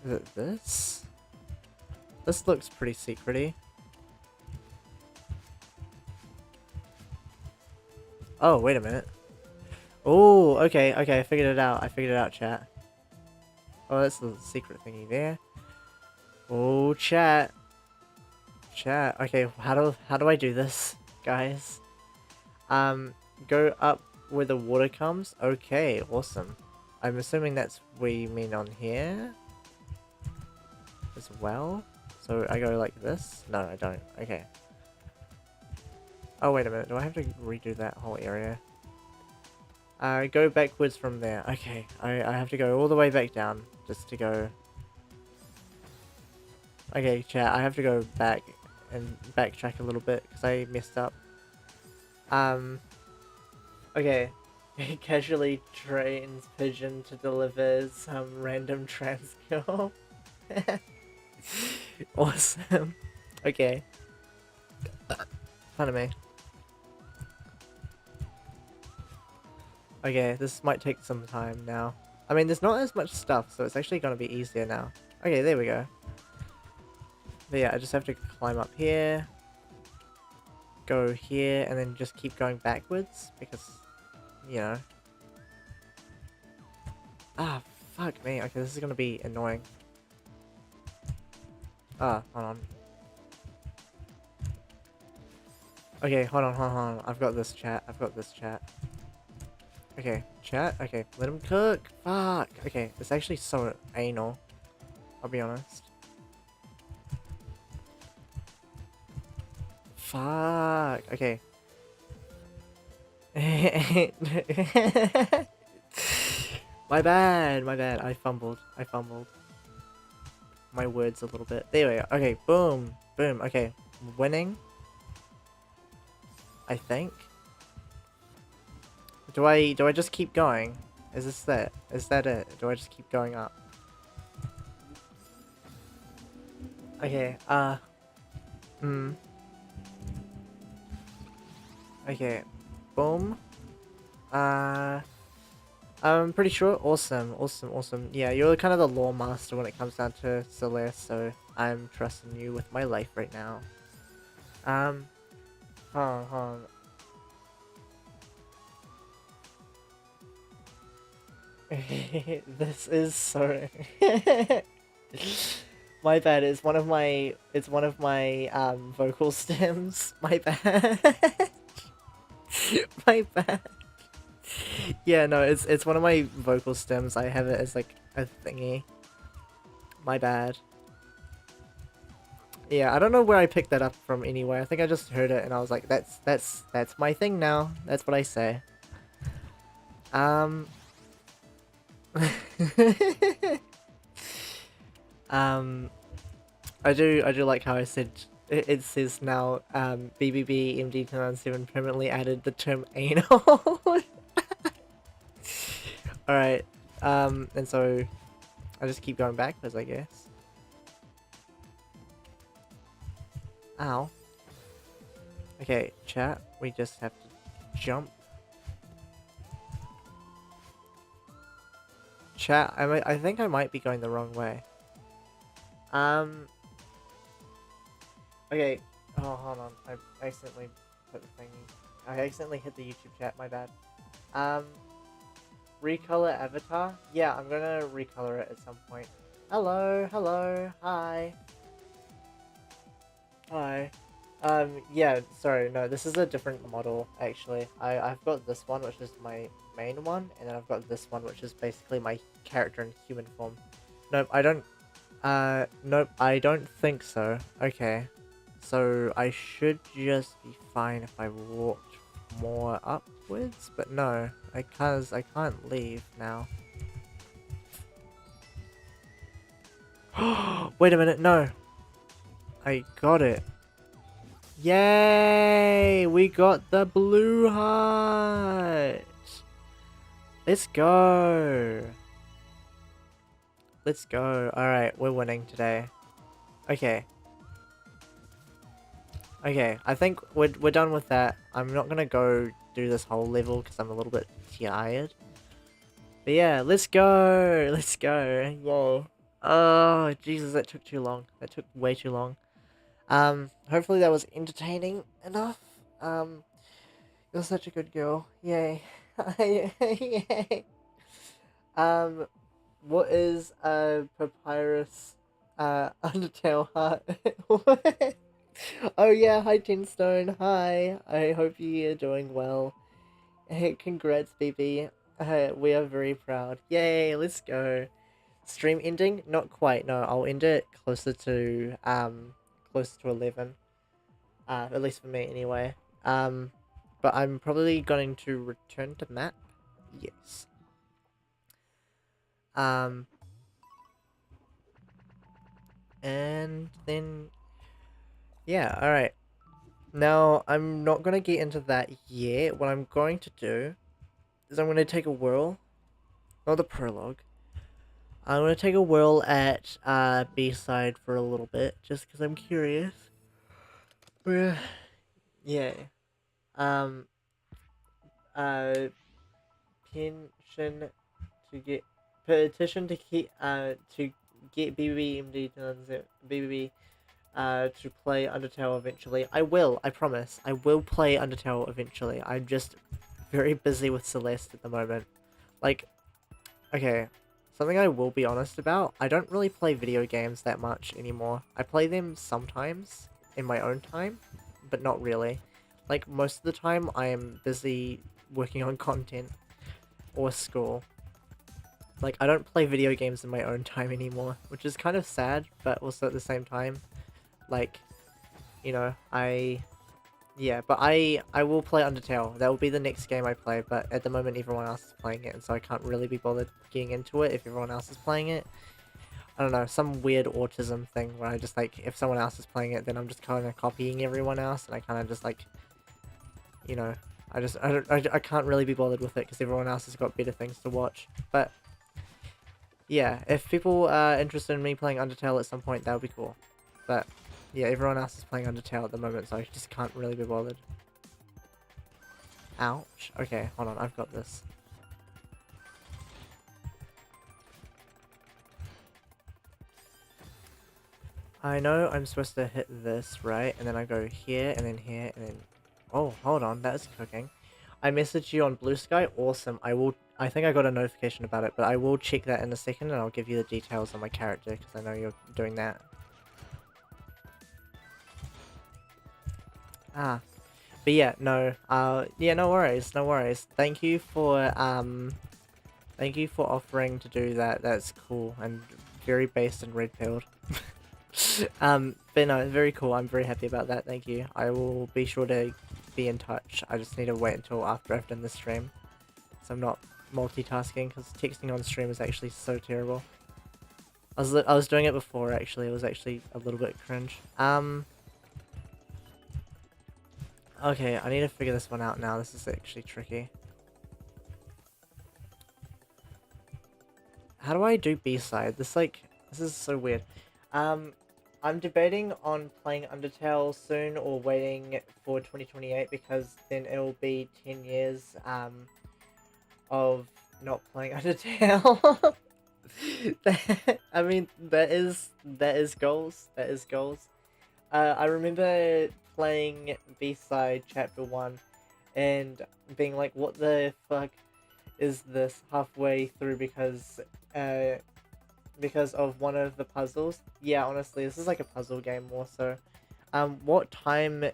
Is it this? This looks pretty secrety. Oh, wait a minute. Oh, okay, okay, I figured it out. I figured it out, chat. Oh, that's the secret thingy there. Oh, chat. Chat. Okay, how do I do this, guys? Go up where the water comes. Okay, awesome. I'm assuming that's where you mean on here as well. So I go like this? No, I don't. Okay. Oh, wait a minute. Do I have to redo that whole area? Go backwards from there. Okay, I have to go all the way back down just to go. Okay, chat, I have to go back and backtrack a little bit because I messed up. Okay. Casually trains pigeon to deliver some random trans girl. Awesome. Okay. Pardon me. Okay, this might take some time now. I mean, there's not as much stuff, so it's actually gonna be easier now. Okay, there we go. But yeah, I just have to climb up here, go here, and then just keep going backwards, because, you know. Ah, fuck me. Okay, this is gonna be annoying. Ah, hold on. Okay, hold on. I've got this, chat. I've got this, chat. Okay, chat. Okay, let him cook. Fuck. Okay, it's actually so anal. I'll be honest. Fuck. Okay. My bad. I fumbled. My words a little bit. There we go. Okay, boom. Boom. Okay, winning. I think. Do I just keep going? Is this that? Is that it? Do I just keep going up? Okay, okay, boom. I'm pretty sure. Awesome. Yeah, you're kind of the lore master when it comes down to Celeste, so I'm trusting you with my life right now. Hold on. This is so my bad. It's one of my vocal stems. My bad. My bad. Yeah, no, it's one of my vocal stems. I have it as like a thingy. My bad. Yeah, I don't know where I picked that up from anywhere. I think I just heard it and I was like, that's my thing now. That's what I say. I do like how I said it says now BBB MD297 permanently added the term anal. Alright, and so I just keep going backwards, I guess. Ow. Okay, chat, we just have to jump. Chat, I think I might be going the wrong way. Okay. Oh, hold on. I accidentally put the thingy. I accidentally hit the YouTube chat, my bad. Recolor avatar? Yeah, I'm gonna recolor it at some point. Hello, hi. Hi. Yeah, sorry, no, this is a different model, actually. I've got this one, which is my main one, and then I've got this one, which is basically my character in human form. Nope, nope, I don't think so. Okay. So, I should just be fine if I walked more upwards, but no, I can't leave now. Wait a minute, no! I got it. Yay! We got the blue heart! Let's go! Let's go. Alright, we're winning today. Okay. Okay, I think we're done with that. I'm not gonna go do this whole level because I'm a little bit tired. But yeah, let's go! Let's go! Whoa. Oh, Jesus, that took too long. That took way too long. Hopefully that was entertaining enough. You're such a good girl. Yay. Yay. What is a papyrus, Undertale heart? What? Oh yeah, hi Tinstone, hi. I hope you are doing well. Hey, congrats, BB. We are very proud. Yay, let's go. Stream ending? Not quite, no. I'll end it closer to 11. At least for me, anyway. But I'm probably going to return to map. Yes. And then... yeah, alright. Now, I'm not going to get into that yet. What I'm going to do is I'm going to take a whirl. Not the prologue. I'm going to take a whirl at B-side for a little bit, just because I'm curious. Yeah. Pension to get... petition to keep, to get BBMD BBB to play Undertale eventually. I will, I promise. I will play Undertale eventually. I'm just very busy with Celeste at the moment. Like, okay, something I will be honest about, I don't really play video games that much anymore. I play them sometimes in my own time, but not really. Like, most of the time I am busy working on content or school. Like, I don't play video games in my own time anymore, which is kind of sad, but also at the same time, like, you know, yeah, but I will play Undertale. That will be the next game I play, but at the moment everyone else is playing it, and so I can't really be bothered getting into it if everyone else is playing it. I don't know, some weird autism thing where I just, like, if someone else is playing it, then I'm just kind of copying everyone else, and I kind of just, like, you know, I can't really be bothered with it because everyone else has got better things to watch. But yeah, if people are interested in me playing Undertale at some point, that would be cool. But yeah, everyone else is playing Undertale at the moment, so I just can't really be bothered. Ouch. Okay, hold on, I've got this. I know I'm supposed to hit this, right? And then I go here, and then... oh, hold on, that's cooking. I messaged you on Blue Sky, awesome. I think I got a notification about it, but I will check that in a second, and I'll give you the details on my character, because I know you're doing that. Ah. But yeah, no, yeah, no worries, no worries. Thank you for offering to do that. That's cool, and very based and red-pilled. But no, very cool. I'm very happy about that. Thank you. I will be sure to be in touch. I just need to wait until after I've done the stream, so I'm not multitasking, because texting on stream is actually so terrible. I was doing it before, actually. It was actually a little bit cringe. Okay, I need to figure this one out now. This is actually tricky. How do I do B-side? This is so weird. I'm debating on playing Undertale soon or waiting for 2028, because then it'll be 10 years, of not playing Undertale. I mean, that is goals. That is goals. I remember playing B-side chapter 1 and being like, what the fuck is this halfway through, because of one of the puzzles. Yeah, honestly, this is like a puzzle game more so. what time?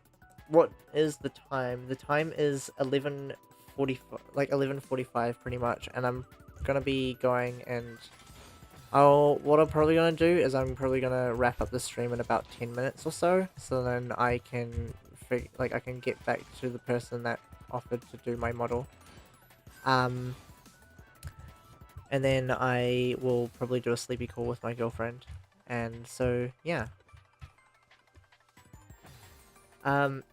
What is the time? The time is 11:45, like 11:45, pretty much, and I'm gonna be going and what I'm probably gonna do is I'm probably gonna wrap up the stream in about 10 minutes or so, so then I can I can get back to the person that offered to do my model. And then I will probably do a sleepy call with my girlfriend. And so, yeah.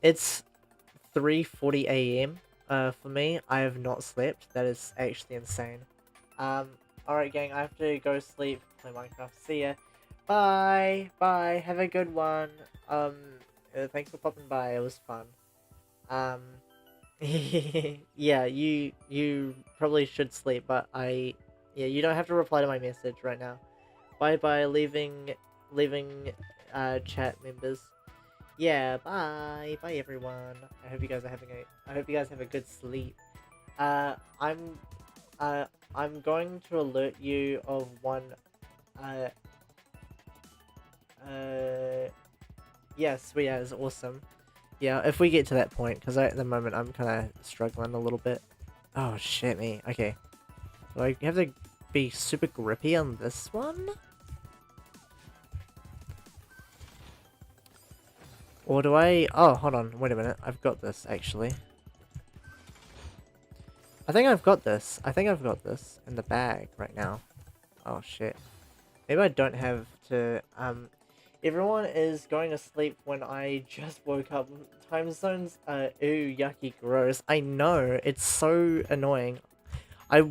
It's 3:40 a.m. For me. I have not slept. That is actually insane. Alright gang, I have to go sleep, play Minecraft. See ya. Bye! Bye! Have a good one. Thanks for popping by, it was fun. Yeah, you probably should sleep, but yeah, you don't have to reply to my message right now. Bye bye, leaving chat members. Yeah, bye everyone. I hope you guys have a good sleep. I'm going to alert you of one yes, yeah, it's awesome. Yeah, if we get to that point, because at the moment I'm kind of struggling a little bit. Oh shit me, okay. Do I have to be super grippy on this one? Or do I... Oh, hold on, wait a minute, I've got this actually. I think I've got this in the bag right now. Oh shit. Maybe I don't have to, everyone is going to sleep when I just woke up. Time zones, ooh, yucky, gross. I know, it's so annoying. I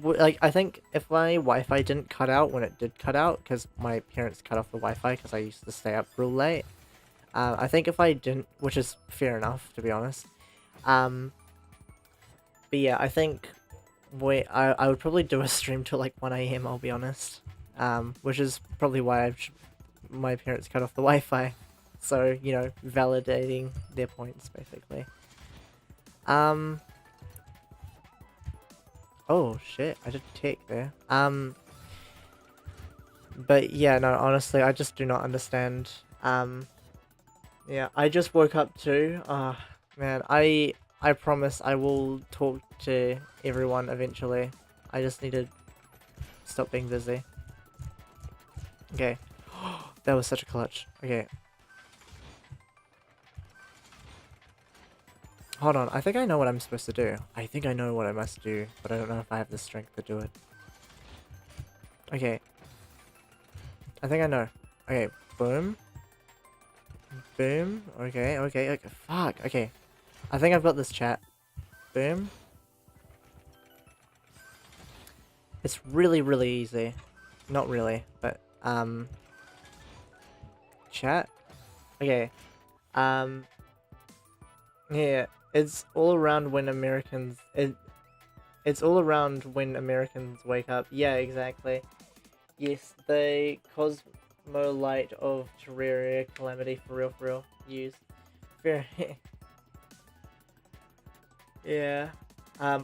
think if my Wi-Fi didn't cut out when it did cut out, because my parents cut off the Wi-Fi because I used to stay up real late. I think if I didn't, which is fair enough, to be honest. But yeah, I think I would probably do a stream till like 1 AM, I'll be honest. Which is probably why my parents cut off the Wi-Fi. So, you know, validating their points, basically. Oh, shit, I did tech there. But yeah, no, honestly, I just do not understand. Yeah, I just woke up too. Man, I promise I will talk to everyone eventually. I just need to stop being busy. Okay. That was such a clutch. Okay. Hold on, I think I know what I'm supposed to do. I think I know what I must do, but I don't know if I have the strength to do it. Okay. I think I know. Okay, boom. Boom. Okay, okay. Fuck, okay. I think I've got this, chat. Boom. It's really, really easy. Not really, but, chat? Okay. Yeah, it's all around when Americans... It's all around when Americans wake up. Yeah, exactly. Yes, the Cosmolite of Terraria Calamity, for real. Use. Fair. Yeah.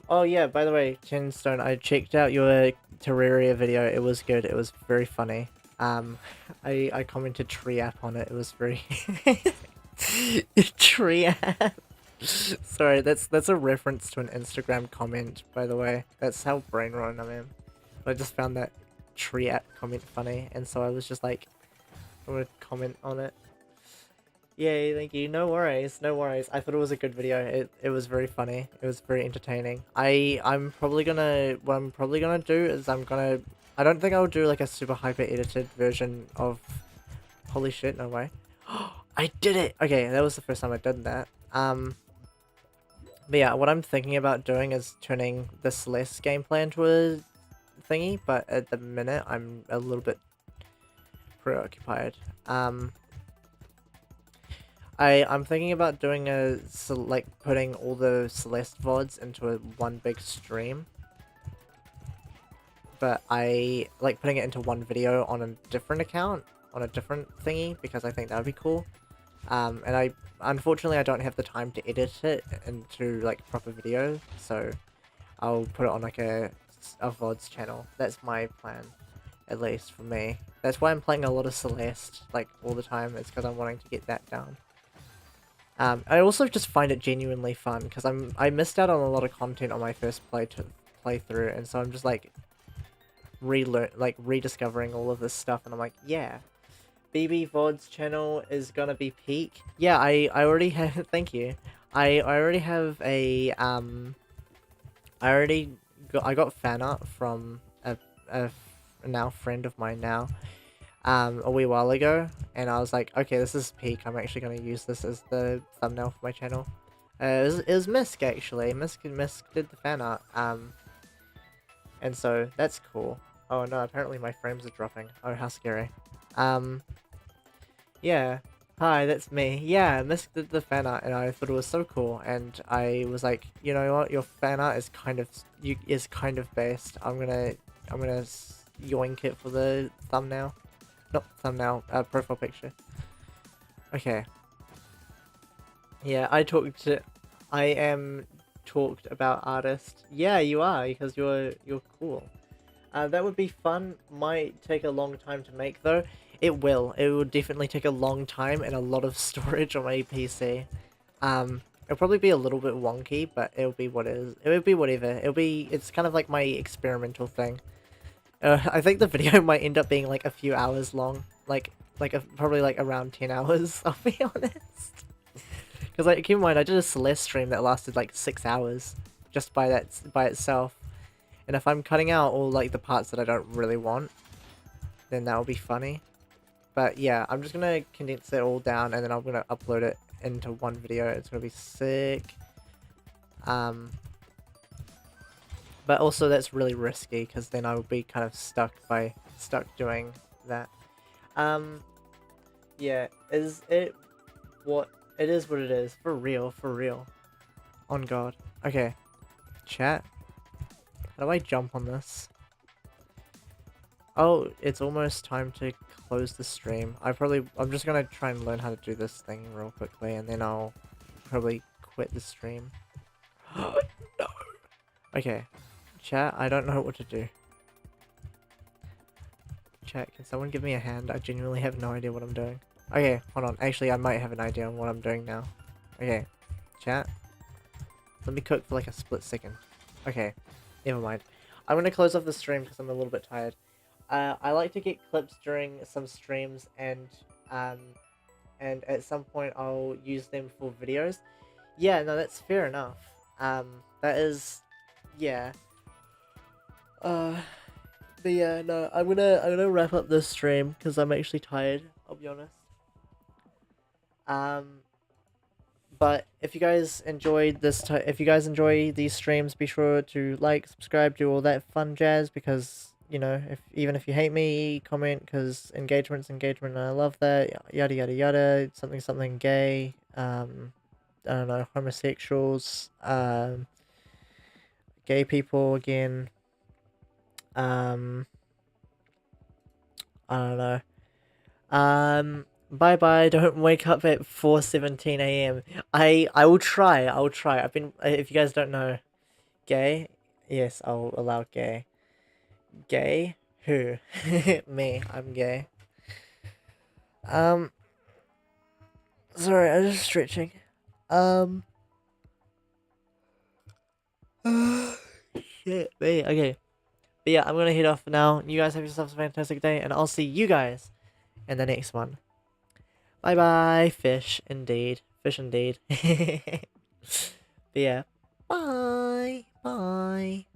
Oh yeah, by the way, Chinstone, I checked out your Terraria video. It was good. It was very funny. I commented tree app on it. It was very... Tree app. Sorry, that's a reference to an Instagram comment, by the way. That's how brain rot I am. I just found that tree app comment funny, and so I was just like, I'm gonna comment on it. Yay, thank you. No worries, no worries. I thought it was a good video. It was very funny. It was very entertaining. what I'm probably gonna do is I don't think I'll do like a super hyper edited version of, holy shit, no way. I did it! Okay, that was the first time I did that. But yeah, what I'm thinking about doing is turning the Celeste gameplay into a thingy, but at the minute I'm a little bit preoccupied. I'm thinking about doing like putting all the Celeste VODs into one big stream. But I like putting it into one video on a different account, on a different thingy, because I think that would be cool. And unfortunately I don't have the time to edit it into like proper video, so I'll put it on like a VODs channel. That's my plan, at least for me. That's why I'm playing a lot of Celeste like all the time. It's because I'm wanting to get that down. I also just find it genuinely fun because I missed out on a lot of content on my first playthrough, and so I'm just like rediscovering all of this stuff, and I'm like, yeah, BB VOD's channel is gonna be peak. Yeah, I already have. Thank you. I already have a I got fan art from a now friend of mine now a wee while ago, and I was like, okay, this is peak. I'm actually gonna use this as the thumbnail for my channel. It was Misk actually. Misk did the fan art. And so that's cool. Oh no, apparently my frames are dropping. Oh, how scary. Yeah. Hi, that's me. Yeah, Misk did the fan art, and I thought it was so cool. And I was like, you know what, your fan art is kind of based. I'm gonna yoink it for the thumbnail. Not thumbnail, profile picture. Okay. Yeah, I am talked about artist. Yeah, you are, because you're cool. That would be fun. Might take a long time to make though. It will. It will definitely take a long time and a lot of storage on my PC. It'll probably be a little bit wonky, but it'll be what it is. It will be whatever. It's kind of like my experimental thing. I think the video might end up being like a few hours long. Probably like around 10 hours, I'll be honest. Because like, keep in mind, I did a Celeste stream that lasted like 6 hours. Just by itself. And if I'm cutting out all like the parts that I don't really want, then that'll be funny. But yeah, I'm just gonna condense it all down, and then I'm gonna upload it into one video. It's gonna be sick. But also that's really risky, because then I would be kind of stuck doing that. Yeah, it is what it is. For real, for real. On God. Okay. Chat. How do I jump on this? Oh, it's almost time to close the stream. I'm just gonna try and learn how to do this thing real quickly, and then I'll probably quit the stream. No! Okay. Chat, I don't know what to do. Chat, can someone give me a hand? I genuinely have no idea what I'm doing. Okay, hold on. Actually, I might have an idea on what I'm doing now. Okay. Chat. Let me cook for like a split second. Okay. Never mind. I'm gonna close off the stream because I'm a little bit tired. I like to get clips during some streams, and at some point I'll use them for videos. Yeah, no, that's fair enough. That is, yeah. But yeah, no, I'm gonna wrap up this stream because I'm actually tired. I'll be honest. But if you guys enjoyed if you guys enjoy these streams, be sure to like, subscribe, do all that fun jazz, because, you know, even if you hate me, comment, because engagement's engagement, and I love that. Yada yada yada. Something gay. I don't know, homosexuals. Gay people again. I don't know. Bye bye. Don't wake up at 4:17 a.m. I will try. If you guys don't know, gay. Yes, I'll allow gay. Gay? Who? Me. I'm gay. Sorry, I'm just stretching. Shit, me. Okay. But yeah, I'm gonna head off now. You guys have yourselves a fantastic day, and I'll see you guys in the next one. Bye bye, fish indeed. Fish indeed. But yeah. Bye. Bye.